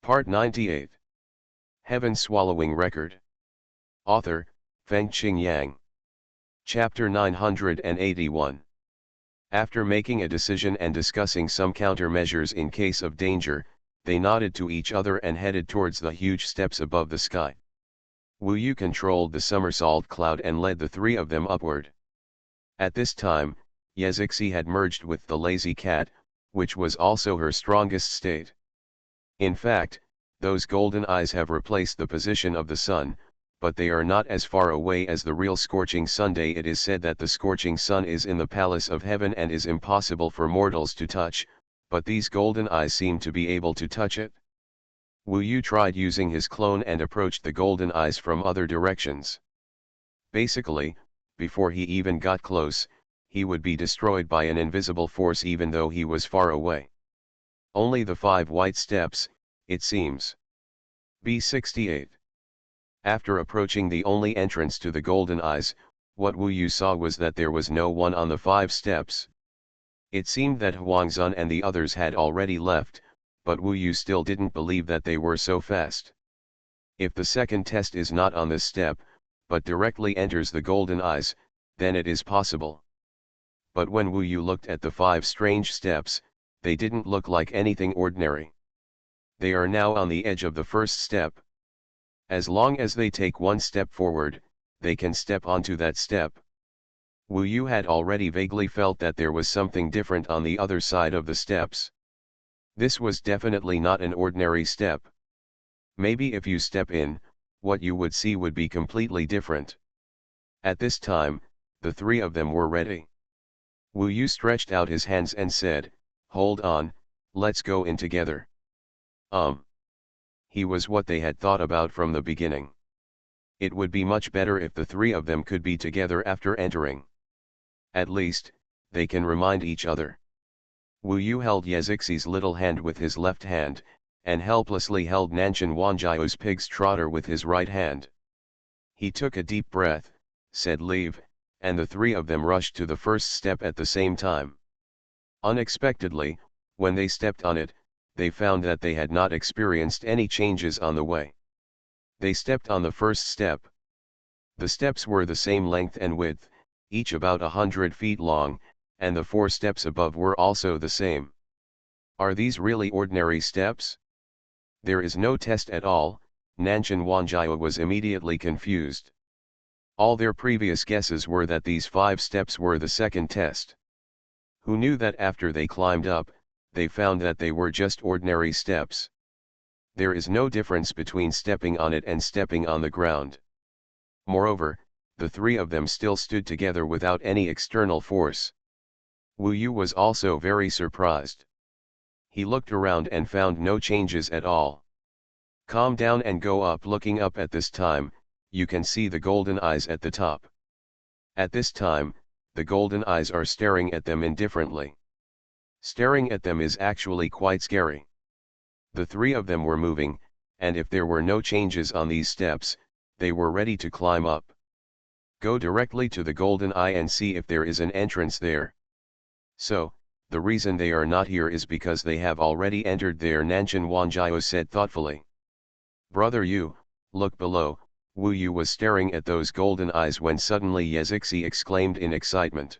Part 98. Heaven Swallowing Record. Author, Fengqing Yang. Chapter 981. After making a decision and discussing some countermeasures in case of danger, they nodded to each other and headed towards the huge steps above the sky. Wu Yu controlled the somersault cloud and led the three of them upward. At this time, Yezixi had merged with the lazy cat, which was also her strongest state. In fact, those golden eyes have replaced the position of the sun, but they are not as far away as the real scorching Sunday. It is said that the scorching sun is in the palace of heaven and is impossible for mortals to touch, but these golden eyes seem to be able to touch it. Wu Yu tried using his clone and approached the golden eyes from other directions. Basically, before he even got close, he would be destroyed by an invisible force even though he was far away. Only the 5 white steps, it seems. B68. After approaching the only entrance to the golden eyes, what Wu Yu saw was that there was no one on the 5 steps. It seemed that Huangzun and the others had already left, but Wu Yu still didn't believe that they were so fast. If the second test is not on this step, but directly enters the golden eyes, then it is possible. But when Wu Yu looked at the 5 strange steps, they didn't look like anything ordinary. They are now on the edge of the first step. As long as they take one step forward, they can step onto that step. Wu Yu had already vaguely felt that there was something different on the other side of the steps. This was definitely not an ordinary step. Maybe if you step in, what you would see would be completely different. At this time, the three of them were ready. Wu Yu stretched out his hands and said, "Hold on, let's go in together." He was what they had thought about from the beginning. It would be much better if the three of them could be together after entering. At least, they can remind each other. Wu Yu held Yezixi's little hand with his left hand, and helplessly held Nanshan Wanjiao's pig's trotter with his right hand. He took a deep breath, said leave, and the three of them rushed to the first step at the same time. Unexpectedly, when they stepped on it, they found that they had not experienced any changes on the way. They stepped on the first step. The steps were the same length and width, each about 100 feet long, and the 4 steps above were also the same. Are these really ordinary steps? There is no test at all. Nanshan Wanjiao was immediately confused. All their previous guesses were that these 5 steps were the second test. Who knew that after they climbed up, they found that they were just ordinary steps. There is no difference between stepping on it and stepping on the ground. Moreover, the three of them still stood together without any external force. Wu Yu was also very surprised. He looked around and found no changes at all. Calm down and go up. Looking up at this time, you can see the golden eyes at the top. At this time, the golden eyes are staring at them indifferently. Staring at them is actually quite scary. The three of them were moving, and if there were no changes on these steps, they were ready to climb up. Go directly to the golden eye and see if there is an entrance there. So, the reason they are not here is because they have already entered there, Nanshan Wanjiao said thoughtfully. Brother Yu, look below. Wu Yu was staring at those golden eyes when suddenly Yezixi exclaimed in excitement.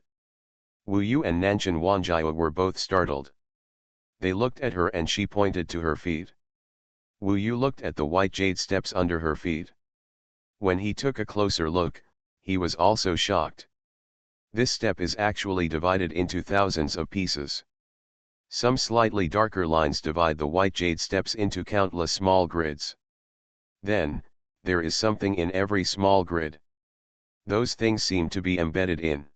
Wu Yu and Nanshan Wanjiao were both startled. They looked at her and she pointed to her feet. Wu Yu looked at the white jade steps under her feet. When he took a closer look, he was also shocked. This step is actually divided into thousands of pieces. Some slightly darker lines divide the white jade steps into countless small grids. Then, there is something in every small grid. Those things seem to be embedded in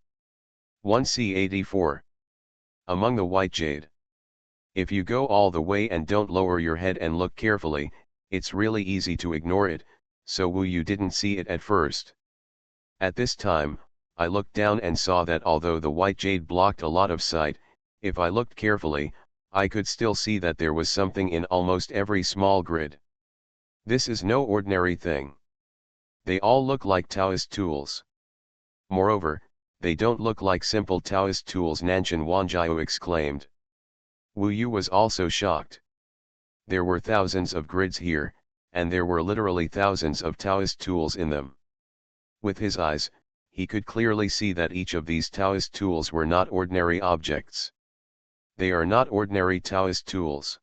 1C84. Among the white jade. If you go all the way and don't lower your head and look carefully, it's really easy to ignore it, so Wu Yu didn't see it at first. At this time, I looked down and saw that although the white jade blocked a lot of sight, if I looked carefully, I could still see that there was something in almost every small grid. This is no ordinary thing. They all look like Taoist tools. Moreover, they don't look like simple Taoist tools, Nanshan Wanjiao exclaimed. Wu Yu was also shocked. There were thousands of grids here, and there were literally thousands of Taoist tools in them. With his eyes, he could clearly see that each of these Taoist tools were not ordinary objects. They are not ordinary Taoist tools.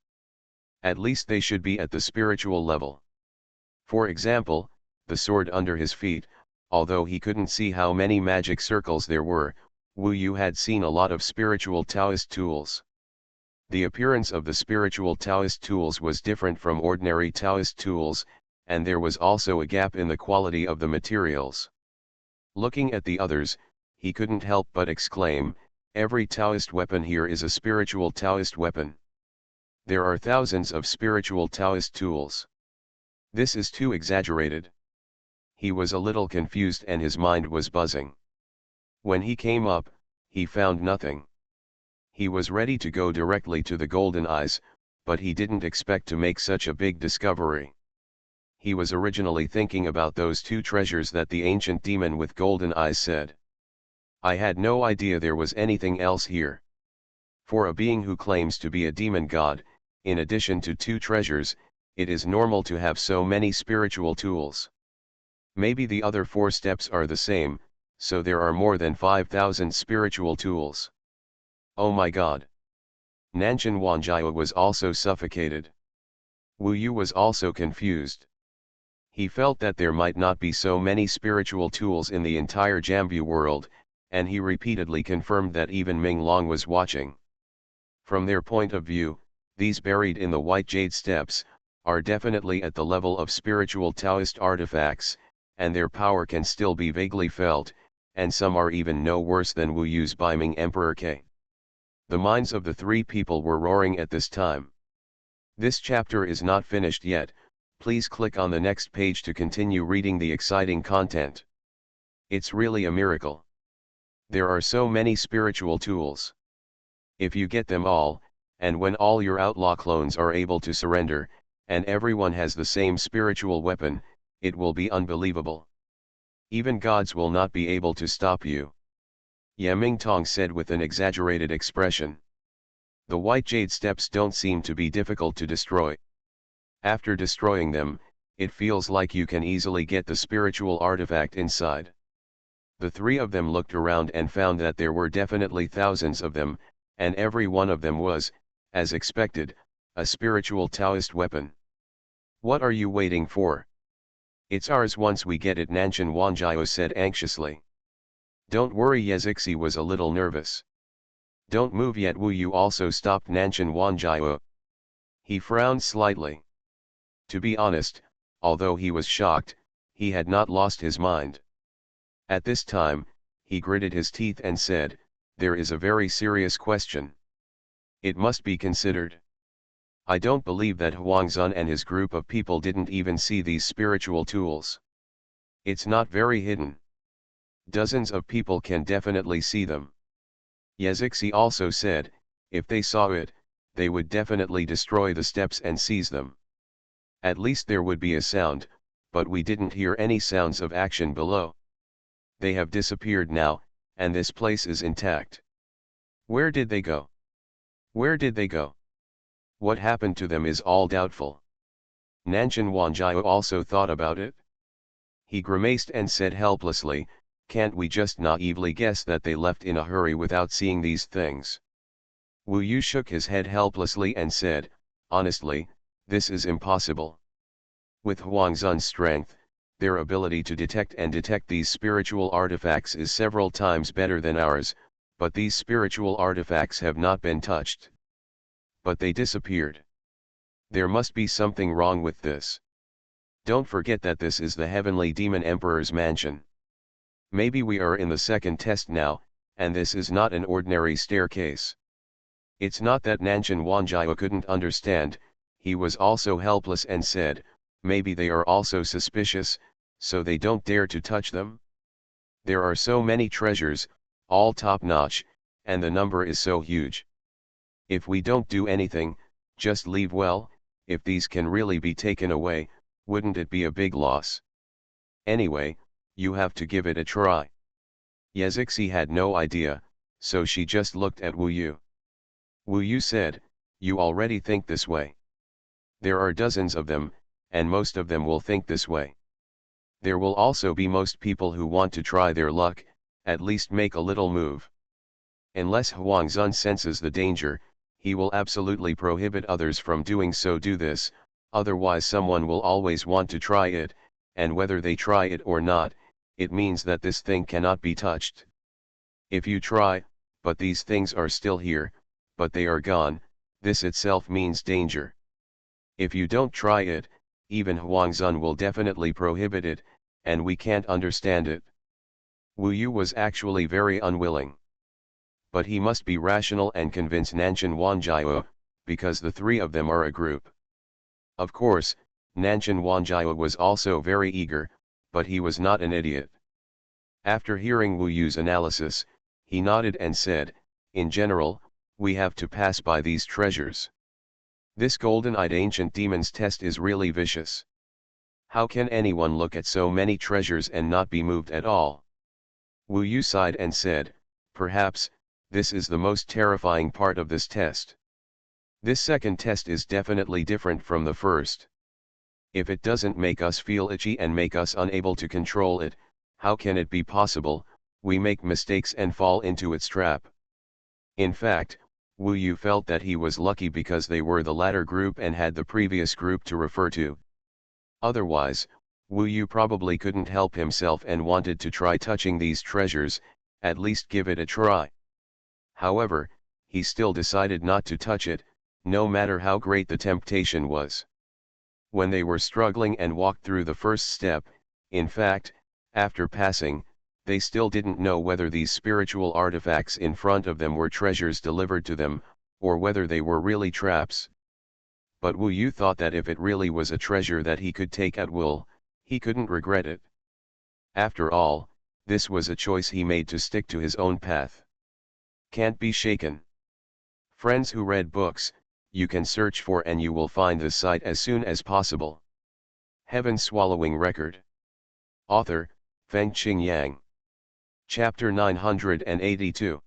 At least they should be at the spiritual level. For example, the sword under his feet, although he couldn't see how many magic circles there were, Wu Yu had seen a lot of spiritual Taoist tools. The appearance of the spiritual Taoist tools was different from ordinary Taoist tools, and there was also a gap in the quality of the materials. Looking at the others, he couldn't help but exclaim, "Every Taoist weapon here is a spiritual Taoist weapon. There are thousands of spiritual Taoist tools. This is too exaggerated." He was a little confused and his mind was buzzing. When he came up, he found nothing. He was ready to go directly to the golden eyes, but he didn't expect to make such a big discovery. He was originally thinking about those two treasures that the ancient demon with golden eyes said. I had no idea there was anything else here. For a being who claims to be a demon god, in addition to two treasures, it is normal to have so many spiritual tools. Maybe the other four steps are the same, so there are more than 5,000 spiritual tools. Oh my god. Nanshan Wanjiao was also suffocated. Wu Yu was also confused. He felt that there might not be so many spiritual tools in the entire Jambu world, and he repeatedly confirmed that even Ming Long was watching. From their point of view, these buried in the white jade steps are definitely at the level of spiritual Taoist artifacts, and their power can still be vaguely felt, and some are even no worse than Wu Yu's Beiming Emperor K. The minds of the three people were roaring at this time. This chapter is not finished yet, please click on the next page to continue reading the exciting content. It's really a miracle. There are so many spiritual tools. If you get them all, and when all your outlaw clones are able to surrender, and everyone has the same spiritual weapon, it will be unbelievable. Even gods will not be able to stop you. Ye Mingtong said with an exaggerated expression. The white jade steps don't seem to be difficult to destroy. After destroying them, it feels like you can easily get the spiritual artifact inside. The three of them looked around and found that there were definitely thousands of them, and every one of them was, as expected, a spiritual Taoist weapon. What are you waiting for? It's ours once we get it, Nanshan Wanjiao said anxiously. Don't worry, Yezixi was a little nervous. Don't move yet, Wu Yu also stopped Nanshan Wanjiao. He frowned slightly. To be honest, although he was shocked, he had not lost his mind. At this time, he gritted his teeth and said, there is a very serious question. It must be considered. I don't believe that Huangzun and his group of people didn't even see these spiritual tools. It's not very hidden. Dozens of people can definitely see them. Yezixi also said, if they saw it, they would definitely destroy the steps and seize them. At least there would be a sound, but we didn't hear any sounds of action below. They have disappeared now, and this place is intact. Where did they go? Where did they go? What happened to them is all doubtful. Nanshan Wanjiao also thought about it. He grimaced and said helplessly, can't we just naively guess that they left in a hurry without seeing these things? Wu Yu shook his head helplessly and said, honestly, this is impossible. With Huangzun's strength, their ability to detect these spiritual artifacts is several times better than ours, but these spiritual artifacts have not been touched. But they disappeared. There must be something wrong with this. Don't forget that this is the Heavenly Demon Emperor's mansion. Maybe we are in the second test now, and this is not an ordinary staircase. It's not that Nanshan Wanjiao couldn't understand, he was also helpless and said, maybe they are also suspicious, so they don't dare to touch them. There are so many treasures, all top-notch, and the number is so huge. If we don't do anything, just leave, well, if these can really be taken away, wouldn't it be a big loss? Anyway, you have to give it a try. Yezixi had no idea, so she just looked at Wu Yu. Wu Yu said, you already think this way. There are dozens of them, and most of them will think this way. There will also be most people who want to try their luck, at least make a little move. Unless Huangzhun senses the danger, he will absolutely prohibit others from doing so. Do this, otherwise someone will always want to try it, and whether they try it or not, it means that this thing cannot be touched. If you try, but these things are still here, but they are gone, this itself means danger. If you don't try it, even Huangzhun will definitely prohibit it, and we can't understand it. Wu Yu was actually very unwilling. But he must be rational and convince Nanshan Wanjiao, because the three of them are a group. Of course, Nanshan Wanjiao was also very eager, but he was not an idiot. After hearing Wu Yu's analysis, he nodded and said, "In general, we have to pass by these treasures. This golden-eyed ancient demon's test is really vicious. How can anyone look at so many treasures and not be moved at all?" Wu Yu sighed and said, "Perhaps, this is the most terrifying part of this test. This second test is definitely different from the first. If it doesn't make us feel itchy and make us unable to control it, how can it be possible we make mistakes and fall into its trap?" In fact, Wu Yu felt that he was lucky because they were the latter group and had the previous group to refer to. Otherwise, Wu Yu probably couldn't help himself and wanted to try touching these treasures, at least give it a try. However, he still decided not to touch it, no matter how great the temptation was. When they were struggling and walked through the first step, in fact, after passing, they still didn't know whether these spiritual artifacts in front of them were treasures delivered to them, or whether they were really traps. But Wu Yu thought that if it really was a treasure that he could take at will, he couldn't regret it. After all, this was a choice he made to stick to his own path. Can't be shaken. Friends who read books, you can search for and you will find this site as soon as possible. Heaven Swallowing Record. Author, Fengqing Yang. Chapter 982.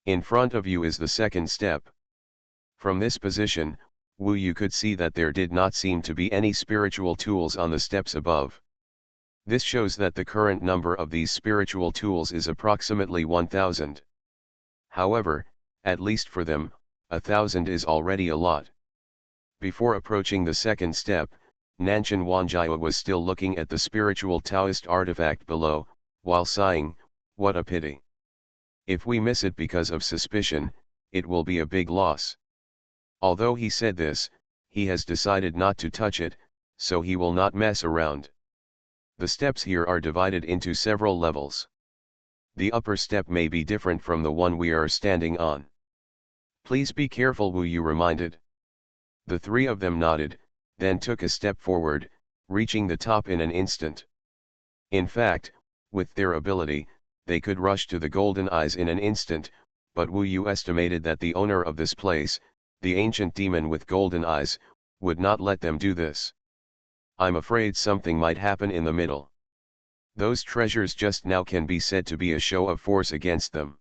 In front of you is the second step. From this position, Wu Yu could see that there did not seem to be any spiritual tools on the steps above. This shows that the current number of these spiritual tools is approximately 1,000. However, at least for them, 1,000 is already a lot. Before approaching the second step, Nanshan Wanjiao was still looking at the spiritual Taoist artifact below, while sighing, "What a pity. If we miss it because of suspicion, it will be a big loss." Although he said this, he has decided not to touch it, so he will not mess around. The steps here are divided into several levels. The upper step may be different from the one we are standing on. "Please be careful," Wu Yu reminded. The three of them nodded, then took a step forward, reaching the top in an instant. In fact, with their ability, they could rush to the golden eyes in an instant, but Wu Yu estimated that the owner of this place, the ancient demon with golden eyes, would not let them do this. "I'm afraid something might happen in the middle. Those treasures just now can be said to be a show of force against them."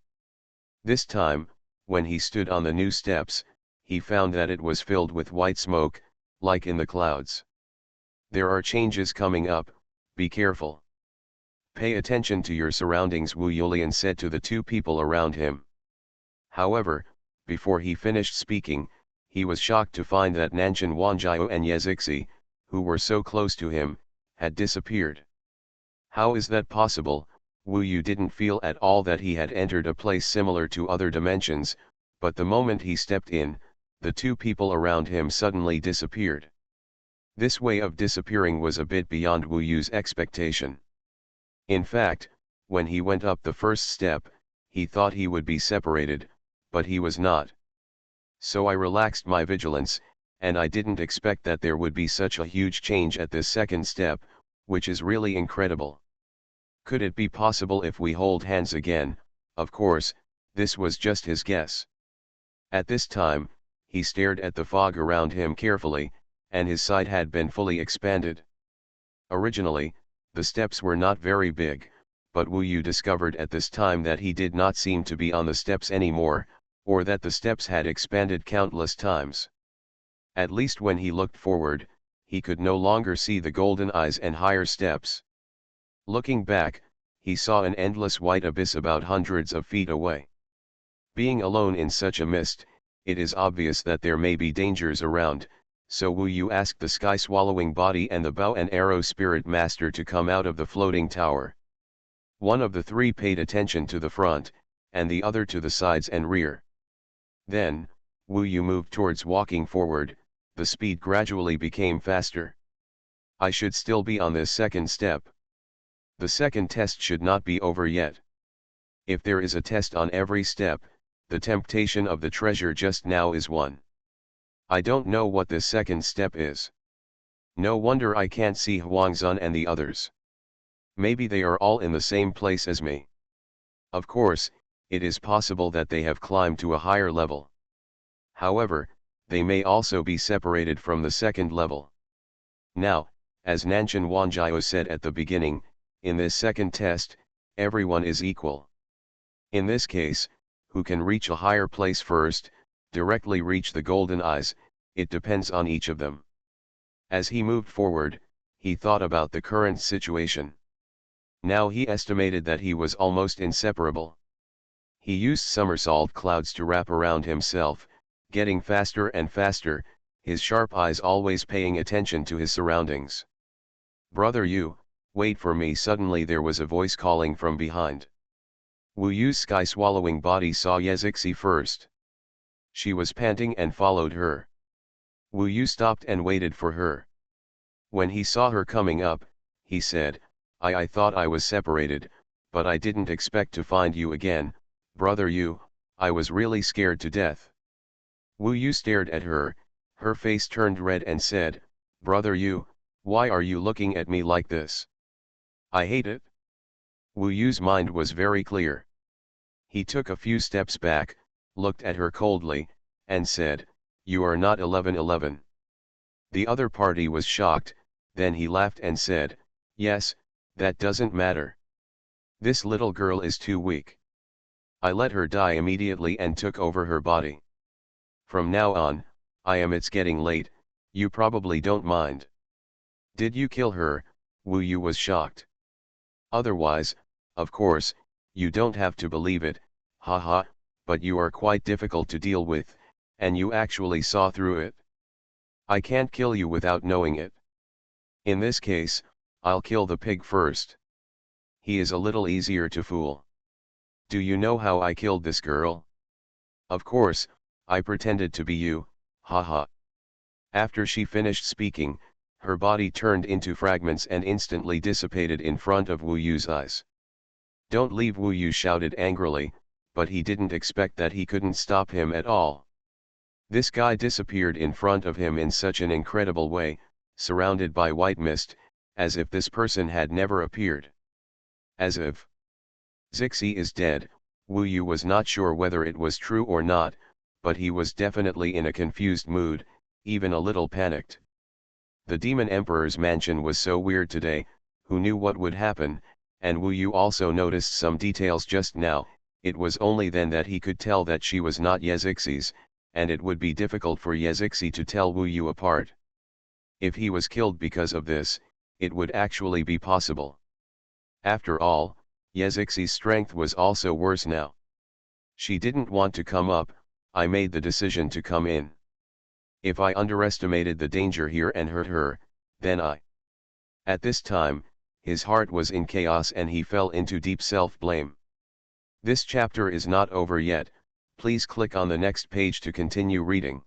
This time, when he stood on the new steps, he found that it was filled with white smoke, like in the clouds. "There are changes coming up, be careful. Pay attention to your surroundings," Wu Yulian said to the two people around him. However, before he finished speaking, he was shocked to find that Nanshan Wanjiao and Yezixi, who were so close to him, had disappeared. How is that possible? Wu Yu didn't feel at all that he had entered a place similar to other dimensions, but the moment he stepped in, the two people around him suddenly disappeared. This way of disappearing was a bit beyond Wu Yu's expectation. In fact, when he went up the first step, he thought he would be separated, but he was not. So I relaxed my vigilance, and I didn't expect that there would be such a huge change at this second step, which is really incredible. Could it be possible if we hold hands again? Of course, this was just his guess. At this time, he stared at the fog around him carefully, and his sight had been fully expanded. Originally, the steps were not very big, but Wu Yu discovered at this time that he did not seem to be on the steps anymore, or that the steps had expanded countless times. At least when he looked forward, he could no longer see the golden eyes and higher steps. Looking back, he saw an endless white abyss about hundreds of feet away. Being alone in such a mist, it is obvious that there may be dangers around, so Wu Yu asked the sky-swallowing body and the bow and arrow spirit master to come out of the floating tower. One of the three paid attention to the front, and the other to the sides and rear. Then, Wu Yu moved towards walking forward. The speed gradually became faster. I should still be on this second step. The second test should not be over yet. If there is a test on every step, the temptation of the treasure just now is one. I don't know what this second step is. No wonder I can't see Huangzhen and the others. Maybe they are all in the same place as me. Of course, it is possible that they have climbed to a higher level. However, they may also be separated from the second level. Now, as Nanshan Wanjiao said at the beginning, in this second test, everyone is equal. In this case, who can reach a higher place first, directly reach the golden eyes, it depends on each of them. As he moved forward, he thought about the current situation. Now he estimated that he was almost inseparable. He used somersault clouds to wrap around himself, getting faster and faster, his sharp eyes always paying attention to his surroundings. "Brother Yu, wait for me." Suddenly there was a voice calling from behind. Wu Yu's sky-swallowing body saw Yezixi first. She was panting and followed her. Wu Yu stopped and waited for her. When he saw her coming up, he said, I thought I was separated, but I didn't expect to find you again, Brother Yu. I was really scared to death." Wu Yu stared at her, her face turned red and said, "Brother Yu, why are you looking at me like this? I hate it." Wu Yu's mind was very clear. He took a few steps back, looked at her coldly, and said, "You are not 1111. The other party was shocked, then he laughed and said, "Yes, that doesn't matter. This little girl is too weak. I let her die immediately and took over her body. From now on, it's getting late, you probably don't mind." "Did you kill her?" Wu Yu was shocked. "Otherwise, of course, you don't have to believe it, haha, but you are quite difficult to deal with, and you actually saw through it. I can't kill you without knowing it. In this case, I'll kill the pig first. He is a little easier to fool. Do you know how I killed this girl? Of course, I pretended to be you, haha." After she finished speaking, her body turned into fragments and instantly dissipated in front of Wu Yu's eyes. "Don't leave!" Wu Yu shouted angrily, but he didn't expect that he couldn't stop him at all. This guy disappeared in front of him in such an incredible way, surrounded by white mist, as if this person had never appeared. As if Zixi is dead. Wu Yu was not sure whether it was true or not, but he was definitely in a confused mood, even a little panicked. The Demon Emperor's mansion was so weird today, who knew what would happen, and Wu Yu also noticed some details just now. It was only then that he could tell that she was not Yezixi's, and it would be difficult for Yezixi to tell Wu Yu apart. If he was killed because of this, it would actually be possible. After all, Yezixi's strength was also worse now. She didn't want to come up, I made the decision to come in. If I underestimated the danger here and hurt her, then At this time, his heart was in chaos and he fell into deep self-blame. This chapter is not over yet, please click on the next page to continue reading.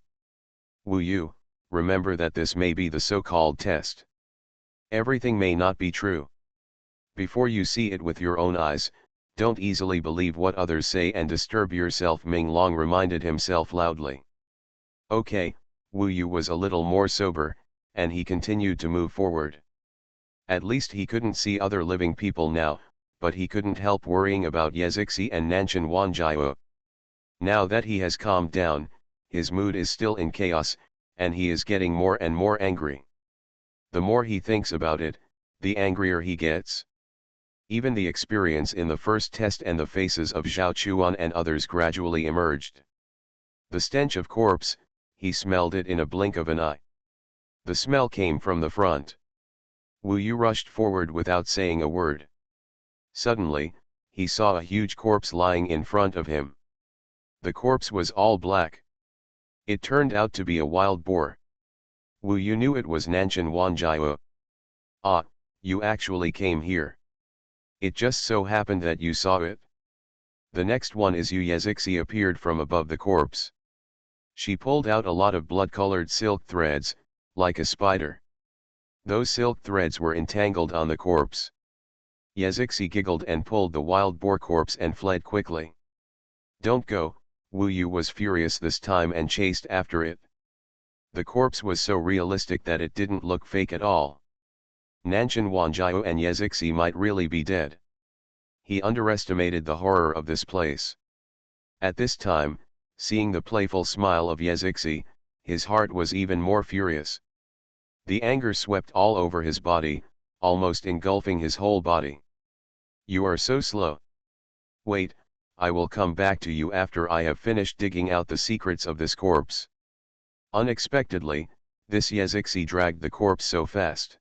Wu Yu, remember that this may be the so-called test. Everything may not be true. Before you see it with your own eyes, don't easily believe what others say and disturb yourself, Ming Long reminded himself loudly. Okay, Wu Yu was a little more sober, and he continued to move forward. At least he couldn't see other living people now, but he couldn't help worrying about Yezixi and Nanshan Wanjiao. Now that he has calmed down, his mood is still in chaos, and he is getting more and more angry. The more he thinks about it, the angrier he gets. Even the experience in the first test and the faces of Zhao Chuan and others gradually emerged. The stench of corpse, he smelled it in a blink of an eye. The smell came from the front. Wu Yu rushed forward without saying a word. Suddenly, he saw a huge corpse lying in front of him. The corpse was all black. It turned out to be a wild boar. Wu Yu knew it was Nanshan Wanjiao. Ah, you actually came here. It just so happened that you saw it. The next one is Yu Yezixi appeared from above the corpse. She pulled out a lot of blood-colored silk threads, like a spider. Those silk threads were entangled on the corpse. Yezixi giggled and pulled the wild boar corpse and fled quickly. Don't go, Wu Yu was furious this time and chased after it. The corpse was so realistic that it didn't look fake at all. Nanshan Wanjiao and Yezixi might really be dead. He underestimated the horror of this place. At this time, seeing the playful smile of Yezixi, his heart was even more furious. The anger swept all over his body, almost engulfing his whole body. You are so slow. Wait, I will come back to you after I have finished digging out the secrets of this corpse. Unexpectedly, this Yezixi dragged the corpse so fast.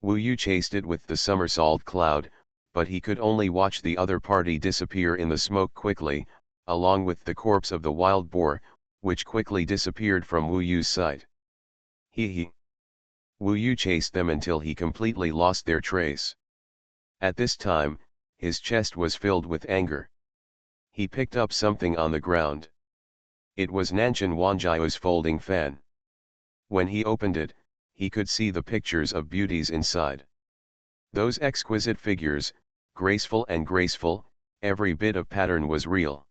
Wu Yu chased it with the somersault cloud, but he could only watch the other party disappear in the smoke quickly, along with the corpse of the wild boar, which quickly disappeared from Wu Yu's sight. He. Wu Yu chased them until he completely lost their trace. At this time, his chest was filled with anger. He picked up something on the ground. It was Nanshan Wanjiao's folding fan. When he opened it, he could see the pictures of beauties inside. Those exquisite figures, graceful, every bit of pattern was real.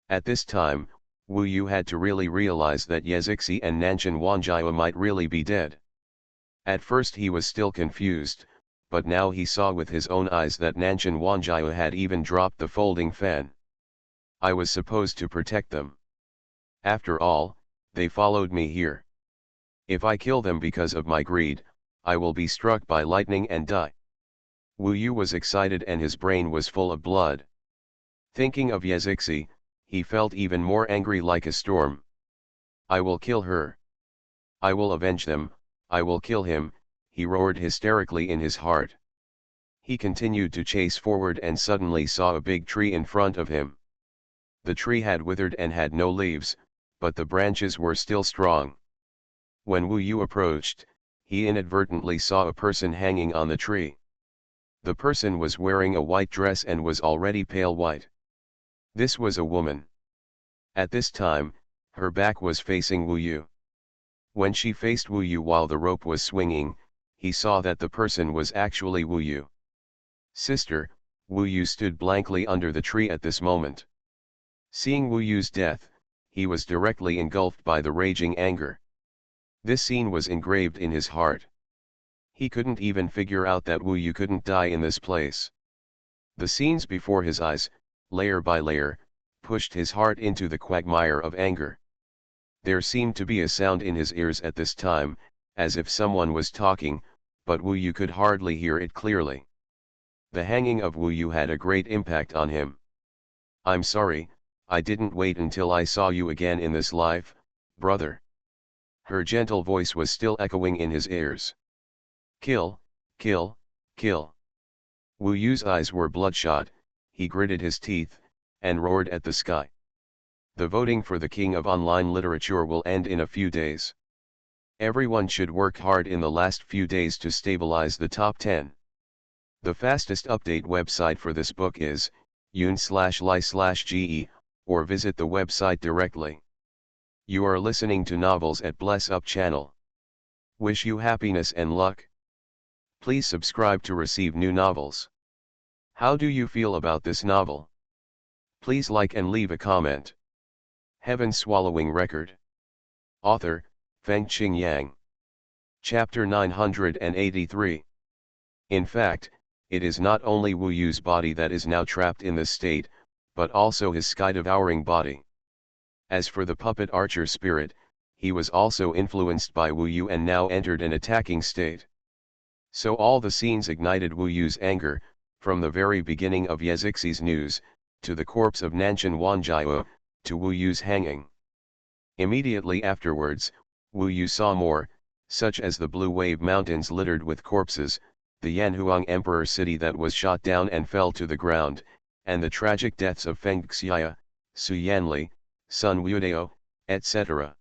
At this time, Wu Yu had to really realize that Yezixi and Nanshan Wanjiao might really be dead. At first he was still confused, but now he saw with his own eyes that Nanshan Wanjiao had even dropped the folding fan. I was supposed to protect them. After all, they followed me here. If I kill them because of my greed, I will be struck by lightning and die. Wu Yu was excited and his brain was full of blood. Thinking of Yezixi, he felt even more angry like a storm. I will kill her. I will avenge them, I will kill him, he roared hysterically in his heart. He continued to chase forward and suddenly saw a big tree in front of him. The tree had withered and had no leaves, but the branches were still strong. When Wu Yu approached, he inadvertently saw a person hanging on the tree. The person was wearing a white dress and was already pale white. This was a woman. At this time, her back was facing Wu Yu. When she faced Wu Yu while the rope was swinging, he saw that the person was actually Wu Yu. Sister, Wu Yu stood blankly under the tree at this moment. Seeing Wu Yu's death, he was directly engulfed by the raging anger. This scene was engraved in his heart. He couldn't even figure out that Wu Yu couldn't die in this place. The scenes before his eyes, layer by layer, pushed his heart into the quagmire of anger. There seemed to be a sound in his ears at this time, as if someone was talking, but Wu Yu could hardly hear it clearly. The hanging of Wu Yu had a great impact on him. I'm sorry, I didn't wait until I saw you again in this life, brother. Her gentle voice was still echoing in his ears. Kill, kill, kill. Wu Yu's eyes were bloodshot, he gritted his teeth, and roared at the sky. The voting for the king of online literature will end in a few days. Everyone should work hard in the last few days to stabilize the top 10. The fastest update website for this book is yun/li/ge, or visit the website directly. You are listening to Novels at Bless Up channel. Wish you happiness and luck. Please subscribe to receive new novels. How do you feel about this novel? Please like and leave a comment. Heaven Swallowing Record. Author, Fengqing Yang. Chapter 983. In fact, it is not only Wu Yu's body that is now trapped in this state, but also his sky-devouring body. As for the puppet archer spirit, he was also influenced by Wu Yu and now entered an attacking state. So all the scenes ignited Wu Yu's anger, from the very beginning of Yezixi's news, to the corpse of Nanshan Wanjiao, to Wu Yu's hanging. Immediately afterwards, Wu Yu saw more, such as the Blue Wave Mountains littered with corpses, the Yanhuang Emperor city that was shot down and fell to the ground, and the tragic deaths of Feng Xia, Su Yanli, Sun Wudao, etc.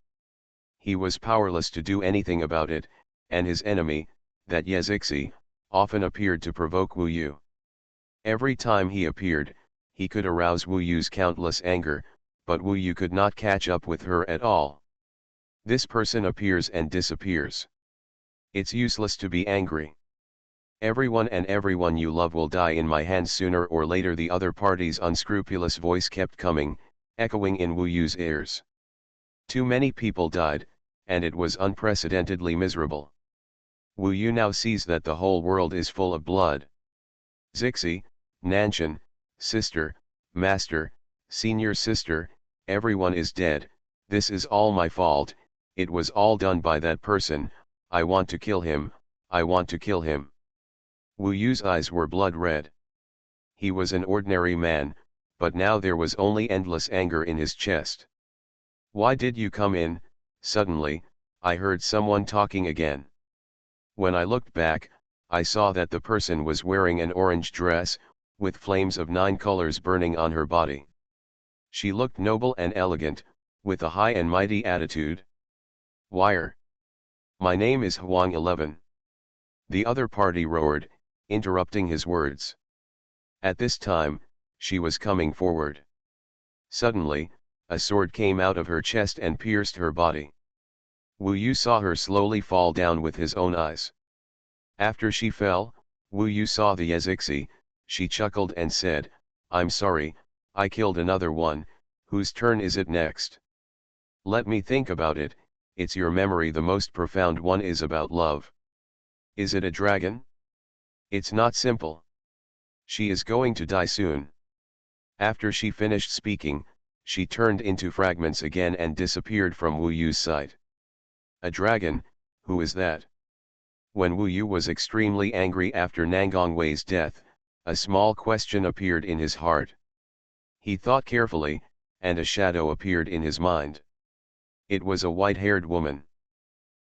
He was powerless to do anything about it, and his enemy, that Yazixi, often appeared to provoke Wu Yu. Every time he appeared, he could arouse Wu Yu's countless anger, but Wu Yu could not catch up with her at all. This person appears and disappears. It's useless to be angry. Everyone and everyone you love will die in my hands sooner or later. The other party's unscrupulous voice kept coming, echoing in Wu Yu's ears. Too many people died, and it was unprecedentedly miserable. Wu Yu now sees that the whole world is full of blood. Zixi, Nanshan, sister, master, senior sister, everyone is dead. This is all my fault. It was all done by that person. I want to kill him, I want to kill him. Wu Yu's eyes were blood red. He was an ordinary man, but now there was only endless anger in his chest. Why did you come in? Suddenly, I heard someone talking again. When I looked back, I saw that the person was wearing an orange dress, with flames of 9 colors burning on her body. She looked noble and elegant, with a high and mighty attitude. Wire. My name is Huang 11. The other party roared, interrupting his words. At this time, she was coming forward. Suddenly, a sword came out of her chest and pierced her body. Wu Yu saw her slowly fall down with his own eyes. After she fell, Wu Yu saw the Yazixi. She chuckled and said, I'm sorry, I killed another one. Whose turn is it next? Let me think about it. It's your memory. The most profound one is about love. Is it a dragon? It's not simple. She is going to die soon. After she finished speaking, she turned into fragments again and disappeared from Wu Yu's sight. A dragon, who is that? When Wu Yu was extremely angry after Nangongwei's death, a small question appeared in his heart. He thought carefully, and a shadow appeared in his mind. It was a white-haired woman.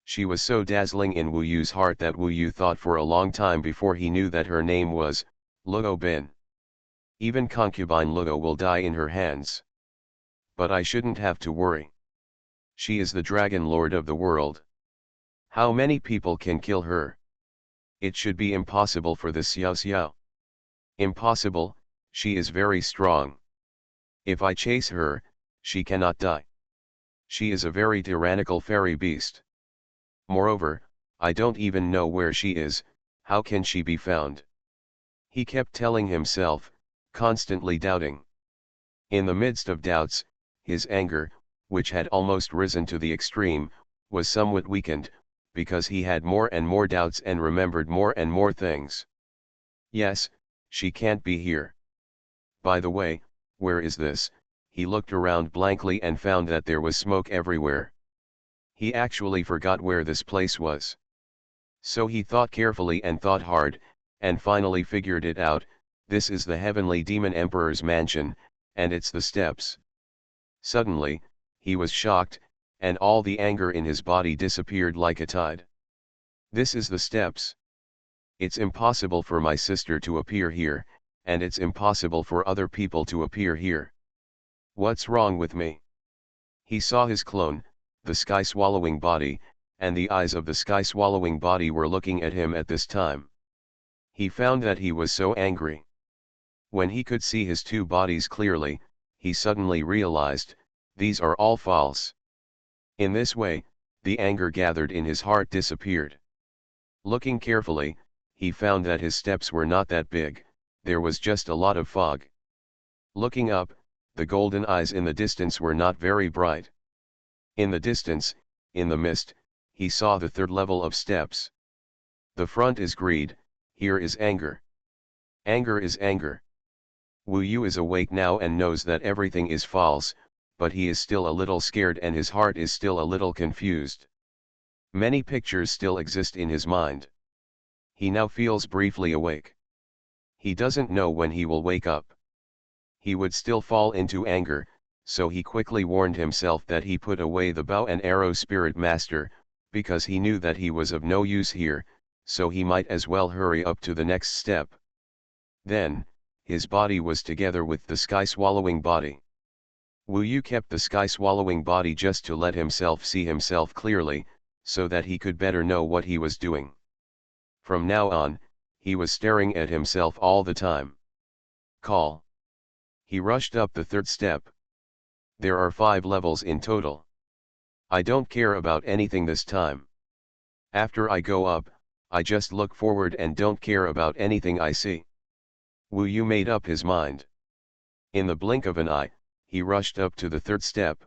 She was so dazzling in Wu Yu's heart that Wu Yu thought for a long time before he knew that her name was Luo Bin. Even concubine Luo will die in her hands. But I shouldn't have to worry. She is the dragon lord of the world. How many people can kill her? It should be impossible for the Xiao Xiao. Impossible, she is very strong. If I chase her, she cannot die. She is a very tyrannical fairy beast. Moreover, I don't even know where she is. How can she be found? He kept telling himself, constantly doubting. In the midst of doubts, his anger, which had almost risen to the extreme, was somewhat weakened, because he had more and more doubts and remembered more and more things. Yes, she can't be here. By the way, where is this? He looked around blankly and found that there was smoke everywhere. He actually forgot where this place was. So he thought carefully and thought hard, and finally figured it out. This is the Heavenly Demon Emperor's mansion, and it's the steps. Suddenly, he was shocked, and all the anger in his body disappeared like a tide. This is the steps. It's impossible for my sister to appear here, and it's impossible for other people to appear here. What's wrong with me? He saw his clone, the sky-swallowing body, and the eyes of the sky-swallowing body were looking at him at this time. He found that he was so angry. When he could see his two bodies clearly, he suddenly realized, these are all false. In this way, the anger gathered in his heart disappeared. Looking carefully, he found that his steps were not that big, there was just a lot of fog. Looking up, the golden eyes in the distance were not very bright. In the distance, in the mist, he saw the third level of steps. The front is greed, here is anger. Anger is anger. Wu Yu is awake now and knows that everything is false, but he is still a little scared and his heart is still a little confused. Many pictures still exist in his mind. He now feels briefly awake. He doesn't know when he will wake up. He would still fall into anger, so he quickly warned himself that he put away the bow and arrow spirit master, because he knew that he was of no use here, so he might as well hurry up to the next step. Then, his body was together with the sky-swallowing body. Wu Yu kept the sky-swallowing body just to let himself see himself clearly, so that he could better know what he was doing. From now on, he was staring at himself all the time. Call. He rushed up the third step. There are 5 levels in total. I don't care about anything this time. After I go up, I just look forward and don't care about anything I see. Wu Yu made up his mind. In the blink of an eye, he rushed up to the third step.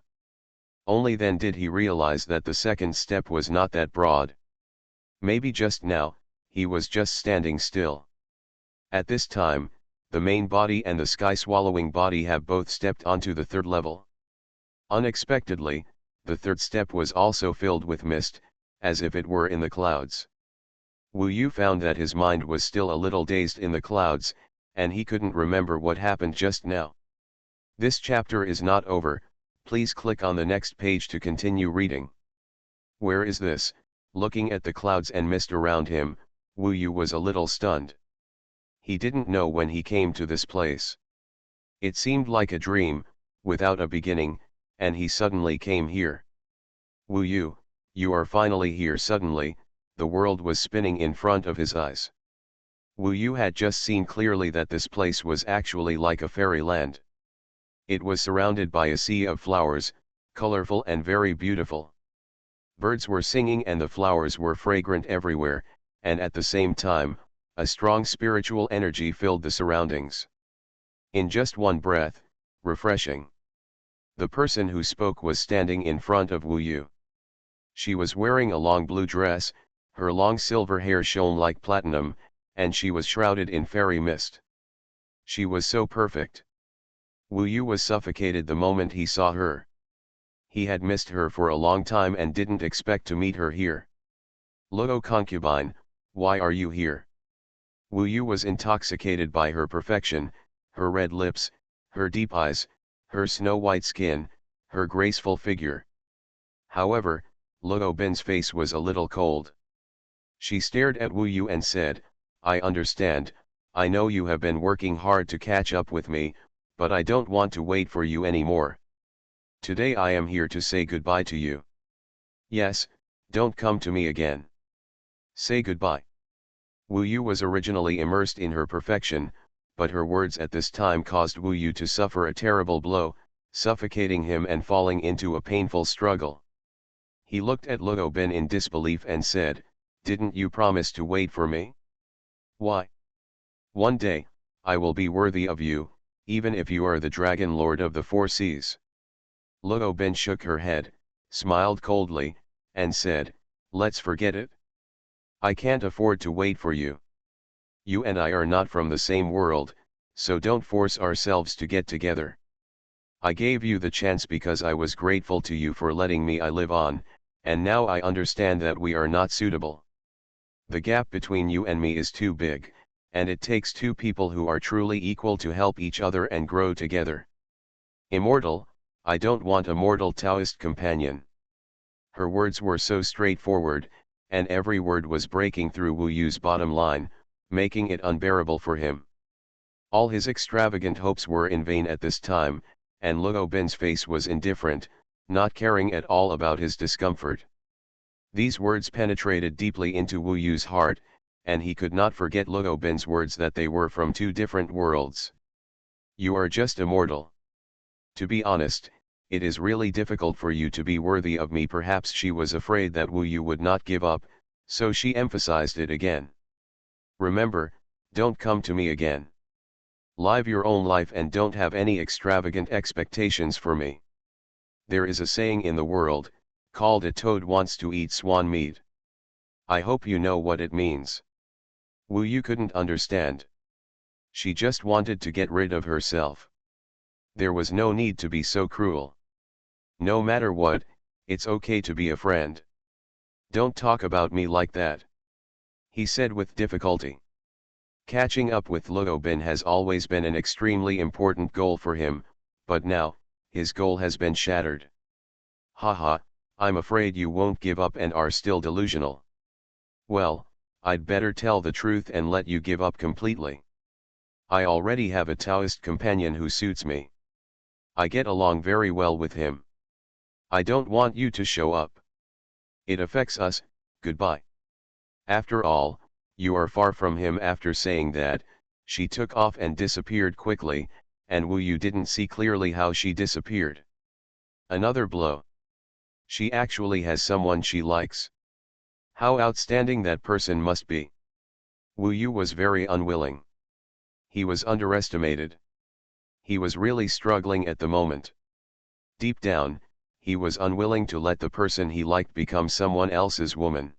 Only then did he realize that the second step was not that broad. Maybe just now, he was just standing still. At this time, the main body and the sky-swallowing body have both stepped onto the third level. Unexpectedly, the third step was also filled with mist, as if it were in the clouds. Wu Yu found that his mind was still a little dazed in the clouds, and he couldn't remember what happened just now. This chapter is not over, please click on the next page to continue reading. Where is this? Looking at the clouds and mist around him, Wu Yu was a little stunned. He didn't know when he came to this place. It seemed like a dream, without a beginning, and he suddenly came here. Wu Yu, you are finally here. Suddenly, the world was spinning in front of his eyes. Wu Yu had just seen clearly that this place was actually like a fairyland. It was surrounded by a sea of flowers, colorful and very beautiful. Birds were singing and the flowers were fragrant everywhere, and at the same time, a strong spiritual energy filled the surroundings. In just one breath, refreshing. The person who spoke was standing in front of Wu Yu. She was wearing a long blue dress, her long silver hair shone like platinum, and she was shrouded in fairy mist. She was so perfect. Wu Yu was suffocated the moment he saw her. He had missed her for a long time and didn't expect to meet her here. Luo concubine, why are you here? Wu Yu was intoxicated by her perfection, her red lips, her deep eyes, her snow-white skin, her graceful figure. However, Luo Bin's face was a little cold. She stared at Wu Yu and said, I understand, I know you have been working hard to catch up with me, but I don't want to wait for you anymore. Today I am here to say goodbye to you. Yes, don't come to me again. Say goodbye. Wu Yu was originally immersed in her perfection, but her words at this time caused Wu Yu to suffer a terrible blow, suffocating him and falling into a painful struggle. He looked at Luo Bin in disbelief and said, didn't you promise to wait for me? Why? One day, I will be worthy of you, even if you are the Dragon Lord of the Four Seas. Luo Bin shook her head, smiled coldly, and said, let's forget it. I can't afford to wait for you. You and I are not from the same world, so don't force ourselves to get together. I gave you the chance because I was grateful to you for letting me live on, and now I understand that we are not suitable. The gap between you and me is too big, and it takes 2 people who are truly equal to help each other and grow together. Immortal, I don't want a mortal Taoist companion. Her words were so straightforward, and every word was breaking through Wu Yu's bottom line, making it unbearable for him. All his extravagant hopes were in vain at this time, and Luo Bin's face was indifferent, not caring at all about his discomfort. These words penetrated deeply into Wu Yu's heart, and he could not forget Luo Bin's words that they were from 2 different worlds. You are just a mortal. To be honest, it is really difficult for you to be worthy of me. Perhaps she was afraid that Wu Yu would not give up, so she emphasized it again. Remember, don't come to me again. Live your own life and don't have any extravagant expectations for me. There is a saying in the world, called a toad wants to eat swan meat. I hope you know what it means. Wu Yu couldn't understand. She just wanted to get rid of herself. There was no need to be so cruel. No matter what, it's okay to be a friend. Don't talk about me like that, he said with difficulty. Catching up with Luo Bin has always been an extremely important goal for him, but now, his goal has been shattered. Haha, I'm afraid you won't give up and are still delusional. Well, I'd better tell the truth and let you give up completely. I already have a Taoist companion who suits me. I get along very well with him. I don't want you to show up. It affects us. Goodbye. After all, you are far from him. After saying that, she took off and disappeared quickly, and Wu Yu didn't see clearly how she disappeared. Another blow. She actually has someone she likes. How outstanding that person must be. Wu Yu was very unwilling. He was underestimated. He was really struggling at the moment. Deep down, he was unwilling to let the person he liked become someone else's woman.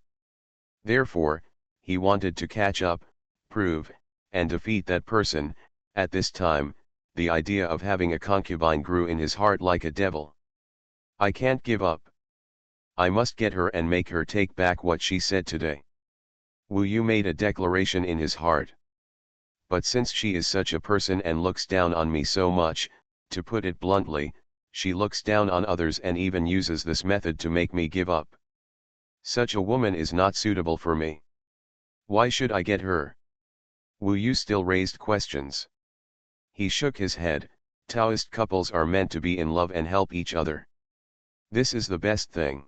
Therefore, he wanted to catch up, prove, and defeat that person. At this time, the idea of having a concubine grew in his heart like a devil. I can't give up. I must get her and make her take back what she said today. Wu Yu made a declaration in his heart. But since she is such a person and looks down on me so much, to put it bluntly, she looks down on others and even uses this method to make me give up. Such a woman is not suitable for me. Why should I get her? Wu Yu still raised questions. He shook his head. Taoist couples are meant to be in love and help each other. This is the best thing.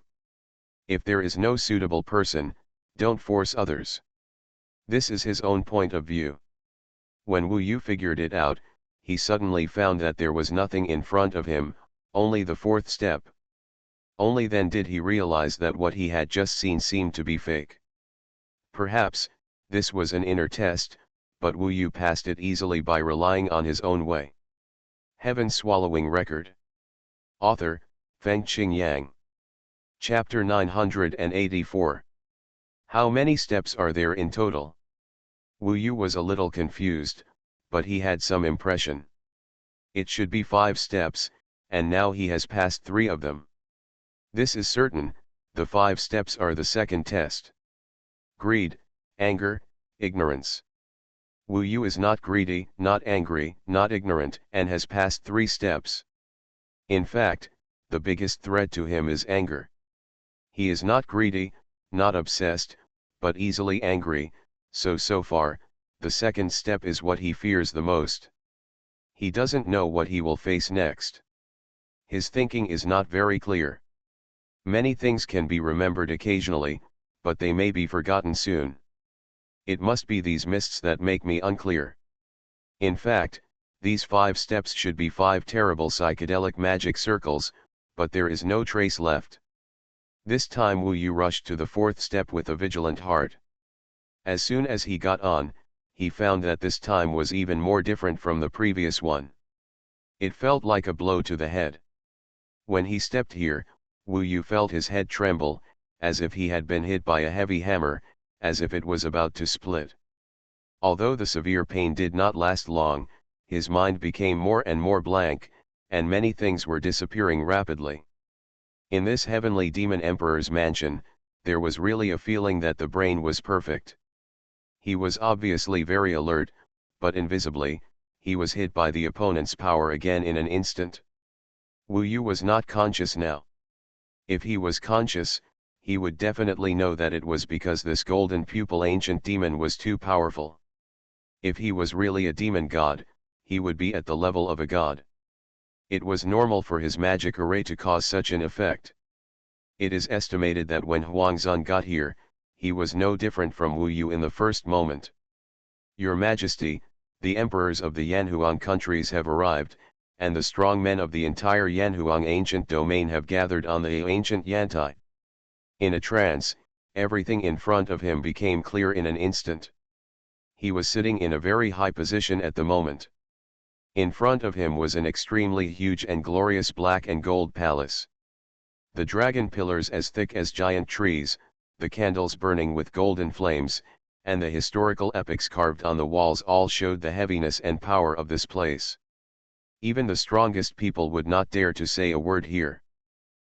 If there is no suitable person, don't force others. This is his own point of view. When Wu Yu figured it out, he suddenly found that there was nothing in front of him, only the fourth step. Only then did he realize that what he had just seen seemed to be fake. Perhaps, this was an inner test, but Wu Yu passed it easily by relying on his own way. Heaven-swallowing record. Author, Fengqing Yang. Chapter 984. How many steps are there in total? Wu Yu was a little confused, but he had some impression. It should be 5 steps, and now he has passed 3 of them. This is certain, the 5 steps are the second test. Greed, anger, ignorance. Wu Yu is not greedy, not angry, not ignorant, and has passed 3 steps. In fact, the biggest threat to him is anger. He is not greedy, not obsessed, but easily angry, so far, the second step is what he fears the most. He doesn't know what he will face next. His thinking is not very clear. Many things can be remembered occasionally, but they may be forgotten soon. It must be these mists that make me unclear. In fact, these 5 steps should be 5 terrible psychedelic magic circles, but there is no trace left. This time Wu Yu rushed to the 4th step with a vigilant heart. As soon as he got on, he found that this time was even more different from the previous one. It felt like a blow to the head. When he stepped here, Wu Yu felt his head tremble, as if he had been hit by a heavy hammer, as if it was about to split. Although the severe pain did not last long, his mind became more and more blank, and many things were disappearing rapidly. In this heavenly demon emperor's mansion, there was really a feeling that the brain was perfect. He was obviously very alert, but invisibly, he was hit by the opponent's power again in an instant. Wu Yu was not conscious now. If he was conscious, he would definitely know that it was because this golden pupil ancient demon was too powerful. If he was really a demon god, he would be at the level of a god. It was normal for his magic array to cause such an effect. It is estimated that when Huangzhong got here, he was no different from Wu Yu in the first moment. Your Majesty, the emperors of the Yanhuang countries have arrived, and the strong men of the entire Yanhuang ancient domain have gathered on the ancient Yantai. In a trance, everything in front of him became clear in an instant. He was sitting in a very high position at the moment. In front of him was an extremely huge and glorious black and gold palace. The dragon pillars as thick as giant trees, the candles burning with golden flames, and the historical epics carved on the walls all showed the heaviness and power of this place. Even the strongest people would not dare to say a word here.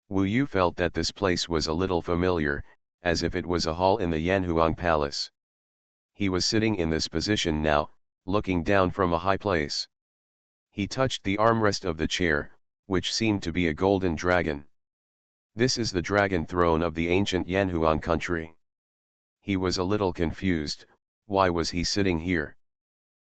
Wu Yu felt that this place was a little familiar, as if it was a hall in the Yanhuang Palace. He was sitting in this position now, looking down from a high place. He touched the armrest of the chair, which seemed to be a golden dragon. This is the dragon throne of the ancient Yanhuang country. He was a little confused. Why was he sitting here?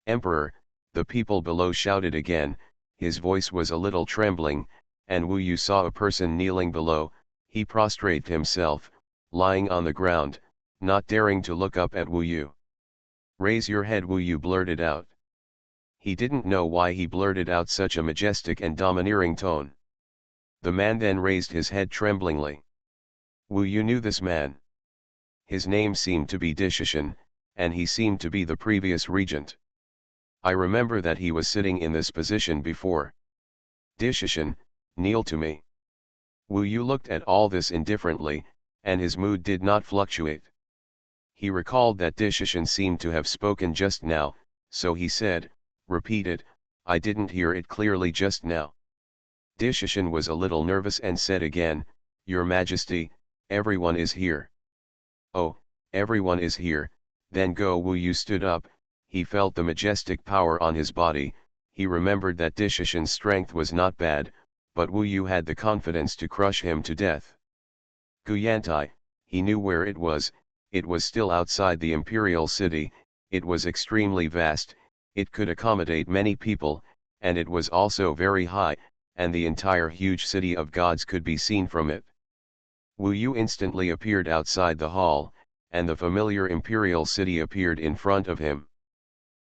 Emperor, the people below shouted again. His voice was a little trembling, and Wu Yu saw a person kneeling below. He prostrated himself, lying on the ground, not daring to look up at Wu Yu. Raise your head, Wu Yu blurted out. He didn't know why he blurted out such a majestic and domineering tone. The man then raised his head tremblingly. Wu Yu knew this man. His name seemed to be Dishishan, and he seemed to be the previous regent. I remember that he was sitting in this position before. Dishishan, kneel to me. Wu Yu looked at all this indifferently, and his mood did not fluctuate. He recalled that Dishishan seemed to have spoken just now, so he said, repeat it, I didn't hear it clearly just now. Dishishan was a little nervous and said again, Your Majesty, everyone is here. Oh, everyone is here, then go. Wu Yu stood up, he felt the majestic power on his body, he remembered that Dishishan's strength was not bad, but Wu Yu had the confidence to crush him to death. Guyantai, he knew where it was still outside the imperial city, it was extremely vast, it could accommodate many people, and it was also very high, and the entire huge city of gods could be seen from it. Wu Yu instantly appeared outside the hall, and the familiar imperial city appeared in front of him.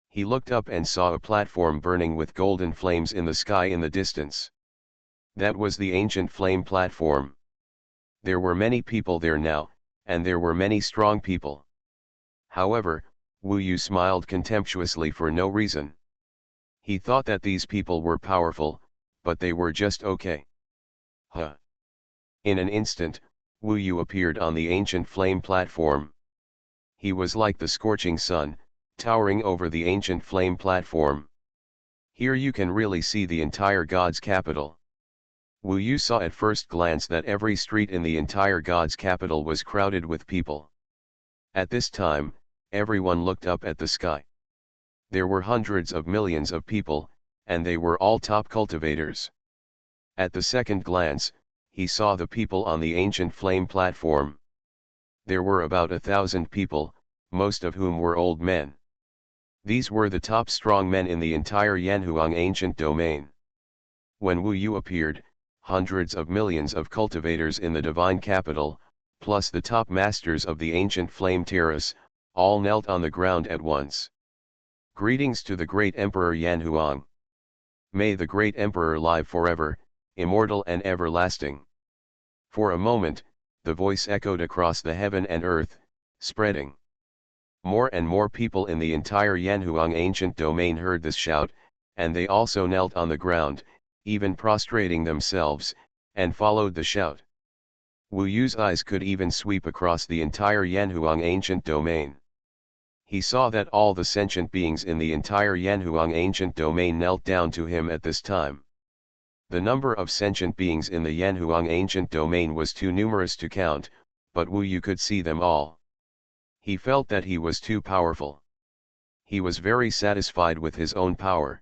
He looked up and saw a platform burning with golden flames in the sky in the distance. That was the ancient flame platform. There were many people there now, and there were many strong people. However, Wu Yu smiled contemptuously for no reason. He thought that these people were powerful, but they were just okay. Huh. In an instant, Wu Yu appeared on the ancient flame platform. He was like the scorching sun, towering over the ancient flame platform. Here you can really see the entire God's capital. Wu Yu saw at first glance that every street in the entire God's capital was crowded with people. At this time, everyone looked up at the sky. There were hundreds of millions of people, and they were all top cultivators. At the second glance, he saw the people on the ancient flame platform. There were about 1,000 people, most of whom were old men. These were the top strong men in the entire Yanhuang ancient domain. When Wu Yu appeared, hundreds of millions of cultivators in the divine capital, plus the top masters of the ancient flame terrace, all knelt on the ground at once. Greetings to the great Emperor Yanhuang. May the great Emperor live forever, immortal and everlasting. For a moment, the voice echoed across the heaven and earth, spreading. More and more people in the entire Yanhuang ancient domain heard this shout, and they also knelt on the ground, even prostrating themselves, and followed the shout. Wu Yu's eyes could even sweep across the entire Yanhuang ancient domain. He saw that all the sentient beings in the entire Yanhuang ancient domain knelt down to him at this time. The number of sentient beings in the Yanhuang ancient domain was too numerous to count, but Wu Yu could see them all. He felt that he was too powerful. He was very satisfied with his own power.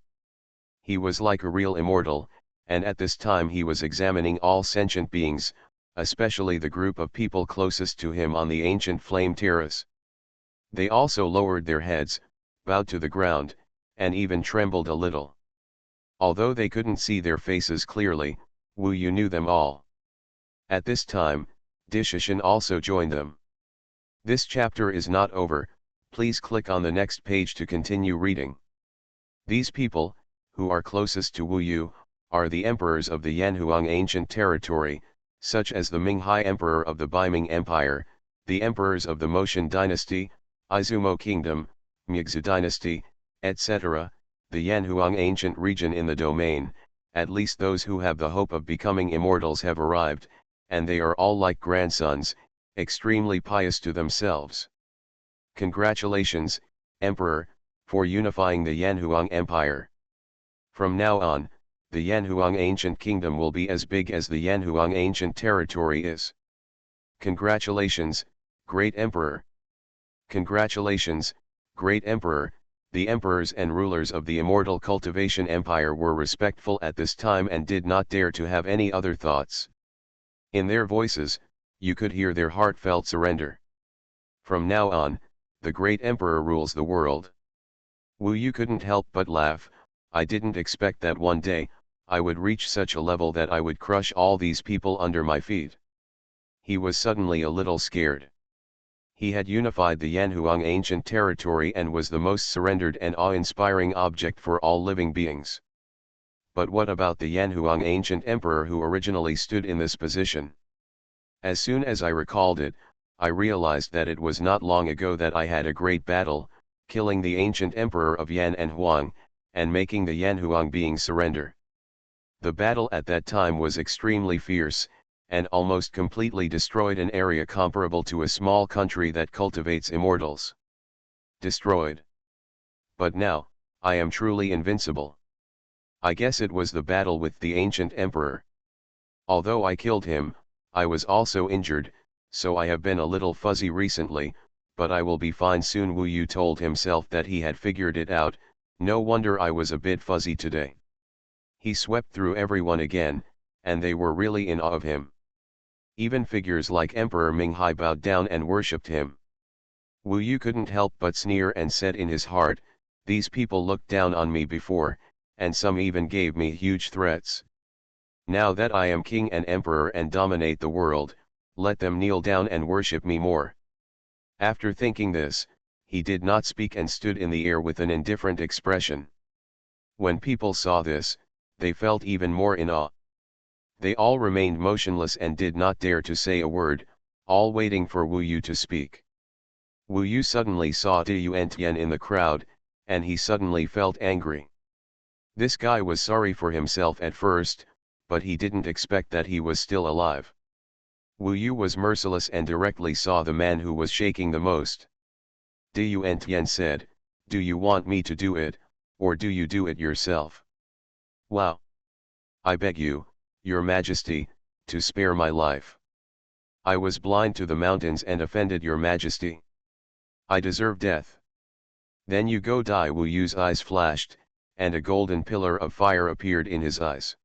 He was like a real immortal, and at this time he was examining all sentient beings, especially the group of people closest to him on the ancient flame terrace. They also lowered their heads, bowed to the ground, and even trembled a little. Although they couldn't see their faces clearly, Wu Yu knew them all. At this time, Dishishan also joined them. This chapter is not over, please click on the next page to continue reading. These people, who are closest to Wu Yu, are the emperors of the Yanhuang ancient territory, such as the Ming High Emperor of the Baiming Empire, the emperors of the Motion Dynasty, Izumo Kingdom, Mugzu Dynasty, etc., the Yanhuang ancient region in the domain. At least those who have the hope of becoming immortals have arrived, and they are all like grandsons, extremely pious to themselves. Congratulations, Emperor, for unifying the Yanhuang Empire. From now on, the Yanhuang ancient kingdom will be as big as the Yanhuang ancient territory is. Congratulations, great Emperor. Congratulations, great Emperor, The emperors and rulers of the immortal Cultivation Empire were respectful at this time and did not dare to have any other thoughts. In their voices, you could hear their heartfelt surrender. From now on, the great emperor rules the world. Wu Yu couldn't help but laugh. I didn't expect that one day, I would reach such a level that I would crush all these people under my feet. He was suddenly a little scared. He had unified the Yanhuang ancient territory and was the most surrendered and awe-inspiring object for all living beings. But what about the Yanhuang ancient emperor who originally stood in this position? As soon as I recalled it, I realized that it was not long ago that I had a great battle, killing the ancient emperor of Yan and Huang, and making the Yanhuang being surrender. The battle at that time was extremely fierce, and almost completely destroyed an area comparable to a small country that cultivates immortals. Destroyed. But now, I am truly invincible. I guess it was the battle with the ancient emperor. Although I killed him, I was also injured, so I have been a little fuzzy recently, but I will be fine soon. Wu Yu told himself that he had figured it out. No wonder I was a bit fuzzy today. He swept through everyone again, and they were really in awe of him. Even figures like Emperor Minghai bowed down and worshipped him. Wu Yu couldn't help but sneer and said in his heart, "These people looked down on me before, and some even gave me huge threats. Now that I am king and emperor and dominate the world, let them kneel down and worship me more." After thinking this, he did not speak and stood in the air with an indifferent expression. When people saw this, they felt even more in awe. They all remained motionless and did not dare to say a word, all waiting for Wu Yu to speak. Wu Yu suddenly saw Di Yuantian in the crowd, and he suddenly felt angry. This guy was sorry for himself at first, but he didn't expect that he was still alive. Wu Yu was merciless and directly saw the man who was shaking the most. Di Yuantian said, "Do you want me to do it, or do you do it yourself?" "Wow. I beg you, Your Majesty, to spare my life. I was blind to the mountains and offended Your Majesty. I deserve death." "Then you go die." Wu Yu's eyes flashed, and a golden pillar of fire appeared in his eyes.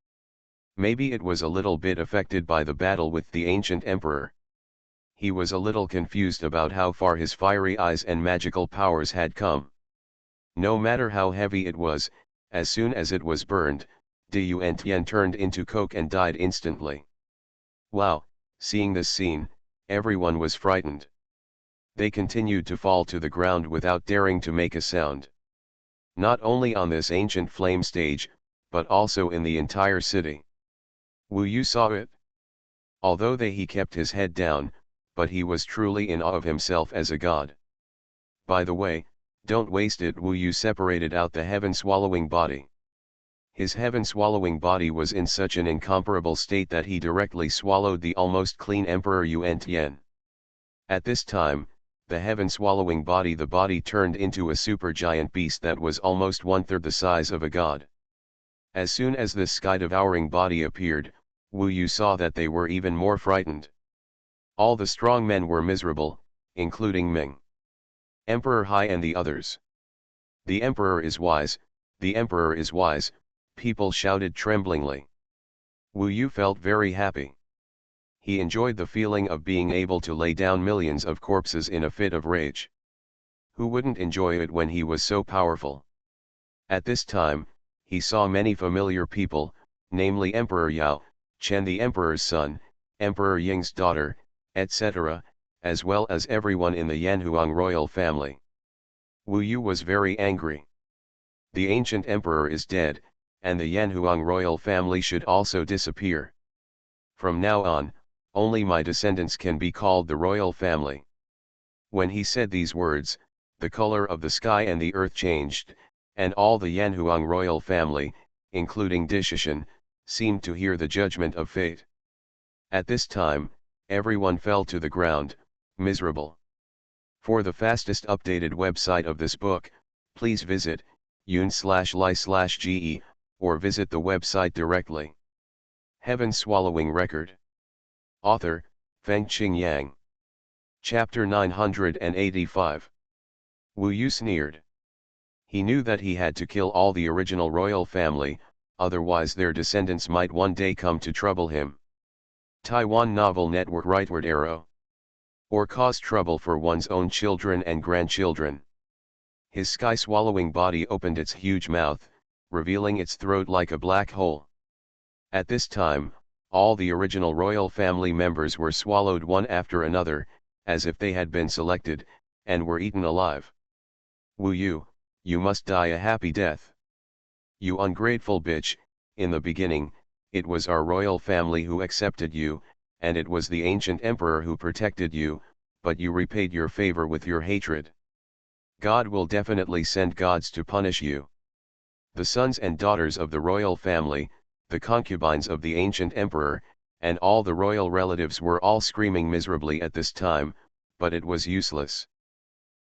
Maybe it was a little bit affected by the battle with the ancient emperor. He was a little confused about how far his fiery eyes and magical powers had come. No matter how heavy it was, as soon as it was burned, Di Yuantian turned into coke and died instantly. Wow, seeing this scene, everyone was frightened. They continued to fall to the ground without daring to make a sound. Not only on this ancient flame stage, but also in the entire city. Wu Yu saw it. Although he kept his head down, but he was truly in awe of himself as a god. By the way, don't waste it. Wu Yu separated out the heaven-swallowing body. His heaven-swallowing body was in such an incomparable state that he directly swallowed the almost clean Emperor Yuantian. At this time, the heaven-swallowing body turned into a supergiant beast that was almost one-third the size of a god. As soon as this sky-devouring body appeared, Wu Yu saw that they were even more frightened. All the strong men were miserable, including Ming, Emperor Hai and the others. "The Emperor is wise, the Emperor is wise," people shouted tremblingly. Wu Yu felt very happy. He enjoyed the feeling of being able to lay down millions of corpses in a fit of rage. Who wouldn't enjoy it when he was so powerful? At this time, he saw many familiar people, namely Emperor Yao, Chen the Emperor's son, Emperor Ying's daughter, etc., as well as everyone in the Yanhuang royal family. Wu Yu was very angry. The ancient emperor is dead, and the Yanhuang royal family should also disappear. From now on, only my descendants can be called the royal family. When he said these words, the color of the sky and the earth changed, and all the Yanhuang royal family, including Dishishan, seemed to hear the judgment of fate. At this time, everyone fell to the ground, miserable. For the fastest updated website of this book, please visit yun/li/ge, or visit the website directly. Heaven Swallowing Record. Author, Fengqing Yang. Chapter 985. Wu Yu sneered. He knew that he had to kill all the original royal family, otherwise their descendants might one day come to trouble him. Taiwan Novel Network Rightward Arrow. Or cause trouble for one's own children and grandchildren. His sky-swallowing body opened its huge mouth, revealing its throat like a black hole. At this time, all the original royal family members were swallowed one after another, as if they had been selected, and were eaten alive. Wu Yu, you must die a happy death. You ungrateful bitch, in the beginning, it was our royal family who accepted you, and it was the ancient emperor who protected you, but you repaid your favor with your hatred. God will definitely send gods to punish you. The sons and daughters of the royal family, the concubines of the ancient emperor, and all the royal relatives were all screaming miserably at this time, but it was useless.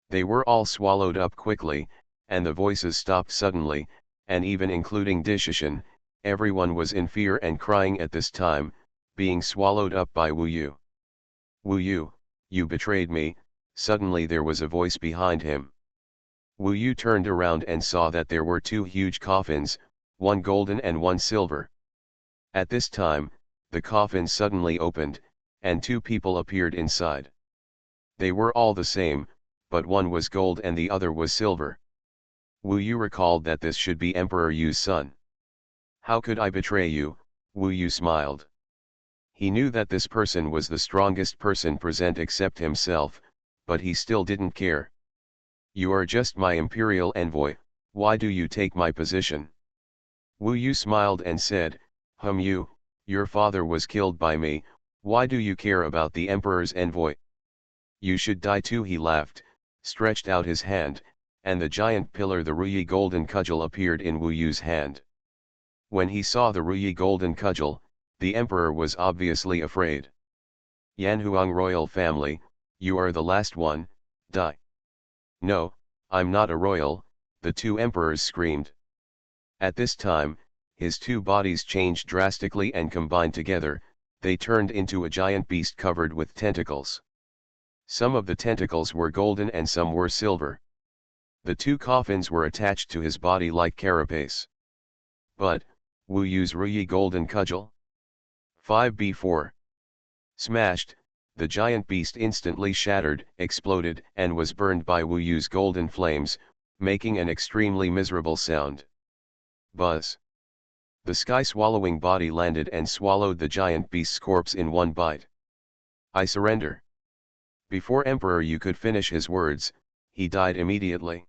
They were all swallowed up quickly, and the voices stopped suddenly, and even including Dishishan, everyone was in fear and crying at this time, being swallowed up by Wu Yu. Wu Yu, you betrayed me. Suddenly there was a voice behind him. Wu Yu turned around and saw that there were two huge coffins, one golden and one silver. At this time, the coffins suddenly opened, and two people appeared inside. They were all the same, but one was gold and the other was silver. Wu Yu recalled that this should be Emperor Yu's son. How could I betray you? Wu Yu smiled. He knew that this person was the strongest person present except himself, but he still didn't care. You are just my imperial envoy, why do you take my position? Wu Yu smiled and said, Yu, your father was killed by me, why do you care about the emperor's envoy? You should die too, he laughed, stretched out his hand, and the giant pillar the Ruyi golden cudgel appeared in Wu Yu's hand. When he saw the Ruyi golden cudgel, the emperor was obviously afraid. Yanhuang royal family, you are the last one, die. No, I'm not a royal, the two emperors screamed. At this time, his two bodies changed drastically and combined together, they turned into a giant beast covered with tentacles. Some of the tentacles were golden and some were silver. The two coffins were attached to his body like carapace. But, Wu Yu's Ruyi golden cudgel? 5b4. Smashed, the giant beast instantly shattered, exploded, and was burned by Wu Yu's golden flames, making an extremely miserable sound. Buzz. The sky-swallowing body landed and swallowed the giant beast's corpse in one bite. I surrender. Before Emperor Yu could finish his words, he died immediately.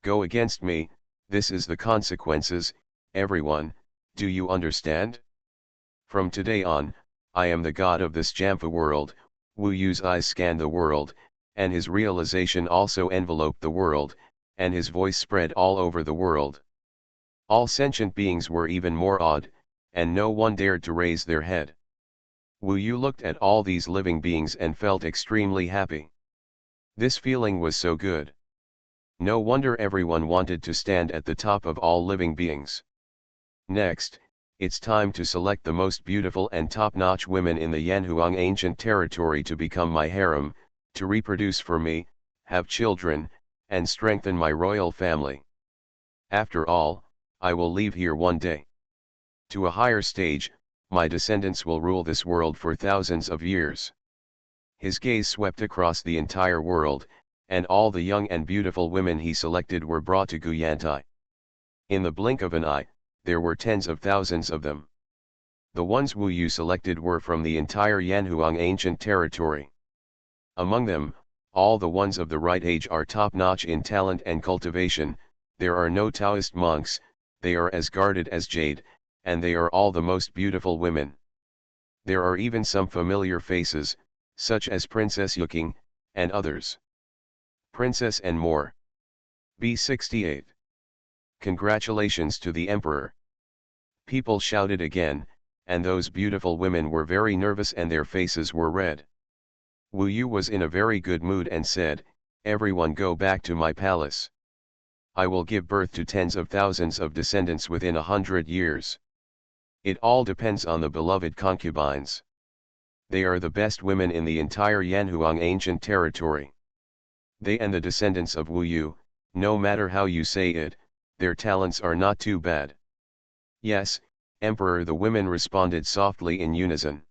Go against me, this is the consequences, everyone, do you understand? From today on, I am the god of this Jamfa world. Wu Yu's eyes scanned the world, and his realization also enveloped the world, and his voice spread all over the world. All sentient beings were even more awed, and no one dared to raise their head. Wu Yu looked at all these living beings and felt extremely happy. This feeling was so good. No wonder everyone wanted to stand at the top of all living beings. Next, it's time to select the most beautiful and top-notch women in the Yanhuang ancient territory to become my harem, to reproduce for me, have children, and strengthen my royal family. After all, I will leave here one day. To a higher stage, my descendants will rule this world for thousands of years. His gaze swept across the entire world, and all the young and beautiful women he selected were brought to Guyantai. In the blink of an eye, there were tens of thousands of them. The ones Wu Yu selected were from the entire Yanhuang ancient territory. Among them, all the ones of the right age are top-notch in talent and cultivation. There are no Taoist monks, they are as guarded as jade, and they are all the most beautiful women. There are even some familiar faces, such as Princess Yuking, and others. Princess and more. B68. Congratulations to the Emperor. People shouted again, and those beautiful women were very nervous and their faces were red. Wu Yu was in a very good mood and said, everyone go back to my palace. I will give birth to tens of thousands of descendants within 100 years. It all depends on the beloved concubines. They are the best women in the entire Yanhuang ancient territory. They and the descendants of Wu Yu, No matter how you say it, their talents are not too bad. Yes, Emperor, the women responded softly in unison.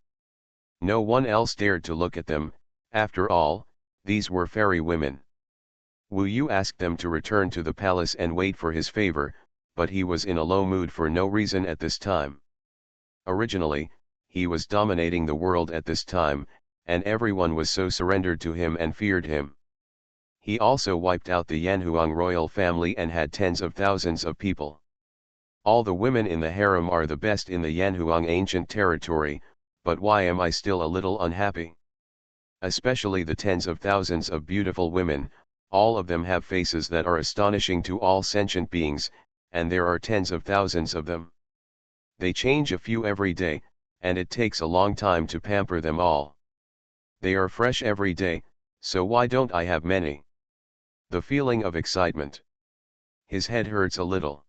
No one else dared to look at them. After all, these were fairy women. Wu Yu asked them to return to the palace and wait for his favor, but he was in a low mood for no reason at this time. Originally, he was dominating the world at this time, and everyone was so surrendered to him and feared him. He also wiped out the Yanhuang royal family and had tens of thousands of people. All the women in the harem are the best in the Yanhuang ancient territory, but why am I still a little unhappy? Especially the tens of thousands of beautiful women, all of them have faces that are astonishing to all sentient beings, and there are tens of thousands of them. They change a few every day, and it takes a long time to pamper them all. They are fresh every day, so why don't I have many? The feeling of excitement. His head hurts a little.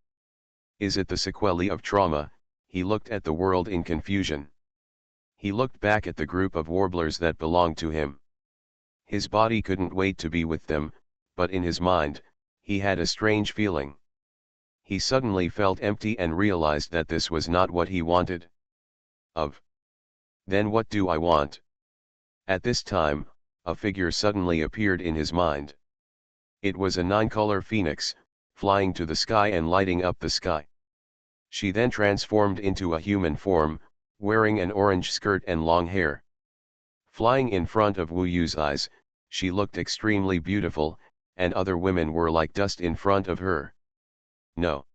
Is it the sequelae of trauma? He looked at the world in confusion. He looked back at the group of warblers that belonged to him. His body couldn't wait to be with them, but in his mind, he had a strange feeling. He suddenly felt empty and realized that this was not what he wanted. Then what do I want? At this time, a figure suddenly appeared in his mind. It was a 9-color phoenix, flying to the sky and lighting up the sky. She then transformed into a human form, wearing an orange skirt and long hair. Flying in front of Wu Yu's eyes, she looked extremely beautiful, and other women were like dust in front of her. No.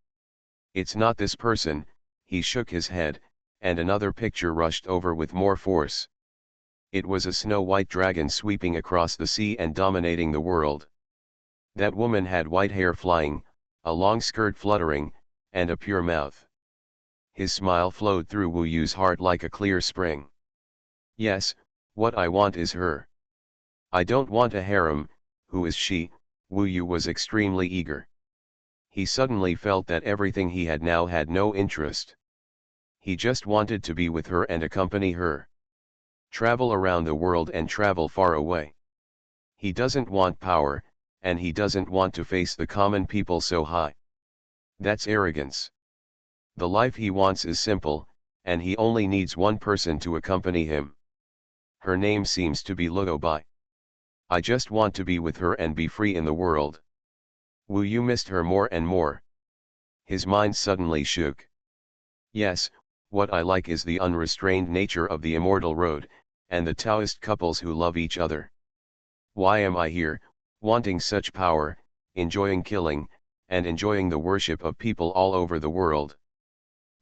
It's not this person. He shook his head, and another picture rushed over with more force. It was a snow-white dragon sweeping across the sea and dominating the world. That woman had white hair flying, a long skirt fluttering, and a pure mouth. His smile flowed through Wu Yu's heart like a clear spring. Yes, what I want is her. I don't want a harem. Who is she? Wu Yu was extremely eager. He suddenly felt that everything he had now had no interest. He just wanted to be with her and accompany her. Travel around the world and travel far away. He doesn't want power, and he doesn't want to face the common people so high. That's arrogance. The life he wants is simple, and he only needs one person to accompany him. Her name seems to be Luobai. I just want to be with her and be free in the world. Wu Yu missed her more and more. His mind suddenly shook. Yes, what I like is the unrestrained nature of the immortal road, and the Taoist couples who love each other. Why am I here, wanting such power, enjoying killing, and enjoying the worship of people all over the world?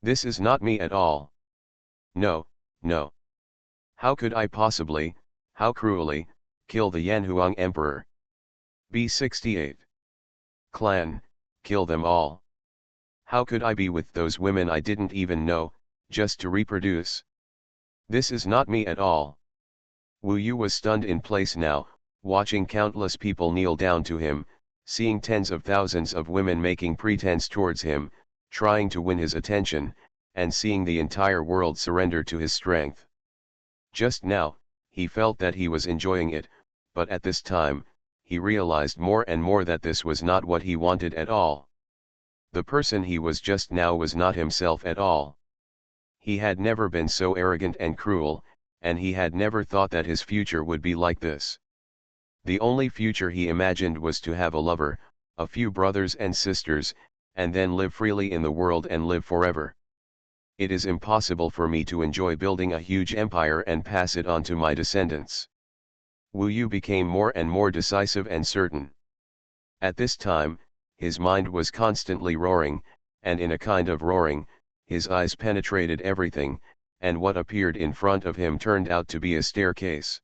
This is not me at all. No, no. How could I possibly, how cruelly, kill the Yanhuang Emperor? B68. Clan, kill them all. How could I be with those women I didn't even know, just to reproduce? This is not me at all. Wu Yu was stunned in place now, watching countless people kneel down to him, seeing tens of thousands of women making pretense towards him, trying to win his attention, and seeing the entire world surrender to his strength. Just now, he felt that he was enjoying it, but at this time, he realized more and more that this was not what he wanted at all. The person he was just now was not himself at all. He had never been so arrogant and cruel, and he had never thought that his future would be like this. The only future he imagined was to have a lover, a few brothers and sisters, and then live freely in the world and live forever. It is impossible for me to enjoy building a huge empire and pass it on to my descendants. Wu Yu became more and more decisive and certain. At this time, his mind was constantly roaring, and in a kind of roaring, his eyes penetrated everything, and what appeared in front of him turned out to be a staircase.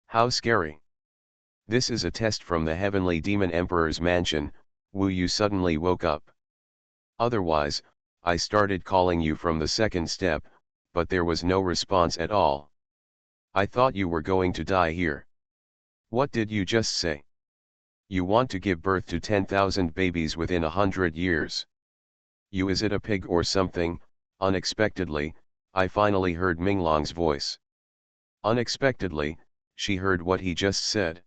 How scary! This is a test from the heavenly demon emperor's mansion. Wu Yu suddenly woke up. Otherwise, I started calling you from the second step, but there was no response at all. I thought you were going to die here. What did you just say? You want to give birth to 10,000 babies within 100 years. You, is it a pig or something? Unexpectedly, I finally heard Minglong's voice. Unexpectedly, she heard what he just said.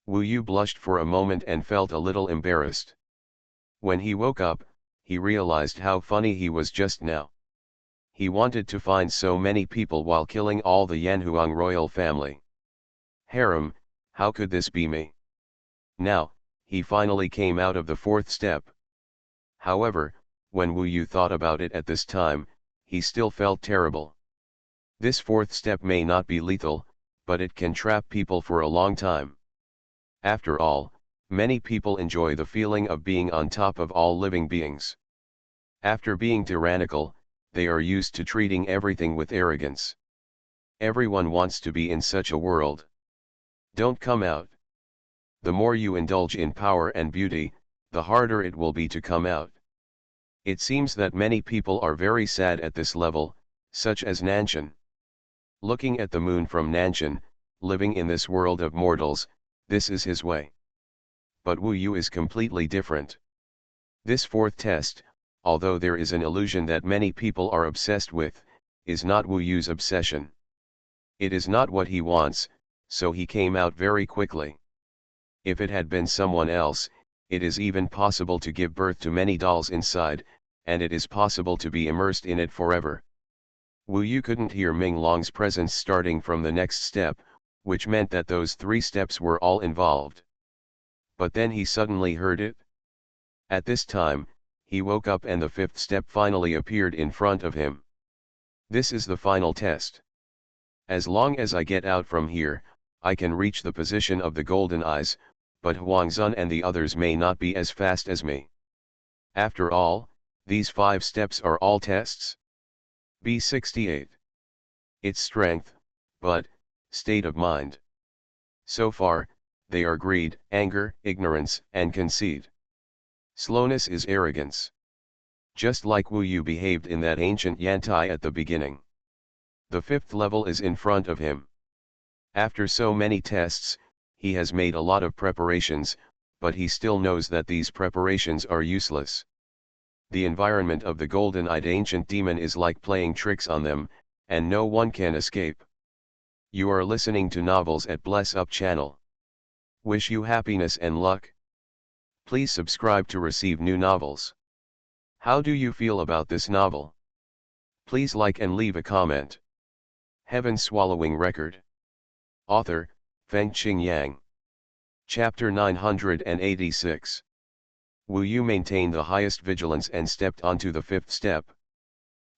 Wu Yu blushed for a moment and felt a little embarrassed. When he woke up, he realized how funny he was just now. He wanted to find so many people while killing all the Yanhuang royal family. Harem, how could this be me? Now, he finally came out of the fourth step. However, when Wu Yu thought about it at this time, he still felt terrible. This fourth step may not be lethal, but it can trap people for a long time. After all, many people enjoy the feeling of being on top of all living beings. After being tyrannical, they are used to treating everything with arrogance. Everyone wants to be in such a world. Don't come out. The more you indulge in power and beauty, the harder it will be to come out. It seems that many people are very sad at this level, such as Nanshan. Looking at the moon from Nanshan, living in this world of mortals, this is his way. But Wu Yu is completely different. This fourth test, although there is an illusion that many people are obsessed with, is not Wu Yu's obsession. It is not what he wants, so he came out very quickly. If it had been someone else, it is even possible to give birth to many dolls inside, and it is possible to be immersed in it forever. Wu Yu couldn't hear Ming Long's presence starting from the next step, which meant that those 3 steps were all involved. But then he suddenly heard it. At this time, he woke up and the 5th step finally appeared in front of him. This is the final test. As long as I get out from here, I can reach the position of the golden eyes, but Huangzun and the others may not be as fast as me. After all, these 5 steps are all tests. B68. Its strength, but, state of mind. So far, they are greed, anger, ignorance, and conceit. Slowness is arrogance. Just like Wu Yu behaved in that ancient Yantai at the beginning. The 5th level is in front of him. After so many tests, he has made a lot of preparations, but he still knows that these preparations are useless. The environment of the golden-eyed ancient demon is like playing tricks on them, and no one can escape. You are listening to novels at Bless Up channel. Wish you happiness and luck. Please subscribe to receive new novels. How do you feel about this novel? Please like and leave a comment. Heaven Swallowing Record. Author, Feng Qing Yang. Chapter 986. Wu Yu maintained the highest vigilance and stepped onto the 5th step.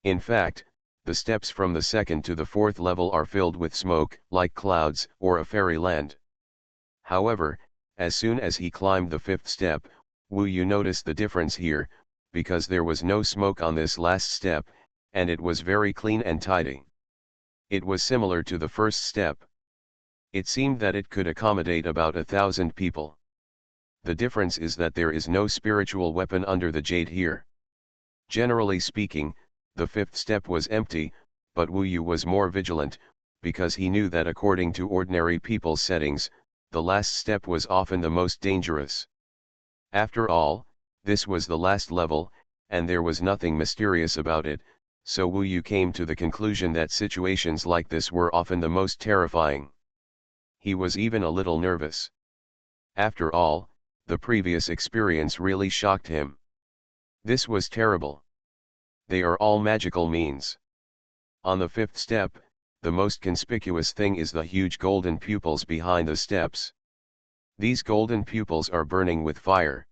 In fact, the steps from the 2nd to the 4th level are filled with smoke, like clouds or a fairyland. However, as soon as he climbed the 5th step, Wu Yu noticed the difference here, because there was no smoke on this last step, and it was very clean and tidy. It was similar to the first step. It seemed that it could accommodate about 1,000 people. The difference is that there is no spiritual weapon under the jade here. Generally speaking, the 5th step was empty, but Wu Yu was more vigilant, because he knew that according to ordinary people's settings, the last step was often the most dangerous. After all, this was the last level, and there was nothing mysterious about it, so Wu Yu came to the conclusion that situations like this were often the most terrifying. He was even a little nervous. After all, the previous experience really shocked him. This was terrible. They are all magical means. On the 5th step, the most conspicuous thing is the huge golden pupils behind the steps. These golden pupils are burning with fire.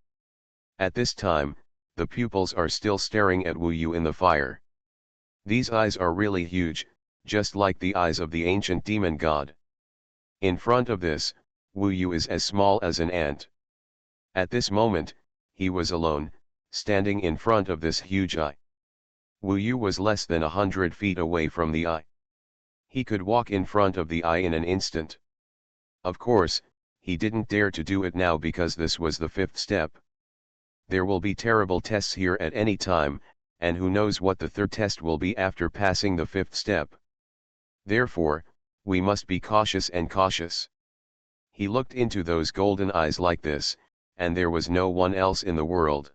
At this time, the pupils are still staring at Wu Yu in the fire. These eyes are really huge, just like the eyes of the ancient demon god. In front of this, Wu Yu is as small as an ant. At this moment, he was alone, standing in front of this huge eye. Wu Yu was less than 100 feet away from the eye. He could walk in front of the eye in an instant. Of course, he didn't dare to do it now because this was the 5th step. There will be terrible tests here at any time, and who knows what the 3rd test will be after passing the 5th step. Therefore, we must be cautious and cautious. He looked into those golden eyes like this, and there was no one else in the world.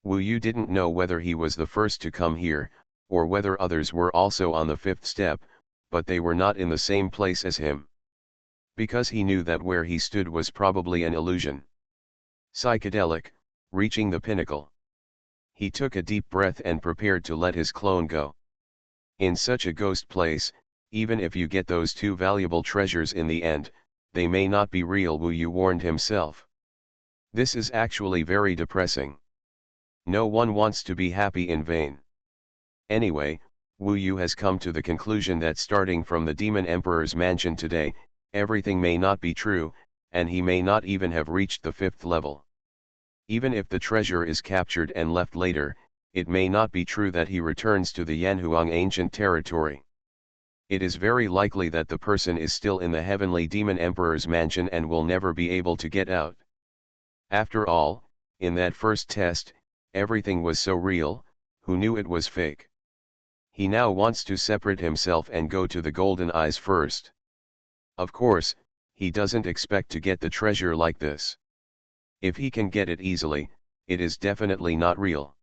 Wu Yu didn't know whether he was the first to come here, or whether others were also on the 5th step, but they were not in the same place as him. because he knew that where he stood was probably an illusion. Psychedelic, reaching the pinnacle. He took a deep breath and prepared to let his clone go. In such a ghost place, even if you get those two valuable treasures in the end, they may not be real, Wu Yu warned himself. This is actually very depressing. No one wants to be happy in vain. Anyway, Wu Yu has come to the conclusion that starting from the Demon Emperor's mansion today, everything may not be true, and he may not even have reached the 5th level. Even if the treasure is captured and left later, it may not be true that he returns to the Yanhuang ancient territory. It is very likely that the person is still in the heavenly Demon Emperor's mansion and will never be able to get out. After all, in that first test, everything was so real, who knew it was fake? He now wants to separate himself and go to the Golden Eyes first. Of course, he doesn't expect to get the treasure like this. If he can get it easily, it is definitely not real.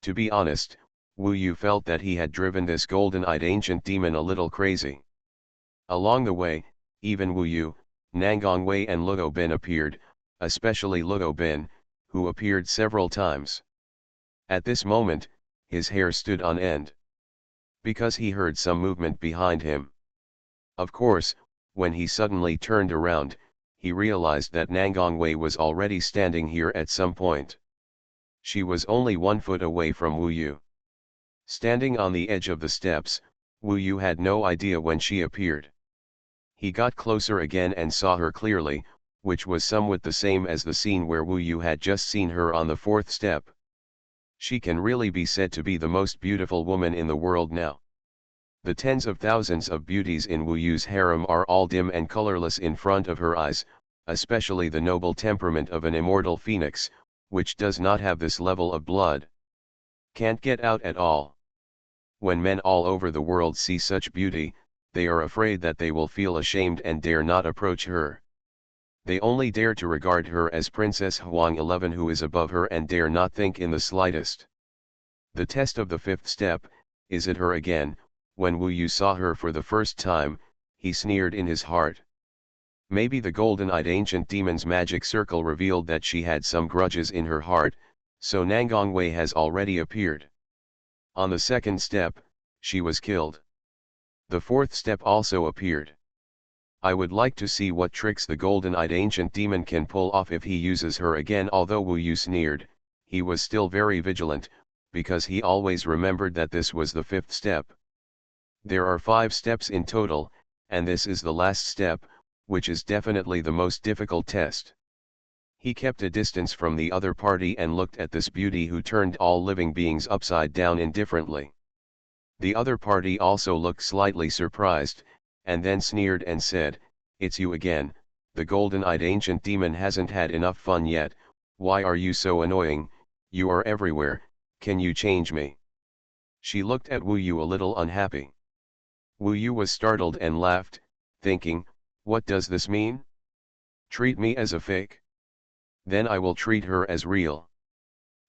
To be honest, Wu Yu felt that he had driven this golden-eyed ancient demon a little crazy. Along the way, even Wu Yu, Nangong Wei and Luo Bin appeared, especially Luo Bin, who appeared several times. At this moment, his hair stood on end. Because he heard some movement behind him. Of course, when he suddenly turned around, he realized that Nangong Wei was already standing here at some point. She was only 1 foot away from Wu Yu. Standing on the edge of the steps, Wu Yu had no idea when she appeared. He got closer again and saw her clearly, which was somewhat the same as the scene where Wu Yu had just seen her on the 4th step. She can really be said to be the most beautiful woman in the world now. The tens of thousands of beauties in Wu Yu's harem are all dim and colorless in front of her eyes, especially the noble temperament of an immortal phoenix, which does not have this level of blood. Can't get out at all. When men all over the world see such beauty, they are afraid that they will feel ashamed and dare not approach her. They only dare to regard her as Princess Huang 11, who is above her, and dare not think in the slightest. The test of the 5th step, is it her again? When Wu Yu saw her for the first time, he sneered in his heart. Maybe the golden-eyed ancient demon's magic circle revealed that she had some grudges in her heart, so Nangong Wei has already appeared. On the 2nd step, she was killed. The 4th step also appeared. I would like to see what tricks the golden-eyed ancient demon can pull off if he uses her again. Although Wu Yu sneered, he was still very vigilant, because he always remembered that this was the 5th step. There are 5 steps in total, and this is the last step, which is definitely the most difficult test. He kept a distance from the other party and looked at this beauty who turned all living beings upside down indifferently. The other party also looked slightly surprised, and then sneered and said, "It's you again, the golden-eyed ancient demon hasn't had enough fun yet. Why are you so annoying? You are everywhere, can you change me?" She looked at Wu Yu a little unhappy. Wu Yu was startled and laughed, thinking, what does this mean? Treat me as a fake? Then I will treat her as real.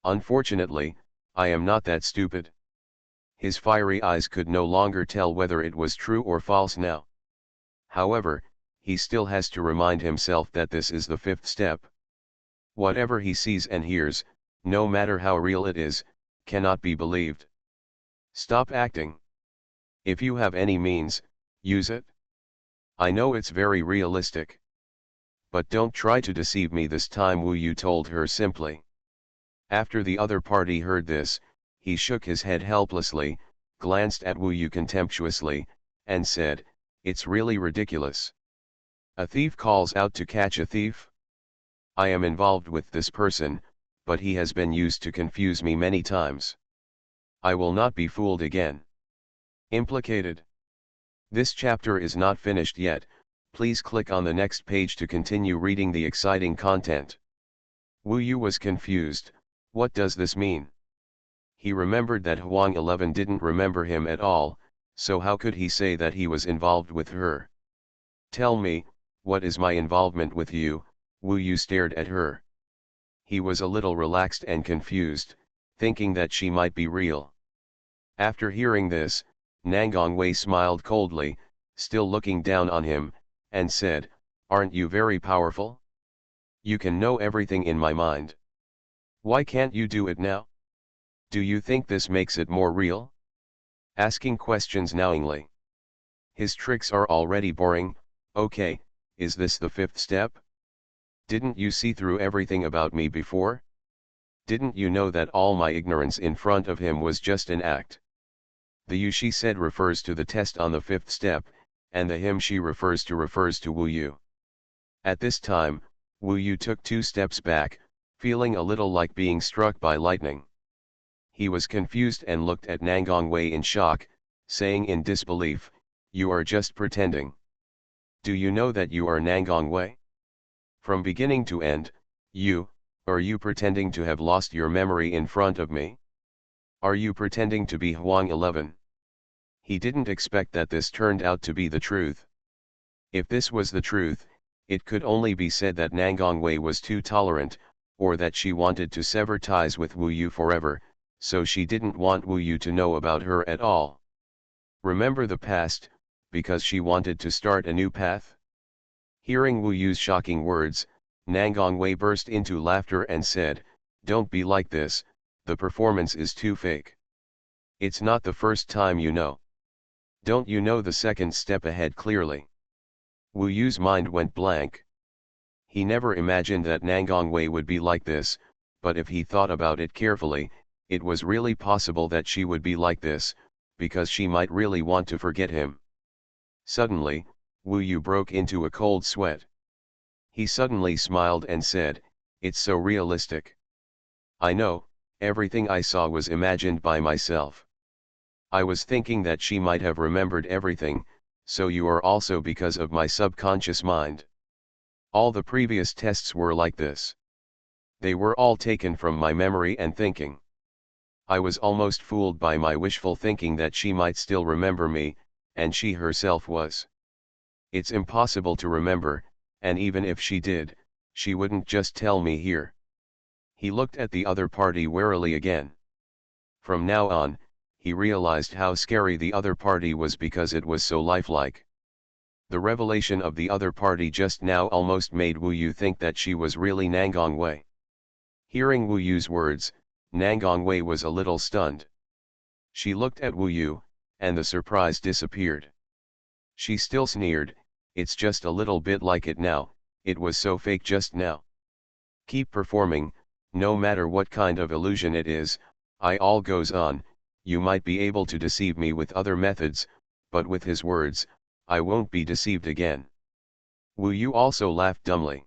Unfortunately, I am not that stupid. His fiery eyes could no longer tell whether it was true or false now. However, he still has to remind himself that this is the 5th step. Whatever he sees and hears, no matter how real it is, cannot be believed. Stop acting. If you have any means, use it. I know it's very realistic. But don't try to deceive me this time, Wu Yu told her simply. After the other party heard this, he shook his head helplessly, glanced at Wu Yu contemptuously, and said, "It's really ridiculous. A thief calls out to catch a thief? I am involved with this person, but he has been used to confuse me many times. I will not be fooled again." Implicated. This chapter is not finished yet. Please click on the next page to continue reading the exciting content. Wu Yu was confused. What does this mean? He remembered that Huang 11 didn't remember him at all, so how could he say that he was involved with her? Tell me, what is my involvement with you? Wu Yu stared at her. He was a little relaxed and confused, thinking that she might be real. After hearing this, Nangong Wei smiled coldly, still looking down on him, and said, Aren't you very powerful? You can know everything in my mind. Why can't you do it now? Do you think this makes it more real? Asking questions knowingly. His tricks are already boring. Okay, is this the fifth step? Didn't you see through everything about me before? Didn't you know that all my ignorance in front of him was just an act? The you she said refers to the test on the fifth step, and the him she refers to Wu Yu. At this time, Wu Yu took 2 steps back, feeling a little like being struck by lightning. He was confused and looked at Nangongwei in shock, saying in disbelief, "You are just pretending. Do you know that you are Nangongwei? From beginning to end, are you pretending to have lost your memory in front of me? Are you pretending to be Huang 11? He didn't expect that this turned out to be the truth. If this was the truth, it could only be said that Nangongwei was too tolerant, or that she wanted to sever ties with Wu Yu forever, so she didn't want Wu Yu to know about her at all. Remember the past, because she wanted to start a new path? Hearing Wu Yu's shocking words, Nangongwei burst into laughter and said, "Don't be like this, the performance is too fake. It's not the first time you know. Don't you know the second step ahead clearly?" Wu Yu's mind went blank. He never imagined that Nangongwei would be like this, but if he thought about it carefully, it was really possible that she would be like this, because she might really want to forget him. Suddenly, Wu Yu broke into a cold sweat. He suddenly smiled and said, "It's so realistic. I know, everything I saw was imagined by myself. I was thinking that she might have remembered everything, so you are also because of my subconscious mind. All the previous tests were like this. They were all taken from my memory and thinking. I was almost fooled by my wishful thinking that she might still remember me, and she herself was. It's impossible to remember, and even if she did, she wouldn't just tell me here." He looked at the other party warily again. From now on, he realized how scary the other party was because it was so lifelike. The revelation of the other party just now almost made Wu Yu think that she was really Nangongwei. Hearing Wu Yu's words, Nangongwei was a little stunned. She looked at Wu Yu, and the surprise disappeared. She still sneered, "It's just a little bit like it now, it was so fake just now. Keep performing, no matter what kind of illusion it is." All goes on, "You might be able to deceive me with other methods, but with his words, I won't be deceived again." Wu Yu also laughed dumbly.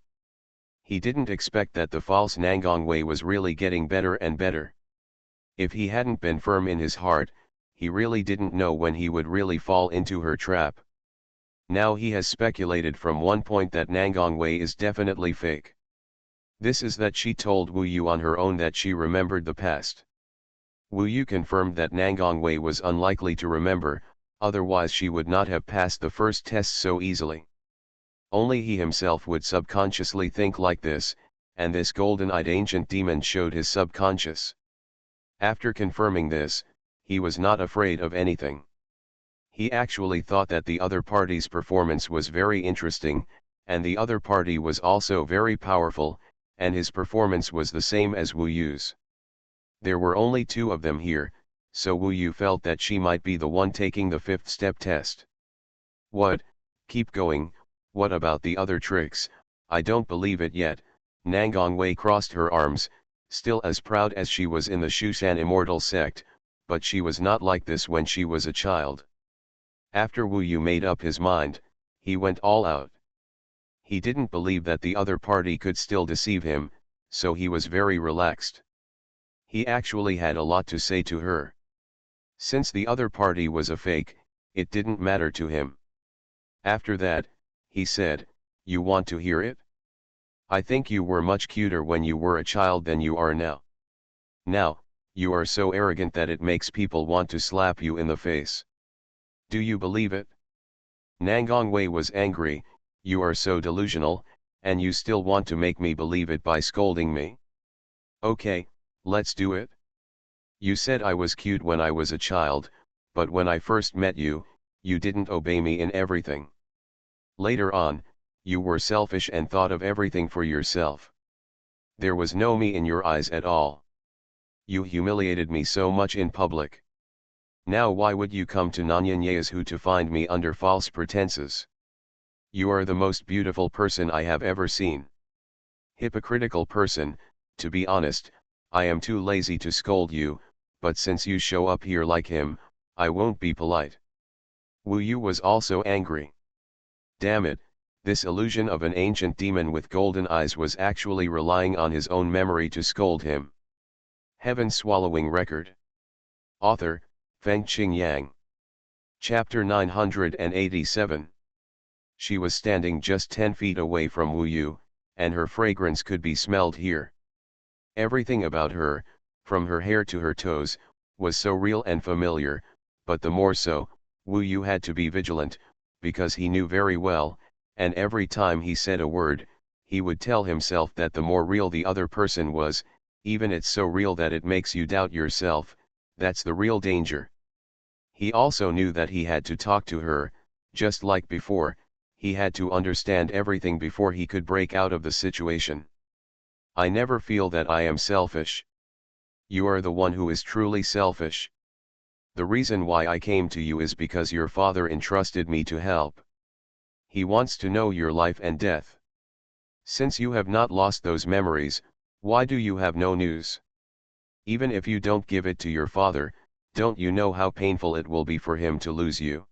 He didn't expect that the false Nangongwei was really getting better and better. If he hadn't been firm in his heart, he really didn't know when he would really fall into her trap. Now he has speculated from one point that Nangongwei is definitely fake. This is that she told Wu Yu on her own that she remembered the past. Wu Yu confirmed that Nangongwei was unlikely to remember, otherwise she would not have passed the first test so easily. Only he himself would subconsciously think like this, and this golden-eyed ancient demon showed his subconscious. After confirming this, he was not afraid of anything. He actually thought that the other party's performance was very interesting, and the other party was also very powerful, and his performance was the same as Wu Yu's. There were only 2 of them here, so Wu Yu felt that she might be the one taking the 5th step test. "What, keep going, what about the other tricks? I don't believe it yet." Nangongwei crossed her arms, still as proud as she was in the Xuanhuan Immortal sect, but she was not like this when she was a child. After Wu Yu made up his mind, he went all out. He didn't believe that the other party could still deceive him, so he was very relaxed. He actually had a lot to say to her. Since the other party was a fake, it didn't matter to him. After that, he said, "You want to hear it? I think you were much cuter when you were a child than you are now. Now, you are so arrogant that it makes people want to slap you in the face. Do you believe it?" Nangongwei was angry, "You are so delusional, and you still want to make me believe it by scolding me? Okay, let's do it. You said I was cute when I was a child, but when I first met you, you didn't obey me in everything. Later on, You were selfish and thought of everything for yourself. There was no me in your eyes at all. You humiliated me so much in public. Now why would you come to Nanyanyahu to find me under false pretenses? You are the most beautiful person I have ever seen. Hypocritical person, to be honest, I am too lazy to scold you, but since you show up here like him, I won't be polite. Wu Yu was also angry. Damn it, this illusion of an ancient demon with golden eyes was actually relying on his own memory to scold him. Heaven-swallowing record. Author, Fengqing Yang. Chapter 987. She was standing just 10 feet away from Wu Yu, and her fragrance could be smelled here. Everything about her, from her hair to her toes, was so real and familiar, but the more so, Wu Yu had to be vigilant, because he knew very well, and every time he said a word, he would tell himself that the more real the other person was, even it's so real that it makes you doubt yourself, that's the real danger. He also knew that he had to talk to her, just like before, he had to understand everything before he could break out of the situation. I never feel that I am selfish. You are the one who is truly selfish. The reason why I came to you is because your father entrusted me to help. He wants to know your life and death. Since you have not lost those memories, why do you have no news? Even if you don't give it to your father, don't you know how painful it will be for him to lose you?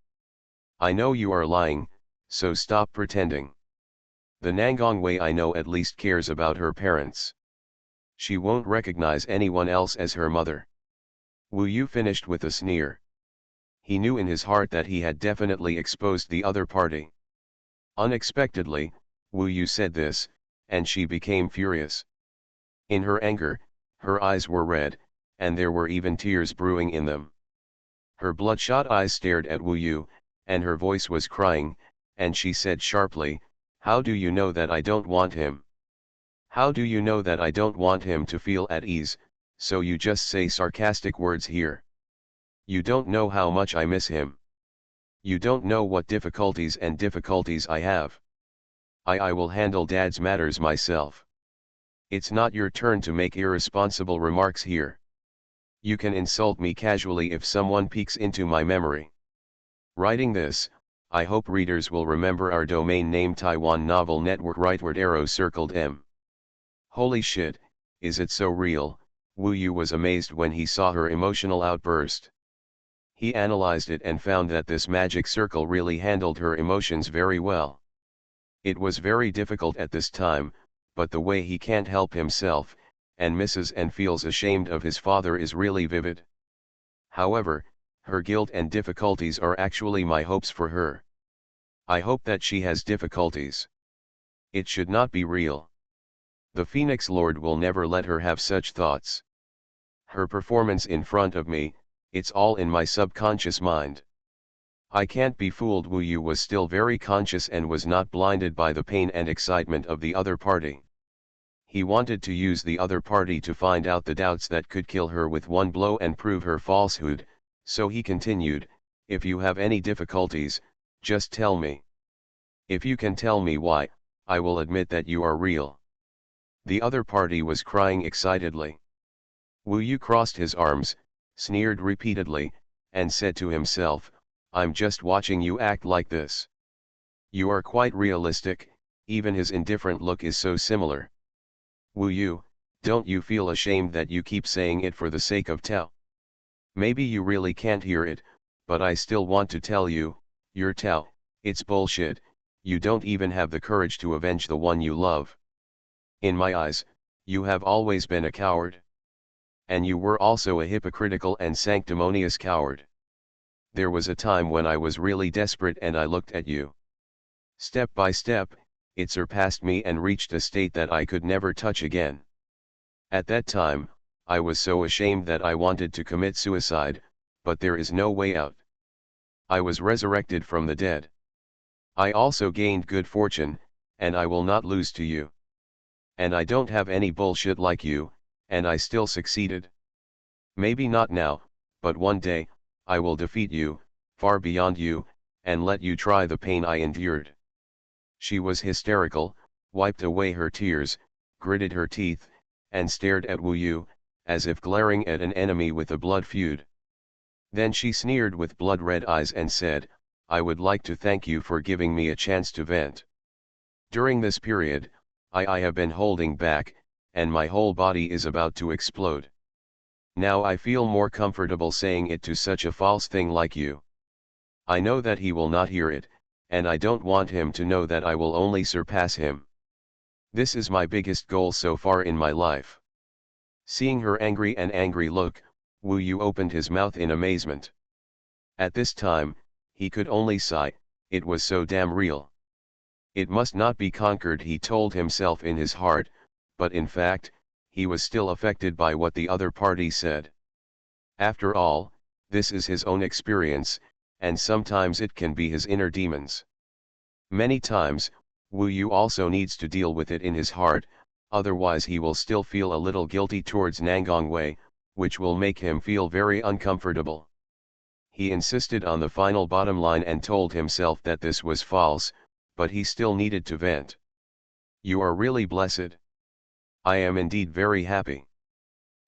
I know you are lying, so stop pretending. The Nangongwei I know at least cares about her parents. She won't recognize anyone else as her mother. Wu Yu finished with a sneer. He knew in his heart that he had definitely exposed the other party. Unexpectedly, Wu Yu said this, and she became furious. In her anger, her eyes were red, and there were even tears brewing in them. Her bloodshot eyes stared at Wu Yu, and her voice was crying, and she said sharply, "How do you know that I don't want him? How do you know that I don't want him to feel at ease, so you just say sarcastic words here? You don't know how much I miss him. You don't know what difficulties I have. I will handle Dad's matters myself. It's not your turn to make irresponsible remarks here. You can insult me casually if someone peeks into my memory." Writing this, I hope readers will remember our domain name Taiwan Novel Network. Rightward arrow circled M. Holy shit, is it so real? Wu Yu was amazed when he saw her emotional outburst. He analyzed it and found that this magic circle really handled her emotions very well. It was very difficult at this time, but the way he can't help himself, and misses and feels ashamed of his father is really vivid. However, her guilt and difficulties are actually my hopes for her. I hope that she has difficulties. It should not be real. The Phoenix Lord will never let her have such thoughts. Her performance in front of me, it's all in my subconscious mind. I can't be fooled. Wu Yu was still very conscious and was not blinded by the pain and excitement of the other party. He wanted to use the other party to find out the doubts that could kill her with one blow and prove her falsehood, so he continued, "If you have any difficulties, just tell me. If you can tell me why, I will admit that you are real." The other party was crying excitedly. Wu Yu crossed his arms, sneered repeatedly, and said to himself, "I'm just watching you act like this. You are quite realistic, even his indifferent look is so similar. Wu Yu, don't you feel ashamed that you keep saying it for the sake of Tao? Maybe you really can't hear it, but I still want to tell you, your Tao, it's bullshit. You don't even have the courage to avenge the one you love. In my eyes, you have always been a coward. And you were also a hypocritical and sanctimonious coward. There was a time when I was really desperate and I looked at you. Step by step, it surpassed me and reached a state that I could never touch again. At that time, I was so ashamed that I wanted to commit suicide, but there is no way out. I was resurrected from the dead. I also gained good fortune, and I will not lose to you. And I don't have any bullshit like you, and I still succeeded. Maybe not now, but one day, I will defeat you, far beyond you, and let you try the pain I endured. She was hysterical, wiped away her tears, gritted her teeth, and stared at Wu Yu, as if glaring at an enemy with a blood feud. Then she sneered with blood-red eyes and said, "I would like to thank you for giving me a chance to vent. During this period, I have been holding back, and my whole body is about to explode. Now I feel more comfortable saying it to such a false thing like you. I know that he will not hear it, and I don't want him to know that I will only surpass him. This is my biggest goal so far in my life." Seeing her angry look, Wu Yu opened his mouth in amazement. At this time, he could only sigh, it was so damn real. It must not be conquered, he told himself in his heart, but in fact, he was still affected by what the other party said. After all, this is his own experience, and sometimes it can be his inner demons. Many times, Wu Yu also needs to deal with it in his heart, otherwise he will still feel a little guilty towards Nangongwei, which will make him feel very uncomfortable. He insisted on the final bottom line and told himself that this was false, but he still needed to vent. "You are really blessed. I am indeed very happy.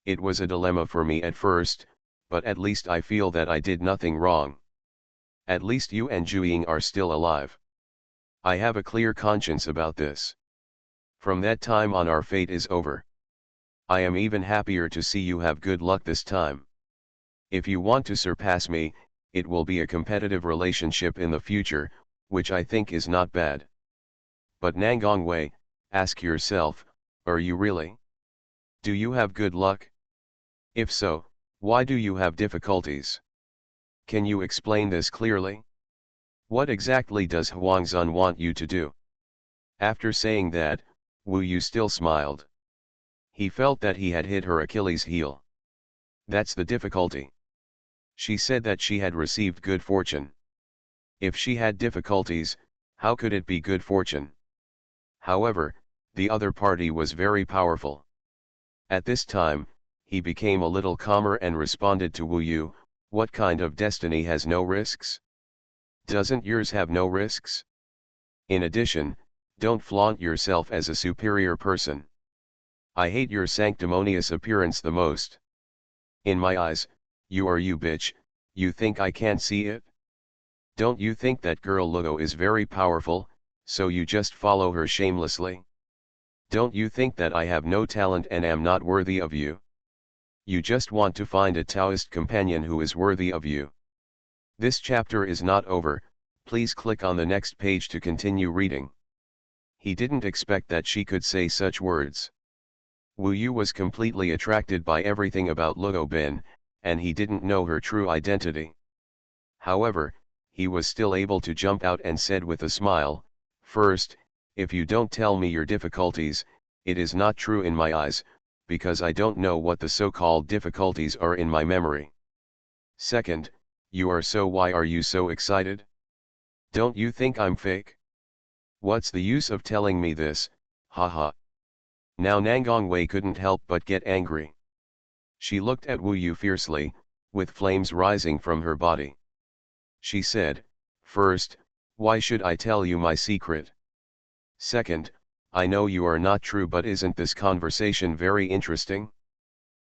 It was a dilemma for me at first, but at least I feel that I did nothing wrong. At least you and Zhuiying are still alive. I have a clear conscience about this. From that time on our fate is over. I am even happier to see you have good luck this time. If you want to surpass me, it will be a competitive relationship in the future, which I think is not bad. But Nangongwei, ask yourself, are you really? Do you have good luck? If so, why do you have difficulties? Can you explain this clearly? What exactly does Huangzun want you to do?" After saying that, Wu Yu still smiled. He felt that he had hit her Achilles heel. That's the difficulty. She said that she had received good fortune. If she had difficulties, how could it be good fortune? However, the other party was very powerful. At this time, he became a little calmer and responded to Wu Yu, "What kind of destiny has no risks? Doesn't yours have no risks? In addition, don't flaunt yourself as a superior person. I hate your sanctimonious appearance the most. In my eyes, you are you, bitch. You think I can't see it? Don't you think that girl Lugo is very powerful, so you just follow her shamelessly? Don't you think that I have no talent and am not worthy of you? You just want to find a Taoist companion who is worthy of you." This chapter is not over, please click on the next page to continue reading. He didn't expect that she could say such words. Wu Yu was completely attracted by everything about Luo Bin, and he didn't know her true identity. However, he was still able to jump out and said with a smile, "First, if you don't tell me your difficulties, it is not true in my eyes, because I don't know what the so-called difficulties are in my memory. Second, why are you so excited? Don't you think I'm fake? What's the use of telling me this, haha." Now Nangongwei couldn't help but get angry. She looked at Wu Yu fiercely, with flames rising from her body. She said, "First, why should I tell you my secret? Second, I know you are not true, but isn't this conversation very interesting?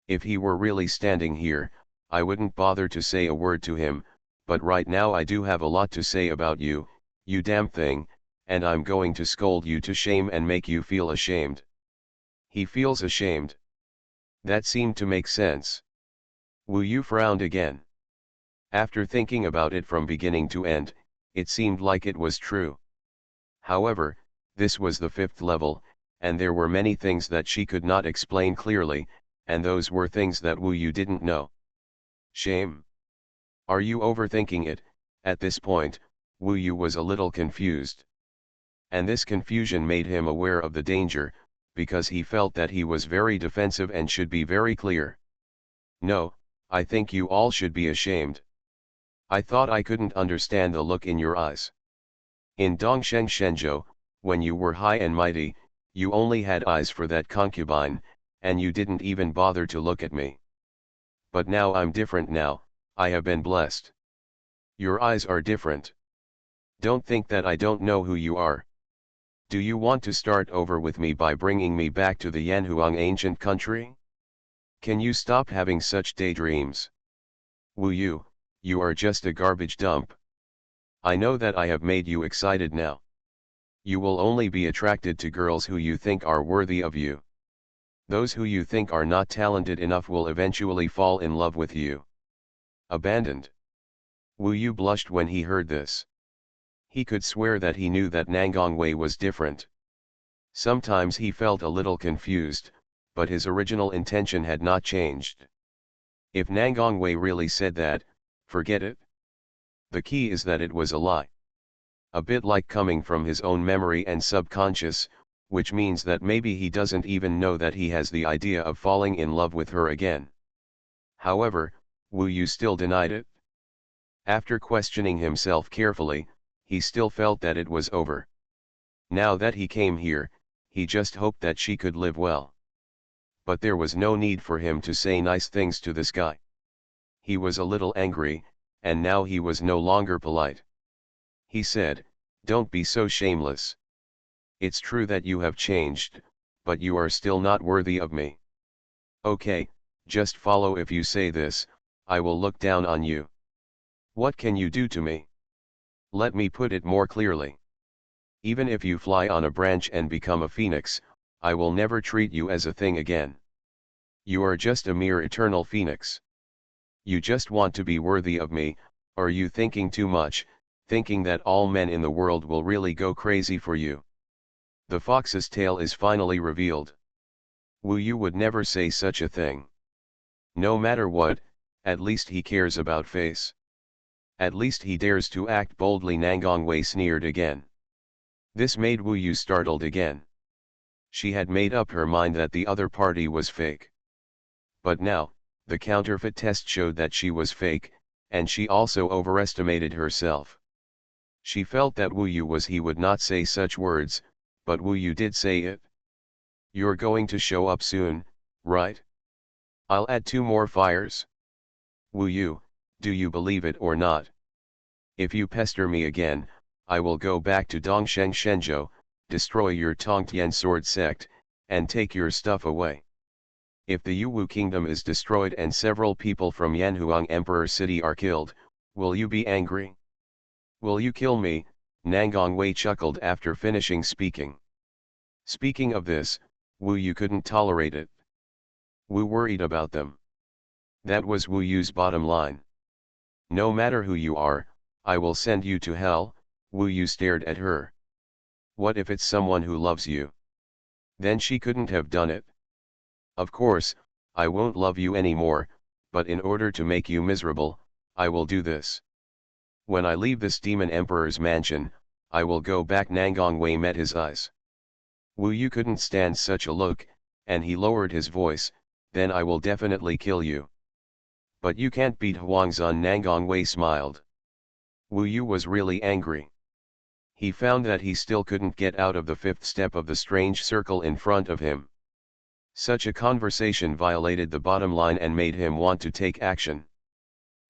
If he were really standing here, I wouldn't bother to say a word to him, but right now I do have a lot to say about you, you damn thing, and I'm going to scold you to shame and make you feel ashamed." He feels ashamed. That seemed to make sense. Wu Yu frowned again. After thinking about it from beginning to end, it seemed like it was true. However, this was the 5th level, and there were many things that she could not explain clearly, and those were things that Wu Yu didn't know. Shame? Are you overthinking it? At this point, Wu Yu was a little confused. And this confusion made him aware of the danger, because he felt that he was very defensive and should be very clear. "No, I think you all should be ashamed. I thought I couldn't understand the look in your eyes. In Dongsheng Shenzhou, when you were high and mighty, you only had eyes for that concubine, and you didn't even bother to look at me. But now I'm different now, I have been blessed. Your eyes are different. Don't think that I don't know who you are. Do you want to start over with me by bringing me back to the Yanhuang ancient country? Can you stop having such daydreams? Wu Yu, you are just a garbage dump. I know that I have made you excited now. You will only be attracted to girls who you think are worthy of you. Those who you think are not talented enough will eventually fall in love with you. Abandoned. Wu Yu blushed when he heard this. He could swear that he knew that Nangongwei was different. Sometimes he felt a little confused, but his original intention had not changed. If Nangongwei really said that, forget it. The key is that it was a lie. A bit like coming from his own memory and subconscious, which means that maybe he doesn't even know that he has the idea of falling in love with her again. However, Wu Yu still denied it. After questioning himself carefully, he still felt that it was over. Now that he came here, he just hoped that she could live well. But there was no need for him to say nice things to this guy. He was a little angry, and now he was no longer polite. He said, "Don't be so shameless. It's true that you have changed, but you are still not worthy of me. Okay, just follow. If you say this, I will look down on you. What can you do to me? Let me put it more clearly. Even if you fly on a branch and become a phoenix, I will never treat you as a thing again. You are just a mere eternal phoenix. You just want to be worthy of me. Are you thinking too much, thinking that all men in the world will really go crazy for you?" The fox's tail is finally revealed. Wu Yu would never say such a thing. No matter what, at least he cares about face. At least he dares to act boldly. Nangongwei sneered again. This made Wu Yu startled again. She had made up her mind that the other party was fake. But now, the counterfeit test showed that she was fake, and she also overestimated herself. She felt that Wu Yu would not say such words, but Wu Yu did say it. "You're going to show up soon, right? I'll add 2 more fires. Wu Yu, do you believe it or not? If you pester me again, I will go back to Dongsheng Shenzhou, destroy your Tongtian sword sect, and take your stuff away. If the Yuwu kingdom is destroyed and several people from Yanhuang Emperor City are killed, will you be angry? Will you kill me?" Nangongwei chuckled after finishing speaking. Speaking of this, Wu Yu couldn't tolerate it. Wu worried about them. That was Wu Yu's bottom line. "No matter who you are, I will send you to hell." Wu Yu stared at her. "What if it's someone who loves you? Then she couldn't have done it. Of course, I won't love you anymore, but in order to make you miserable, I will do this. When I leave this demon emperor's mansion, I will go back." Nangongwei met his eyes. Wu Yu couldn't stand such a look, and he lowered his voice, "Then I will definitely kill you. But you can't beat Huangzhun." Nangongwei smiled. Wu Yu was really angry. He found that he still couldn't get out of the 5th step of the strange circle in front of him. Such a conversation violated the bottom line and made him want to take action.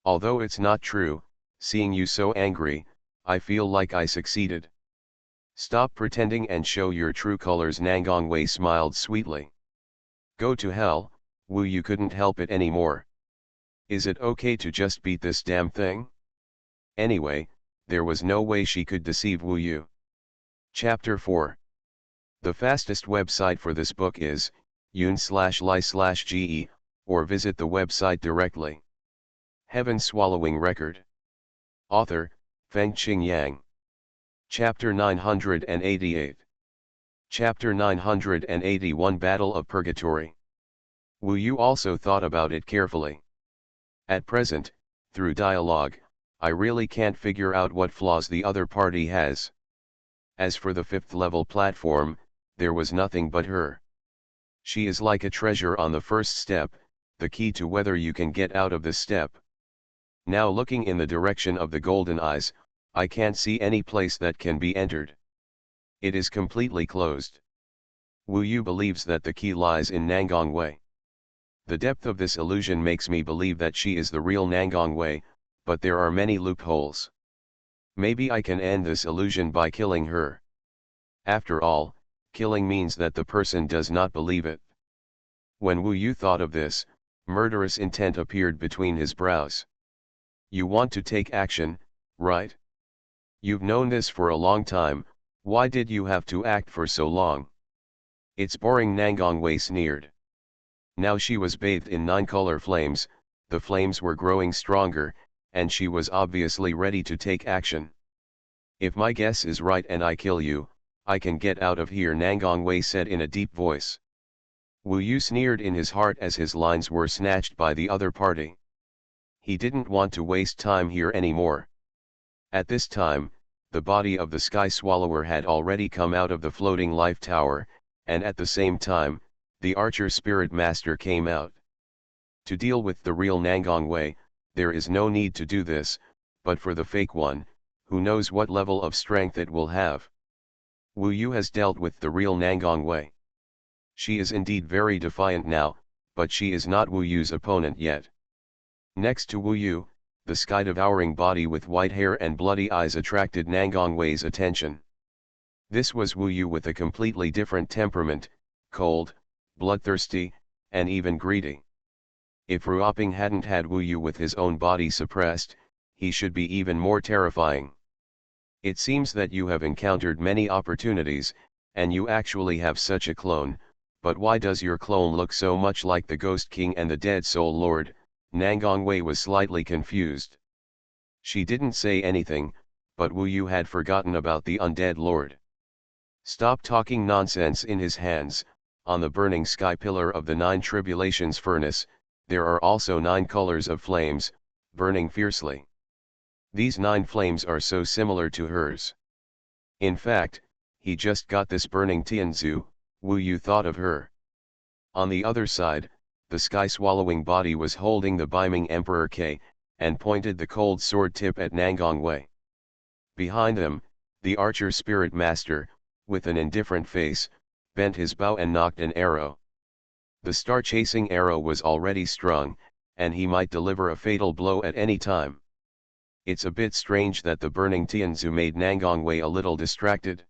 "Although it's not true, seeing you so angry, I feel like I succeeded. Stop pretending and show your true colors." Nangongwei smiled sweetly. "Go to hell." Wu Yu couldn't help it anymore. Is it okay to just beat this damn thing? Anyway, there was no way she could deceive Wu Yu. Chapter 4. The fastest website for this book is yun/li/ge, or visit the website directly. Heaven Swallowing Record. Author, Fengqing Yang. Chapter 988. Chapter 981, Battle of Purgatory. Wu Yu also thought about it carefully. At present, through dialogue, I really can't figure out what flaws the other party has. As for the 5th level platform, there was nothing but her. She is like a treasure on the 1st step, the key to whether you can get out of this step. Now looking in the direction of the golden eyes, I can't see any place that can be entered. It is completely closed. Wu Yu believes that the key lies in Nangongwei. The depth of this illusion makes me believe that she is the real Nangongwei, but there are many loopholes. Maybe I can end this illusion by killing her. After all, killing means that the person does not believe it. When Wu Yu thought of this, murderous intent appeared between his brows. You want to take action, right? You've known this for a long time, why did you have to act for so long? It's boring, Nangang Wei sneered. Now she was bathed in 9-color flames, the flames were growing stronger, and she was obviously ready to take action. If my guess is right and I kill you, I can get out of here, Nangang Wei said in a deep voice. Wu Yu sneered in his heart as his lines were snatched by the other party. He didn't want to waste time here anymore. At this time, the body of the Sky Swallower had already come out of the floating life tower, and at the same time, the Archer Spirit Master came out. To deal with the real Nangang Wei, there is no need to do this, but for the fake one, who knows what level of strength it will have. Wu Yu has dealt with the real Nangang Wei. She is indeed very defiant now, but she is not Wu Yu's opponent yet. Next to Wu Yu, the sky-devouring body with white hair and bloody eyes attracted Nangang Wei's attention. This was Wu Yu with a completely different temperament, cold, bloodthirsty, and even greedy. If Ruoping hadn't had Wu Yu with his own body suppressed, he should be even more terrifying. It seems that you have encountered many opportunities, and you actually have such a clone, but why does your clone look so much like the Ghost King and the Dead Soul Lord? Nangang Wei was slightly confused. She didn't say anything, but Wu Yu had forgotten about the Undead Lord. Stop talking nonsense. In his hands, on the burning sky pillar of the 9 tribulations furnace, there are also 9 colors of flames, burning fiercely. These 9 flames are so similar to hers. In fact, he just got this burning Tianzu, Wu Yu thought of her. On the other side, the sky-swallowing body was holding the beaming Emperor K, and pointed the cold sword tip at Nangang Wei. Behind them, the Archer Spirit Master, with an indifferent face, bent his bow and nocked an arrow. The star-chasing arrow was already strung, and he might deliver a fatal blow at any time. It's a bit strange that the burning Tianzu made Nangang Wei a little distracted.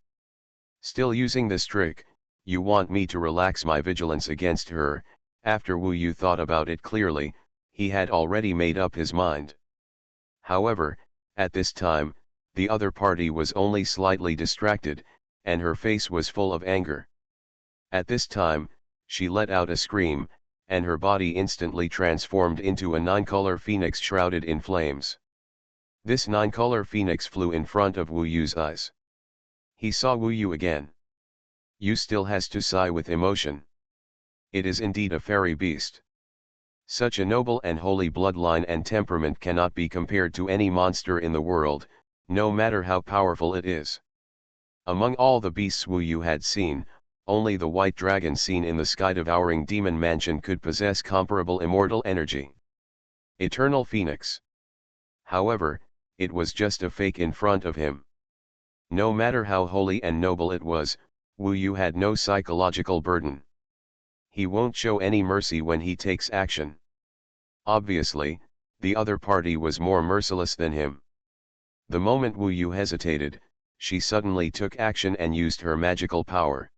Still using this trick, you want me to relax my vigilance against her? After Wu Yu thought about it clearly, he had already made up his mind. However, at this time, the other party was only slightly distracted, and her face was full of anger. At this time, she let out a scream, and her body instantly transformed into a 9-color phoenix shrouded in flames. This 9-color phoenix flew in front of Wu Yu's eyes. He saw Wu Yu again. Yu still has to sigh with emotion. It is indeed a fairy beast. Such a noble and holy bloodline and temperament cannot be compared to any monster in the world, no matter how powerful it is. Among all the beasts Wu Yu had seen, only the white dragon seen in the sky-devouring demon mansion could possess comparable immortal energy. Eternal Phoenix. However, it was just a fake in front of him. No matter how holy and noble it was, Wu Yu had no psychological burden. He won't show any mercy when he takes action. Obviously, the other party was more merciless than him. The moment Wu Yu hesitated, she suddenly took action and used her magical power.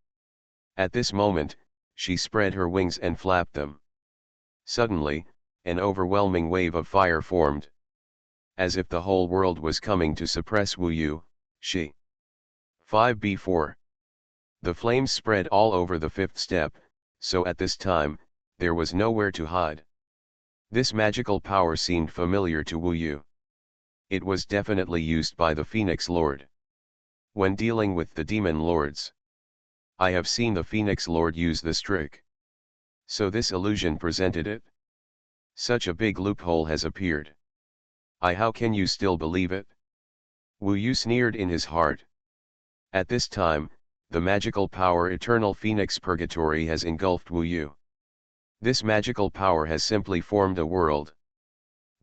At this moment, she spread her wings and flapped them. Suddenly, an overwhelming wave of fire formed. As if the whole world was coming to suppress Wu Yu, she 5b4. The flames spread all over the 5th step, so at this time, there was nowhere to hide. This magical power seemed familiar to Wu Yu. It was definitely used by the Phoenix Lord. When dealing with the demon lords, I have seen the Phoenix Lord use this trick. So this illusion presented it. Such a big loophole has appeared. How can you still believe it? Wu Yu sneered in his heart. At this time, the magical power Eternal Phoenix Purgatory has engulfed Wu Yu. This magical power has simply formed a world.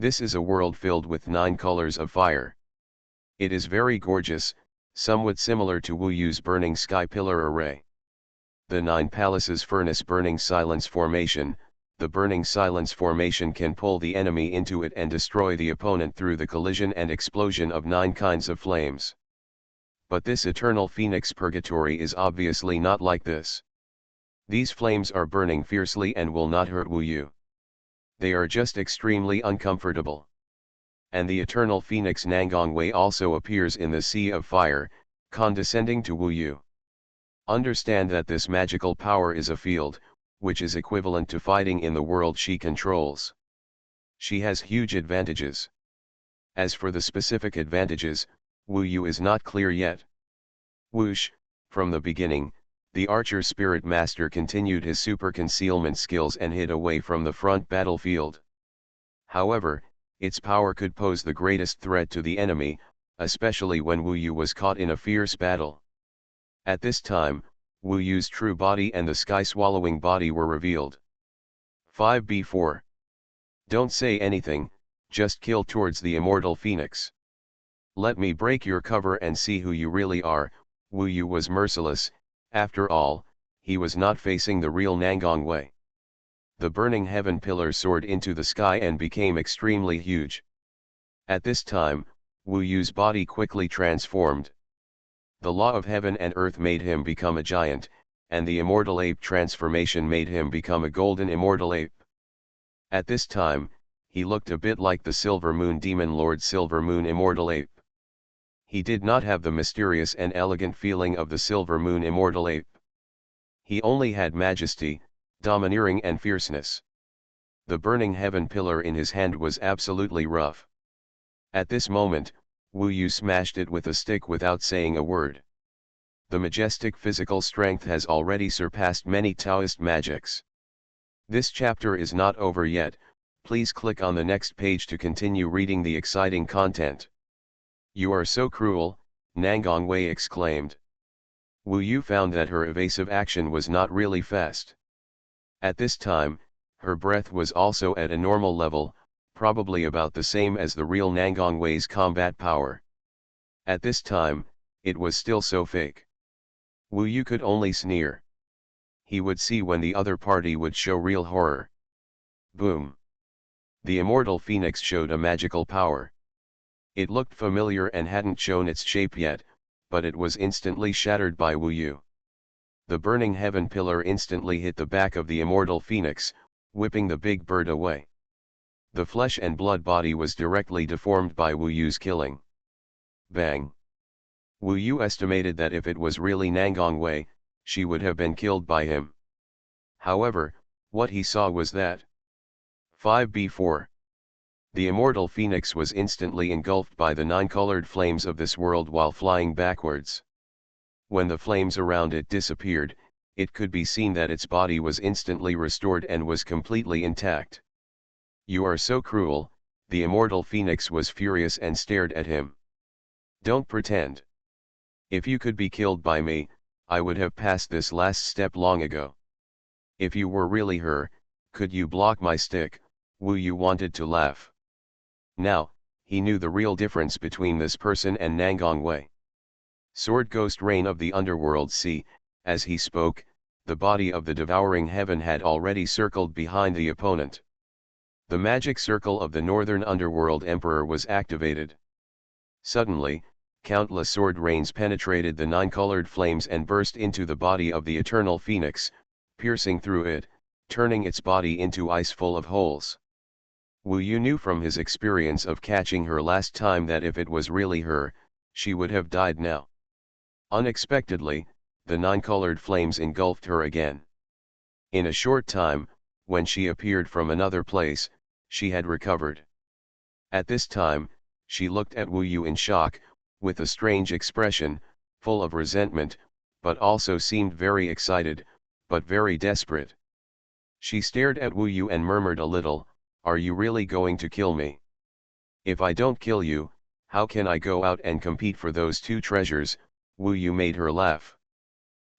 This is a world filled with 9 colors of fire. It is very gorgeous, somewhat similar to Wu Yu's burning sky pillar array. The 9 palaces furnace burning silence formation. The burning silence formation can pull the enemy into it and destroy the opponent through the collision and explosion of 9 kinds of flames. But this eternal phoenix purgatory is obviously not like this. These flames are burning fiercely and will not hurt Wu Yu. They are just extremely uncomfortable. And the eternal phoenix Nangongwei also appears in the sea of fire, condescending to Wu Yu. Understand that this magical power is a field, which is equivalent to fighting in the world she controls. She has huge advantages. As for the specific advantages, Wu Yu is not clear yet. Whoosh, from the beginning, the archer spirit master continued his super concealment skills and hid away from the front battlefield. However, its power could pose the greatest threat to the enemy, especially when Wu Yu was caught in a fierce battle. At this time, Wu Yu's true body and the sky-swallowing body were revealed. 5b4. Don't say anything, just kill towards the immortal phoenix. Let me break your cover and see who you really are. Wu Yu was merciless. After all, he was not facing the real Nangongwei. The burning heaven pillar soared into the sky and became extremely huge. At this time, Wu Yu's body quickly transformed. The law of heaven and earth made him become a giant, and the immortal ape transformation made him become a golden immortal ape. At this time, he looked a bit like the Silver Moon Demon Lord Silver Moon Immortal Ape. He did not have the mysterious and elegant feeling of the Silver Moon Immortal Ape. He only had majesty, domineering and fierceness. The burning heaven pillar in his hand was absolutely rough. At this moment, Wu Yu smashed it with a stick without saying a word. The majestic physical strength has already surpassed many Taoist magics. This chapter is not over yet. Please click on the next page to continue reading the exciting content. You are so cruel, Nangongwei exclaimed. Wu Yu found that her evasive action was not really fast. At this time, her breath was also at a normal level, probably about the same as the real Nangongwei's combat power. At this time, it was still so fake. Wu Yu could only sneer. He would see when the other party would show real horror. Boom! The immortal phoenix showed a magical power. It looked familiar and hadn't shown its shape yet, but it was instantly shattered by Wu Yu. The burning heaven pillar instantly hit the back of the immortal phoenix, whipping the big bird away. The flesh and blood body was directly deformed by Wu Yu's killing. Bang! Wu Yu estimated that if it was really Nangongwei, she would have been killed by him. However, what he saw was that 5b4. The immortal phoenix was instantly engulfed by the nine-colored flames of this world while flying backwards. When the flames around it disappeared, it could be seen that its body was instantly restored and was completely intact. You are so cruel, the immortal phoenix was furious and stared at him. Don't pretend. If you could be killed by me, I would have passed this last step long ago. If you were really her, could you block my stick? Wu Yu wanted to laugh. Now, he knew the real difference between this person and Nangongwei. Sword Ghost Rain of the Underworld. See, as he spoke, the body of the devouring heaven had already circled behind the opponent. The magic circle of the Northern Underworld Emperor was activated. Suddenly, countless sword rains penetrated the nine-colored flames and burst into the body of the eternal phoenix, piercing through it, turning its body into ice full of holes. Wu Yu knew from his experience of catching her last time that if it was really her, she would have died now. Unexpectedly, the nine-colored flames engulfed her again. In a short time, when she appeared from another place, she had recovered. At this time, she looked at Wu Yu in shock, with a strange expression, full of resentment, but also seemed very excited, but very desperate. She stared at Wu Yu and murmured a little, "Are you really going to kill me? If I don't kill you, how can I go out and compete for those two treasures?" Wu Yu made her laugh.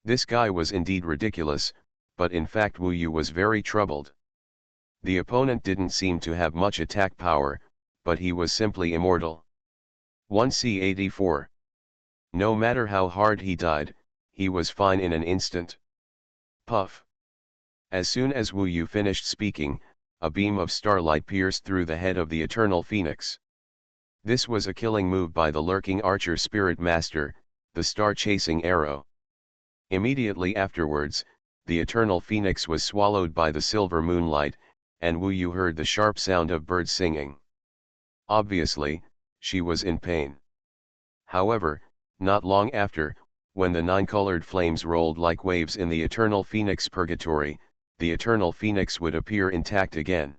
This guy was indeed ridiculous, but in fact Wu Yu was very troubled. The opponent didn't seem to have much attack power, but he was simply immortal. 1c84. No matter how hard he died, he was fine in an instant. Puff. As soon as Wu Yu finished speaking, a beam of starlight pierced through the head of the eternal phoenix. This was a killing move by the lurking archer spirit master, the star-chasing arrow. Immediately afterwards, the eternal phoenix was swallowed by the silver moonlight, and Wu Yu heard the sharp sound of birds singing. Obviously, she was in pain. However, not long after, when the nine-colored flames rolled like waves in the eternal phoenix purgatory, the eternal phoenix would appear intact again.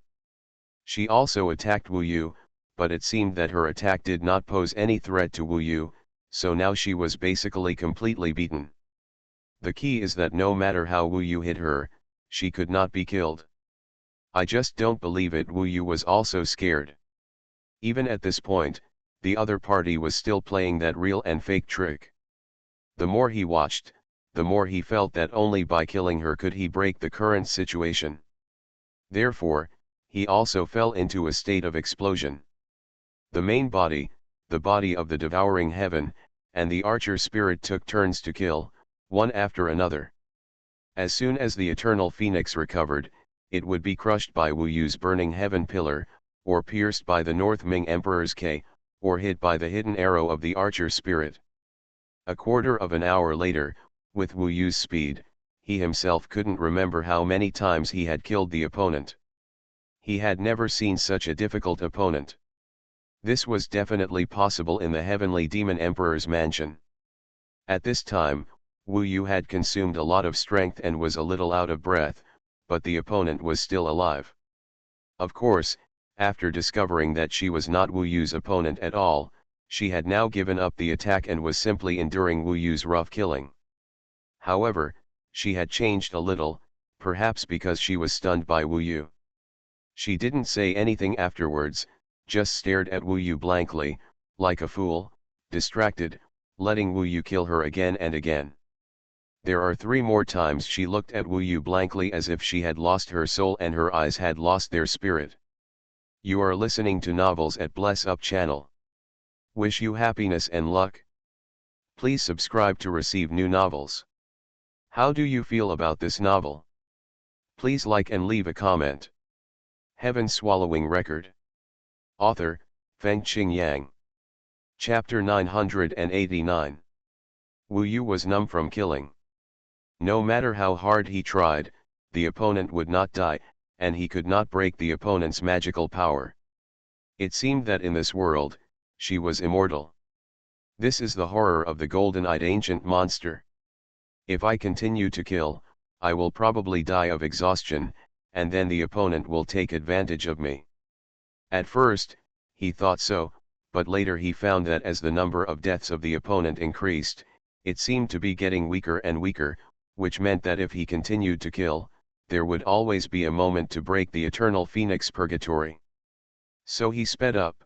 She also attacked Wu Yu, but it seemed that her attack did not pose any threat to Wu Yu, so now she was basically completely beaten. The key is that no matter how Wu Yu hit her, she could not be killed. I just don't believe it. Wu Yu was also scared. Even at this point, the other party was still playing that real and fake trick. The more he watched, the more he felt that only by killing her could he break the current situation. Therefore, he also fell into a state of explosion. The main body, the body of the devouring heaven, and the archer spirit took turns to kill, one after another. As soon as the eternal phoenix recovered, it would be crushed by Wu Yu's burning heaven pillar, or pierced by the North Ming Emperor's K, or hit by the hidden arrow of the archer spirit. A quarter of an hour later, with Wu Yu's speed, he himself couldn't remember how many times he had killed the opponent. He had never seen such a difficult opponent. This was definitely possible in the heavenly demon emperor's mansion. At this time, Wu Yu had consumed a lot of strength and was a little out of breath, but the opponent was still alive. Of course, after discovering that she was not Wu Yu's opponent at all, she had now given up the attack and was simply enduring Wu Yu's rough killing. However, she had changed a little, perhaps because she was stunned by Wu Yu. She didn't say anything afterwards, just stared at Wu Yu blankly, like a fool, distracted, letting Wu Yu kill her again and again. There are 3 more times she looked at Wu Yu blankly as if she had lost her soul and her eyes had lost their spirit. You are listening to Novels at Bless Up channel. Wish you happiness and luck. Please subscribe to receive new novels. How do you feel about this novel? Please like and leave a comment. Heaven Swallowing Record. Author, Fengqing Yang. Chapter 989. Wu Yu was numb from killing. No matter how hard he tried, the opponent would not die, and he could not break the opponent's magical power. It seemed that in this world, she was immortal. This is the horror of the golden-eyed ancient monster. If I continue to kill, I will probably die of exhaustion, and then the opponent will take advantage of me. At first, he thought so, but later he found that as the number of deaths of the opponent increased, it seemed to be getting weaker and weaker, which meant that if he continued to kill, there would always be a moment to break the eternal phoenix purgatory. So he sped up.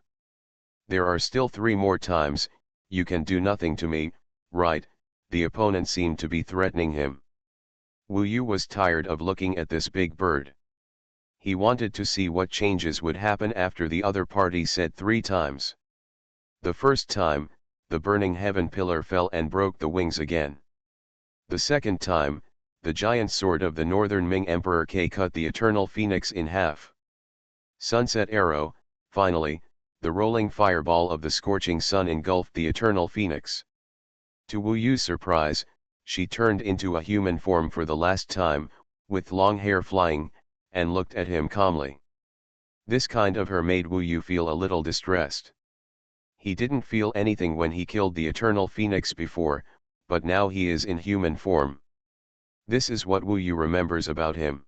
There are still 3 more times. You can do nothing to me, right? The opponent seemed to be threatening him. Wu Yu was tired of looking at this big bird. He wanted to see what changes would happen after the other party said 3 times. The first time, the burning heaven pillar fell and broke the wings again. The second time, the giant sword of the Northern Ming Emperor K cut the eternal phoenix in half. Sunset arrow, finally, the rolling fireball of the scorching sun engulfed the eternal phoenix. To Wu Yu's surprise, she turned into a human form for the last time, with long hair flying, and looked at him calmly. This kind of her made Wu Yu feel a little distressed. He didn't feel anything when he killed the eternal phoenix before, but now he is in human form. This is what Wu Yu remembers about him.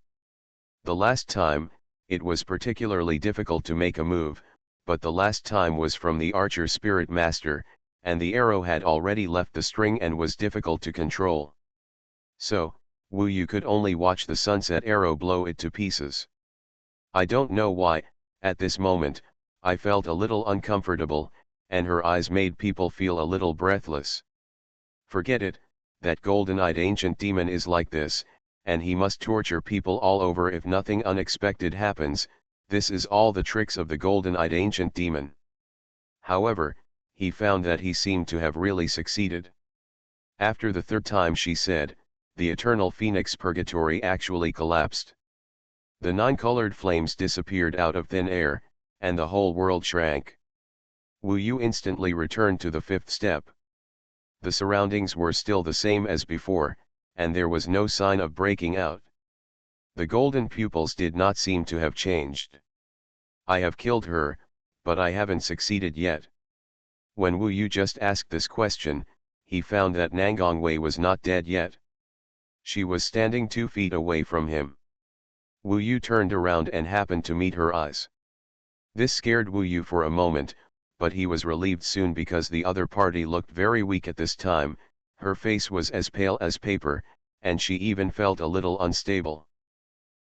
The last time, it was particularly difficult to make a move, but the last time was from the archer spirit master, and the arrow had already left the string and was difficult to control. So, Wu Yu could only watch the sunset arrow blow it to pieces. I don't know why, at this moment, I felt a little uncomfortable, and her eyes made people feel a little breathless. Forget it, that golden-eyed ancient demon is like this, and he must torture people all over if nothing unexpected happens. This is all the tricks of the golden-eyed ancient demon. However, he found that he seemed to have really succeeded. After the 3rd time she said, the eternal phoenix purgatory actually collapsed. The 9-colored flames disappeared out of thin air, and the whole world shrank. Wu Yu instantly returned to the 5th step. The surroundings were still the same as before, and there was no sign of breaking out. The golden pupils did not seem to have changed. I have killed her, but I haven't succeeded yet. When Wu Yu just asked this question, he found that Nangongwei was not dead yet. She was standing 2 feet away from him. Wu Yu turned around and happened to meet her eyes. This scared Wu Yu for a moment, but he was relieved soon because the other party looked very weak at this time. Her face was as pale as paper, and she even felt a little unstable.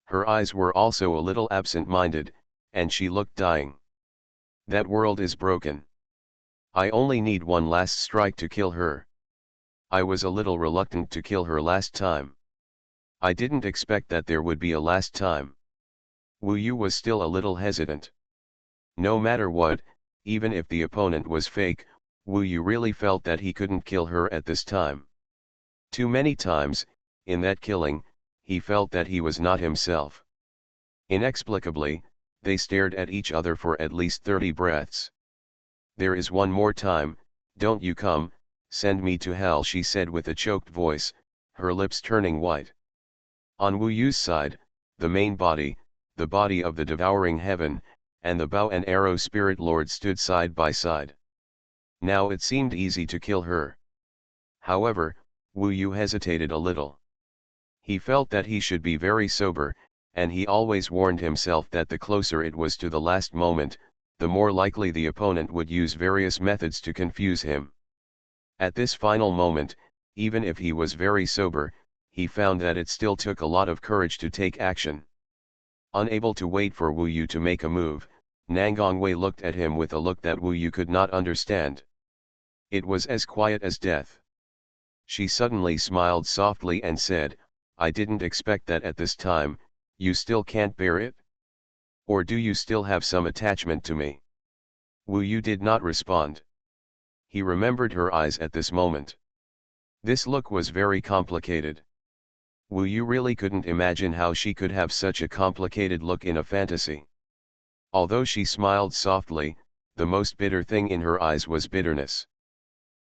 Her eyes were also a little absent-minded, and she looked dying. That world is broken. I only need one last strike to kill her. I was a little reluctant to kill her last time. I didn't expect that there would be a last time. Wu Yu was still a little hesitant. No matter what, even if the opponent was fake, Wu Yu really felt that he couldn't kill her at this time. Too many times, in that killing, he felt that he was not himself. Inexplicably, they stared at each other for at least 30 breaths. "There is one more time, don't you come, send me to hell," she said with a choked voice, her lips turning white. On Wu Yu's side, the main body, the body of the devouring heaven, and the bow and arrow spirit lord stood side by side. Now it seemed easy to kill her. However, Wu Yu hesitated a little. He felt that he should be very sober, and he always warned himself that the closer it was to the last moment, the more likely the opponent would use various methods to confuse him. At this final moment, even if he was very sober, he found that it still took a lot of courage to take action. Unable to wait for Wu Yu to make a move, Nangongwei looked at him with a look that Wu Yu could not understand. It was as quiet as death. She suddenly smiled softly and said, "I didn't expect that at this time. You still can't bear it? Or do you still have some attachment to me?" Wu Yu did not respond. He remembered her eyes at this moment. This look was very complicated. Wu Yu really couldn't imagine how she could have such a complicated look in a fantasy. Although she smiled softly, the most bitter thing in her eyes was bitterness.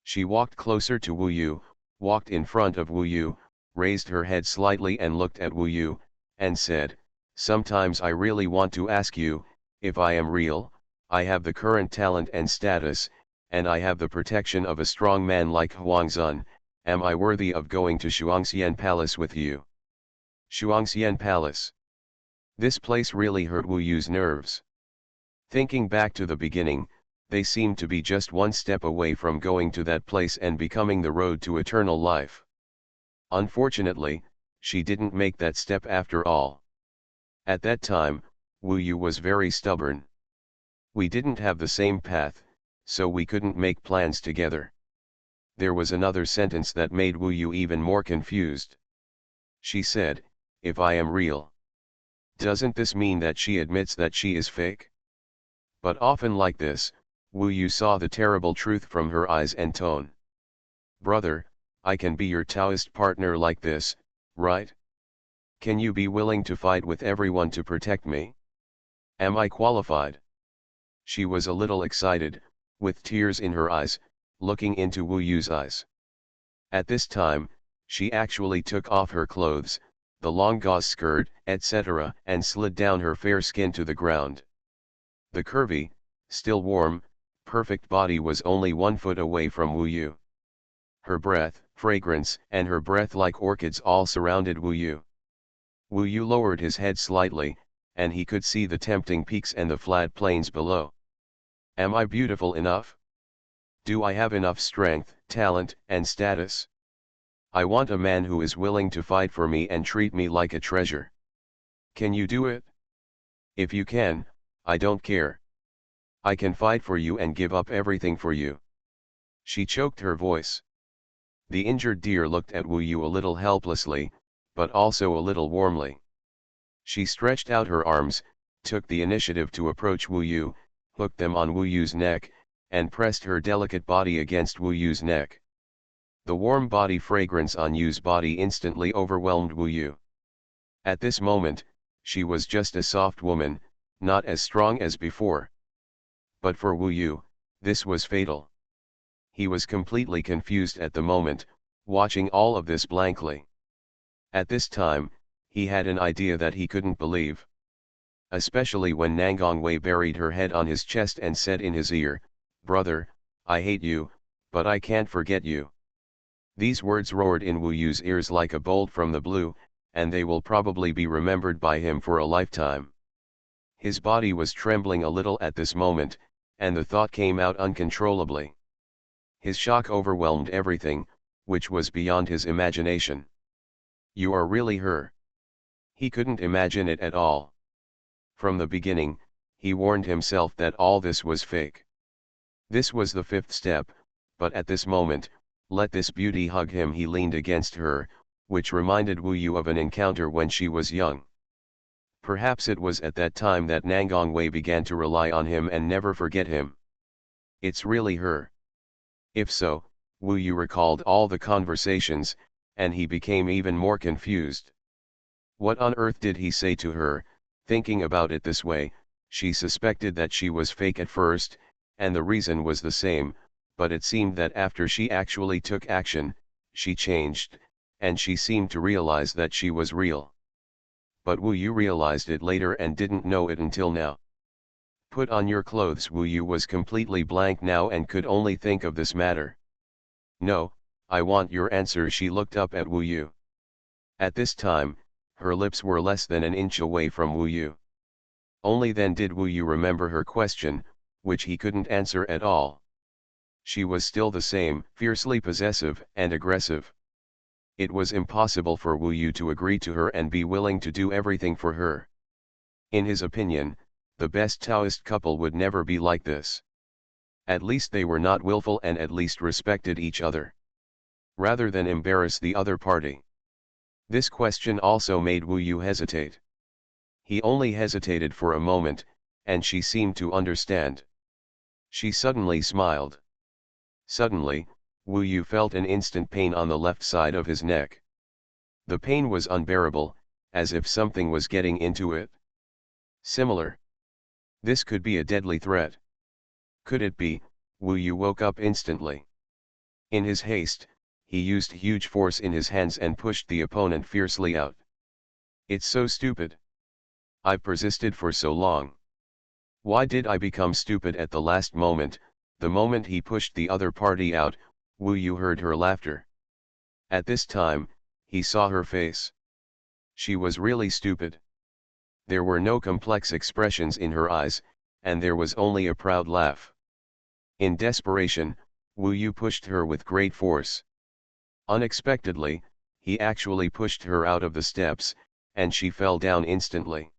She walked closer to Wu Yu, walked in front of Wu Yu, raised her head slightly and looked at Wu Yu, and said, "Sometimes I really want to ask you, if I am real. I have the current talent and status, and I have the protection of a strong man like Huangzun. Am I worthy of going to Shuangxian Palace with you?" Shuangxian Palace. This place really hurt Wu Yu's nerves. Thinking back to the beginning, they seemed to be just one step away from going to that place and becoming the road to eternal life. Unfortunately, she didn't make that step after all. At that time, Wu Yu was very stubborn. We didn't have the same path, so we couldn't make plans together. There was another sentence that made Wu Yu even more confused. She said, "If I am real." Doesn't this mean that she admits that she is fake? But often like this, Wu Yu saw the terrible truth from her eyes and tone. "Brother, I can be your Taoist partner like this, right? Can you be willing to fight with everyone to protect me? Am I qualified?" She was a little excited, with tears in her eyes, looking into Wu Yu's eyes. At this time, she actually took off her clothes, the long gauze skirt, etc., and slid down her fair skin to the ground. The curvy, still warm, perfect body was only 1 foot away from Wu Yu. Her breath, fragrance, and her breath like orchids all surrounded Wu Yu. Wu Yu lowered his head slightly, and he could see the tempting peaks and the flat plains below. Am I beautiful enough? Do I have enough strength, talent, and status? I want a man who is willing to fight for me and treat me like a treasure. Can you do it? If you can, I don't care. I can fight for you and give up everything for you." She choked her voice. The injured deer looked at Wu Yu a little helplessly, but also a little warmly. She stretched out her arms, took the initiative to approach Wu Yu, hooked them on Wu Yu's neck, and pressed her delicate body against Wu Yu's neck. The warm body fragrance on Yu's body instantly overwhelmed Wu Yu. At this moment, she was just a soft woman, not as strong as before. But for Wu Yu, this was fatal. He was completely confused at the moment, watching all of this blankly. At this time, he had an idea that he couldn't believe. Especially when Nangongwei buried her head on his chest and said in his ear, "Brother, I hate you, but I can't forget you." These words roared in Wu Yu's ears like a bolt from the blue, and they will probably be remembered by him for a lifetime. His body was trembling a little at this moment, and the thought came out uncontrollably. His shock overwhelmed everything, which was beyond his imagination. "You are really her." He couldn't imagine it at all. From the beginning, he warned himself that all this was fake. This was the fifth step, but at this moment, let this beauty hug him. He leaned against her, which reminded Wu Yu of an encounter when she was young. Perhaps it was at that time that Nangongwei began to rely on him and never forget him. It's really her. If so, Wu Yu recalled all the conversations, and he became even more confused. What on earth did he say to her? Thinking about it this way, she suspected that she was fake at first, and the reason was the same, but it seemed that after she actually took action, she changed, and she seemed to realize that she was real. But Wu Yu realized it later and didn't know it until now. "Put on your clothes." Wu Yu was completely blank now and could only think of this matter. "No, I want your answer." She looked up at Wu Yu. At this time, her lips were less than an inch away from Wu Yu. Only then did Wu Yu remember her question, which he couldn't answer at all. She was still the same, fiercely possessive and aggressive. It was impossible for Wu Yu to agree to her and be willing to do everything for her. In his opinion, the best Taoist couple would never be like this. At least they were not willful and at least respected each other, rather than embarrass the other party. This question also made Wu Yu hesitate. He only hesitated for a moment, and she seemed to understand. She suddenly smiled. Suddenly, Wu Yu felt an instant pain on the left side of his neck. The pain was unbearable, as if something was getting into it. Similar. This could be a deadly threat. Could it be? Wu Yu woke up instantly. In his haste, he used huge force in his hands and pushed the opponent fiercely out. It's so stupid. I've persisted for so long. Why did I become stupid at the last moment? The moment he pushed the other party out, Wu Yu heard her laughter. At this time, he saw her face. She was really stupid. There were no complex expressions in her eyes, and there was only a proud laugh. In desperation, Wu Yu pushed her with great force. Unexpectedly, he actually pushed her out of the steps, and she fell down instantly.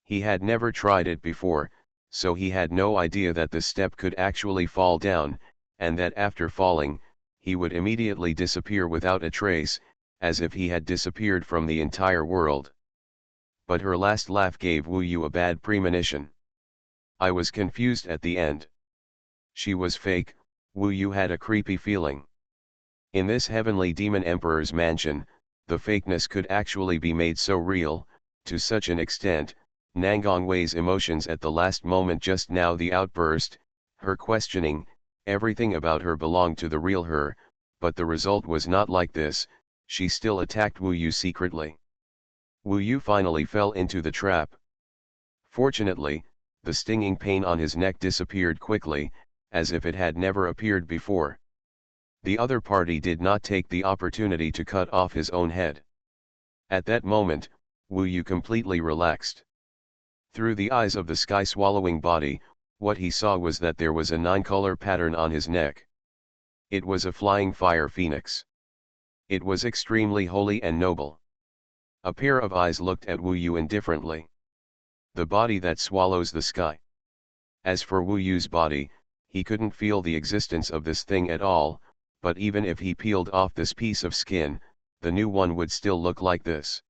He had never tried it before, so he had no idea that the step could actually fall down, and that after falling, he would immediately disappear without a trace, as if he had disappeared from the entire world. But her last laugh gave Wu Yu a bad premonition. I was confused at the end. She was fake. Wu Yu had a creepy feeling. In this heavenly demon emperor's mansion, the fakeness could actually be made so real, to such an extent. Nangongwei's emotions at the last moment just now, the outburst, her questioning, everything about her belonged to the real her, but the result was not like this. She still attacked Wu Yu secretly. Wu Yu finally fell into the trap. Fortunately, the stinging pain on his neck disappeared quickly, as if it had never appeared before. The other party did not take the opportunity to cut off his own head. At that moment, Wu Yu completely relaxed. Through the eyes of the sky-swallowing body, what he saw was that there was a 9-color pattern on his neck. It was a flying fire phoenix. It was extremely holy and noble. A pair of eyes looked at Wu Yu indifferently. The body that swallows the sky. As for Wu Yu's body, he couldn't feel the existence of this thing at all, but even if he peeled off this piece of skin, the new one would still look like this.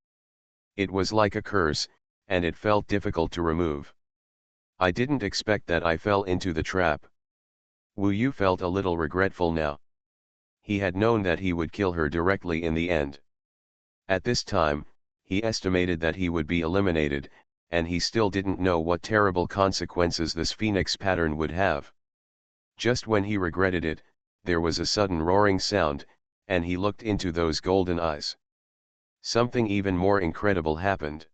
It was like a curse, and it felt difficult to remove. I didn't expect that. I fell into the trap. Wu Yu felt a little regretful now. He had known that he would kill her directly in the end. At this time, he estimated that he would be eliminated, and he still didn't know what terrible consequences this phoenix pattern would have. Just when he regretted it, there was a sudden roaring sound, and he looked into those golden eyes. Something even more incredible happened.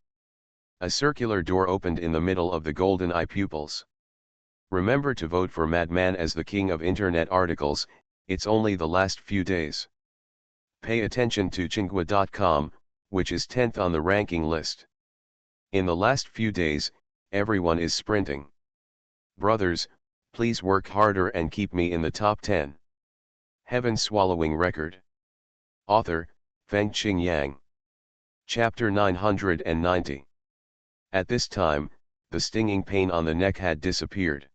A circular door opened in the middle of the golden eye pupils. Remember to vote for Madman as the king of internet articles, it's only the last few days. Pay attention to Xuanhuan.com, which is 10th on the ranking list. In the last few days, everyone is sprinting. Brothers, please work harder and keep me in the top 10. Heaven-swallowing record. Author, Fengqing Yang. Chapter 990. At this time, the stinging pain on the neck had disappeared.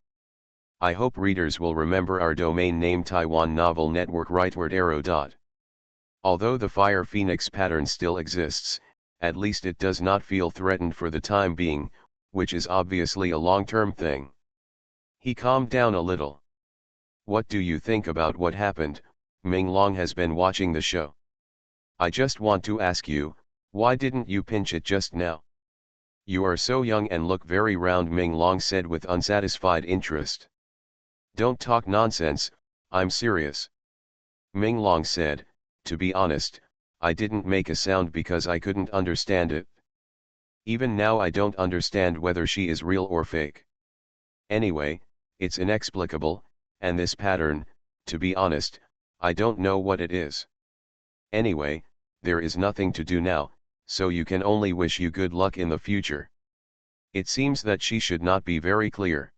I hope readers will remember our domain name Taiwan Novel Network rightward arrow. Although the Fire Phoenix pattern still exists, at least it does not feel threatened for the time being, which is obviously a long-term thing. He calmed down a little. What do you think about what happened? Ming Long has been watching the show. I just want to ask you, why didn't you pinch it just now? You are so young and look very round, Ming Long said with unsatisfied interest. Don't talk nonsense, I'm serious. Ming Long said, to be honest, I didn't make a sound because I couldn't understand it. Even now I don't understand whether she is real or fake. Anyway, it's inexplicable, and this pattern, to be honest, I don't know what it is. Anyway, there is nothing to do now, so you can only wish you good luck in the future. It seems that she should not be very clear.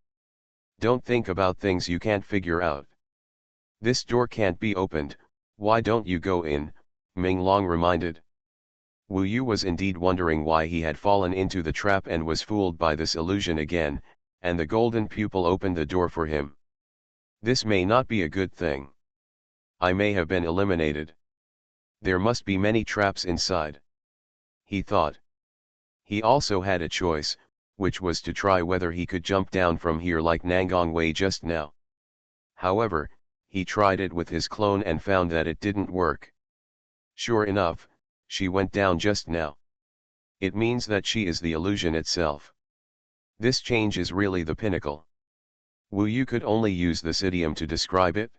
Don't think about things you can't figure out. This door can't be opened, why don't you go in? Ming Long reminded. Wu Yu was indeed wondering why he had fallen into the trap and was fooled by this illusion again, and the golden pupil opened the door for him. This may not be a good thing. I may have been eliminated. There must be many traps inside. He thought. He also had a choice, which was to try whether he could jump down from here like Nangong Wei just now. However, he tried it with his clone and found that it didn't work. Sure enough, she went down just now. It means that she is the illusion itself. This change is really the pinnacle. Wu Yu could only use this idiom to describe it.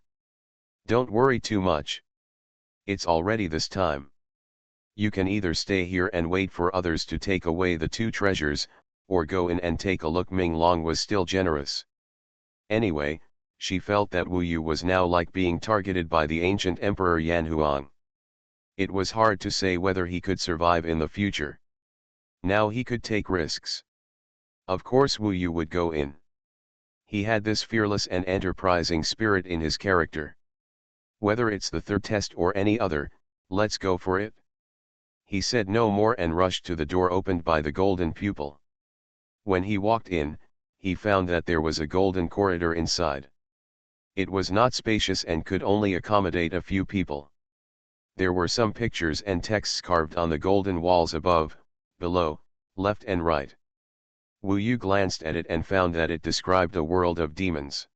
Don't worry too much. It's already this time. You can either stay here and wait for others to take away the two treasures, or go in and take a look. Ming Long was still generous. Anyway, she felt that Wu Yu was now like being targeted by the ancient Emperor Yanhuang. It was hard to say whether he could survive in the future. Now he could take risks. Of course Wu Yu would go in. He had this fearless and enterprising spirit in his character. Whether it's the third test or any other, let's go for it. He said no more and rushed to the door opened by the golden pupil. When he walked in, he found that there was a golden corridor inside. It was not spacious and could only accommodate a few people. There were some pictures and texts carved on the golden walls above, below, left and right. Wu Yu glanced at it and found that it described a world of demons.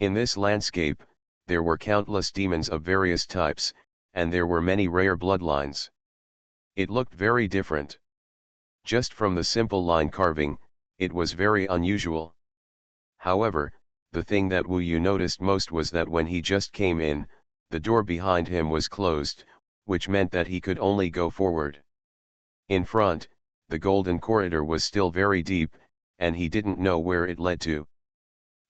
In this landscape, there were countless demons of various types, and there were many rare bloodlines. It looked very different. Just from the simple line carving, it was very unusual. However, the thing that Wu Yu noticed most was that when he just came in, the door behind him was closed, which meant that he could only go forward. In front, the golden corridor was still very deep, and he didn't know where it led to.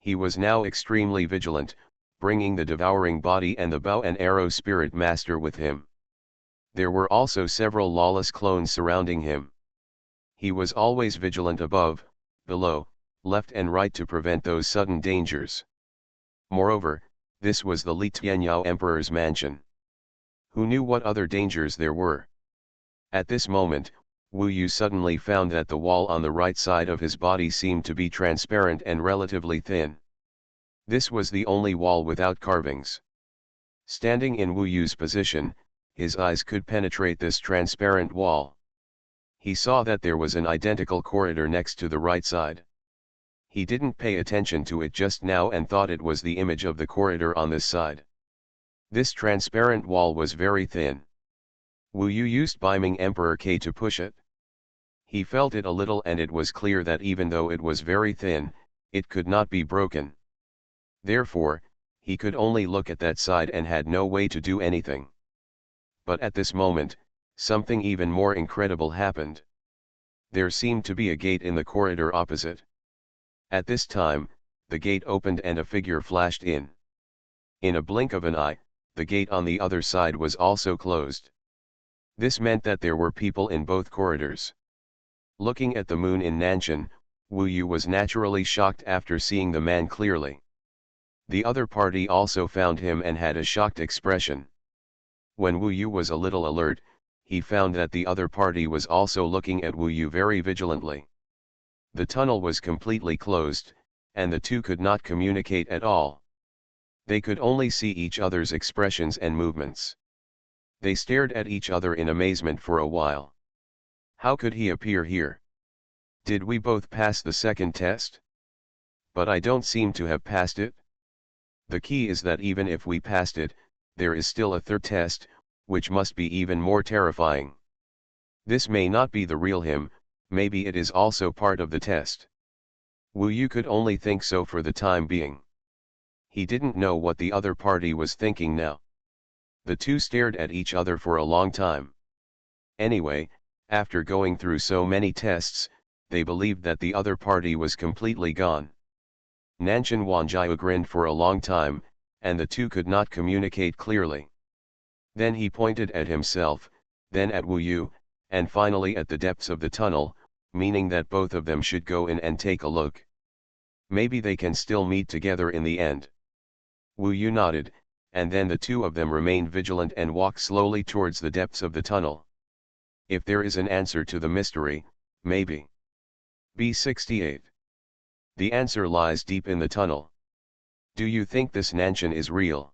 He was now extremely vigilant, bringing the devouring body and the bow and arrow spirit master with him. There were also several lawless clones surrounding him. He was always vigilant above, below, left and right to prevent those sudden dangers. Moreover, this was the Li Tianyao Emperor's mansion. Who knew what other dangers there were? At this moment, Wu Yu suddenly found that the wall on the right side of his body seemed to be transparent and relatively thin. This was the only wall without carvings. Standing in Wu Yu's position, his eyes could penetrate this transparent wall. He saw that there was an identical corridor next to the right side. He didn't pay attention to it just now and thought it was the image of the corridor on this side. This transparent wall was very thin. Wu Yu used Beiming Emperor K to push it. He felt it a little and it was clear that even though it was very thin, it could not be broken. Therefore, he could only look at that side and had no way to do anything. But at this moment, something even more incredible happened. There seemed to be a gate in the corridor opposite. At this time, the gate opened and a figure flashed in. In a blink of an eye, the gate on the other side was also closed. This meant that there were people in both corridors. Looking at the moon in Nanshan, Wu Yu was naturally shocked after seeing the man clearly. The other party also found him and had a shocked expression. When Wu Yu was a little alert, he found that the other party was also looking at Wu Yu very vigilantly. The tunnel was completely closed, and the two could not communicate at all. They could only see each other's expressions and movements. They stared at each other in amazement for a while. How could he appear here? Did we both pass the second test? But I don't seem to have passed it. The key is that even if we passed it, there is still a third test, which must be even more terrifying. This may not be the real him, maybe it is also part of the test. Wu Yu could only think so for the time being. He didn't know what the other party was thinking now. The two stared at each other for a long time. Anyway, after going through so many tests, they believed that the other party was completely gone. Nanshan Wanjiao grinned for a long time, and the two could not communicate clearly. Then he pointed at himself, then at Wu Yu, and finally at the depths of the tunnel, meaning that both of them should go in and take a look. Maybe they can still meet together in the end. Wu Yu nodded, and then the two of them remained vigilant and walked slowly towards the depths of the tunnel. If there is an answer to the mystery, maybe. B68. The answer lies deep in the tunnel. Do you think this Nanshan is real?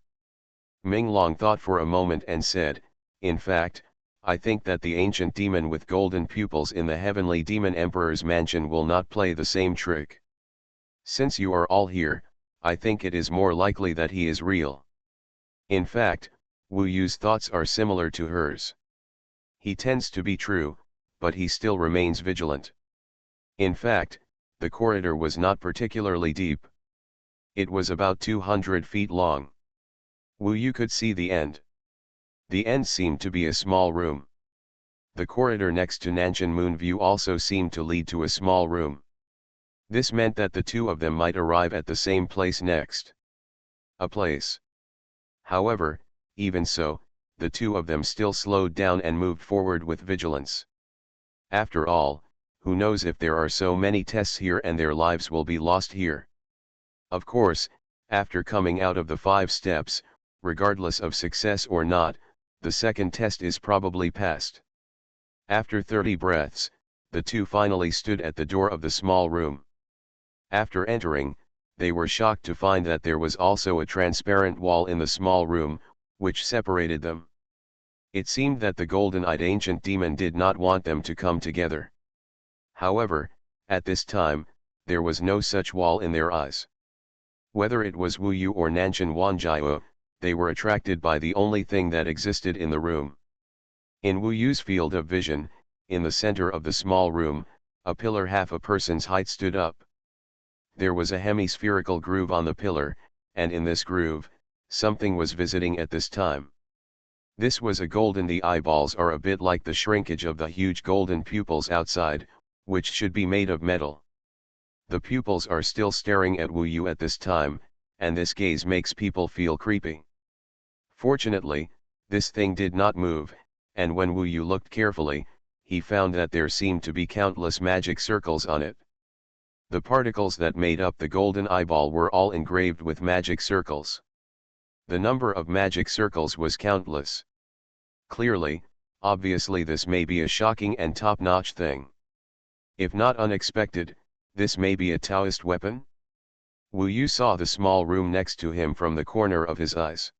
Ming Long thought for a moment and said, in fact, I think that the ancient demon with golden pupils in the heavenly demon emperor's mansion will not play the same trick. Since you are all here, I think it is more likely that he is real. In fact, Wu Yu's thoughts are similar to hers. He tends to be true, but he still remains vigilant. In fact, the corridor was not particularly deep. It was about 200 feet long. Wu Yu could see the end. The end seemed to be a small room. The corridor next to Nanshan Moonview also seemed to lead to a small room. This meant that the two of them might arrive at the same place next. A place. However, even so, the two of them still slowed down and moved forward with vigilance. After all, who knows if there are so many tests here and their lives will be lost here. Of course, after coming out of the 5 steps, regardless of success or not, the second test is probably passed. After 30 breaths, the two finally stood at the door of the small room. After entering, they were shocked to find that there was also a transparent wall in the small room, which separated them. It seemed that the golden-eyed ancient demon did not want them to come together. However, at this time, there was no such wall in their eyes. Whether it was Wu Yu or Nanshan Wanjiao, they were attracted by the only thing that existed in the room. In Wu Yu's field of vision, in the center of the small room, a pillar half a person's height stood up. There was a hemispherical groove on the pillar, and in this groove, something was visiting at this time. This was a golden. The eyeballs are a bit like the shrinkage of the huge golden pupils outside, which should be made of metal. The pupils are still staring at Wu Yu at this time, and this gaze makes people feel creepy. Fortunately, this thing did not move, and when Wu Yu looked carefully, he found that there seemed to be countless magic circles on it. The particles that made up the golden eyeball were all engraved with magic circles. The number of magic circles was countless. Clearly, obviously this may be a shocking and top-notch thing. If not unexpected, this may be a Taoist weapon? Wu Yu saw the small room next to him from the corner of his eyes.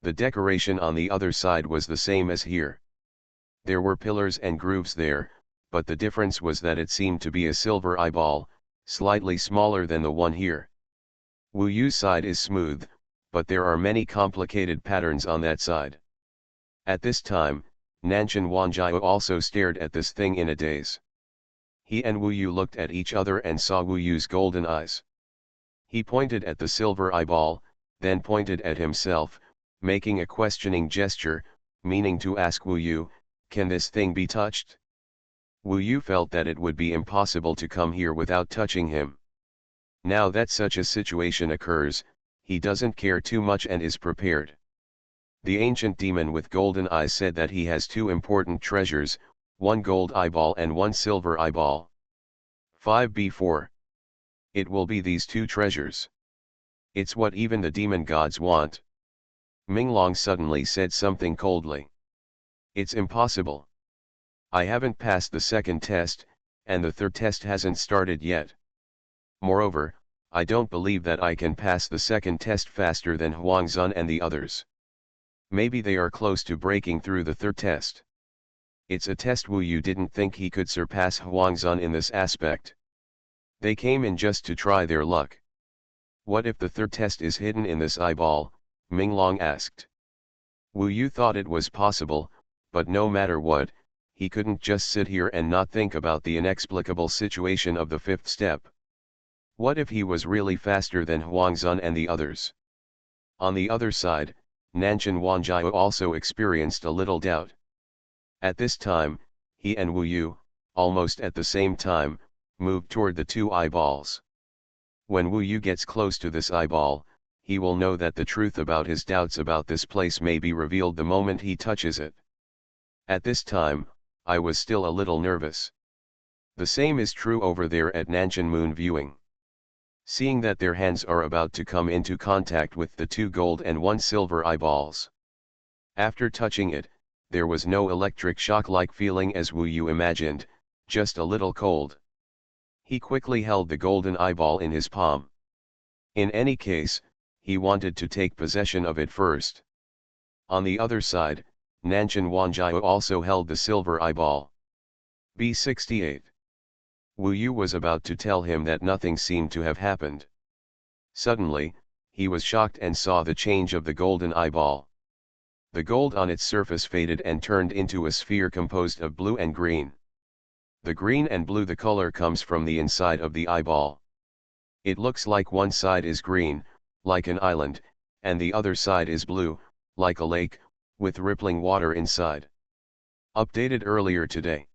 The decoration on the other side was the same as here. There were pillars and grooves there, but the difference was that it seemed to be a silver eyeball, slightly smaller than the one here. Wu Yu's side is smooth, but there are many complicated patterns on that side. At this time, Nanshan Wanjiao also stared at this thing in a daze. He and Wu Yu looked at each other and saw Wu Yu's golden eyes. He pointed at the silver eyeball, then pointed at himself, making a questioning gesture, meaning to ask Wu Yu, "Can this thing be touched?" Wu Yu felt that it would be impossible to come here without touching him. Now that such a situation occurs, he doesn't care too much and is prepared. The ancient demon with golden eyes said that he has two important treasures, one gold eyeball and one silver eyeball. 5b4. It will be these two treasures. It's what even the demon gods want. Minglong suddenly said something coldly. It's impossible. I haven't passed the second test, and the third test hasn't started yet. Moreover, I don't believe that I can pass the second test faster than Huangzun and the others. Maybe they are close to breaking through the third test. It's a test Wu Yu didn't think he could surpass Huangzun in this aspect. They came in just to try their luck. What if the third test is hidden in this eyeball? Minglong asked. Wu Yu thought it was possible, but no matter what, he couldn't just sit here and not think about the inexplicable situation of the fifth step. What if he was really faster than Huangzun and the others? On the other side, Nanshan Wanjiao also experienced a little doubt. At this time, he and Wu Yu, almost at the same time, moved toward the two eyeballs. When Wu Yu gets close to this eyeball, he will know that the truth about his doubts about this place may be revealed the moment he touches it. At this time, I was still a little nervous. The same is true over there at Nanshan Moon viewing. Seeing that their hands are about to come into contact with the two gold and one silver eyeballs. After touching it, there was no electric shock-like feeling as Wu Yu imagined, just a little cold. He quickly held the golden eyeball in his palm. In any case, he wanted to take possession of it first. On the other side, Nanshan Wanjiao also held the silver eyeball. B68. Wu Yu was about to tell him that nothing seemed to have happened. Suddenly, he was shocked and saw the change of the golden eyeball. The gold on its surface faded and turned into a sphere composed of blue and green. The green and blue the color comes from the inside of the eyeball. It looks like one side is green, like an island, and the other side is blue, like a lake, with rippling water inside. Updated earlier today.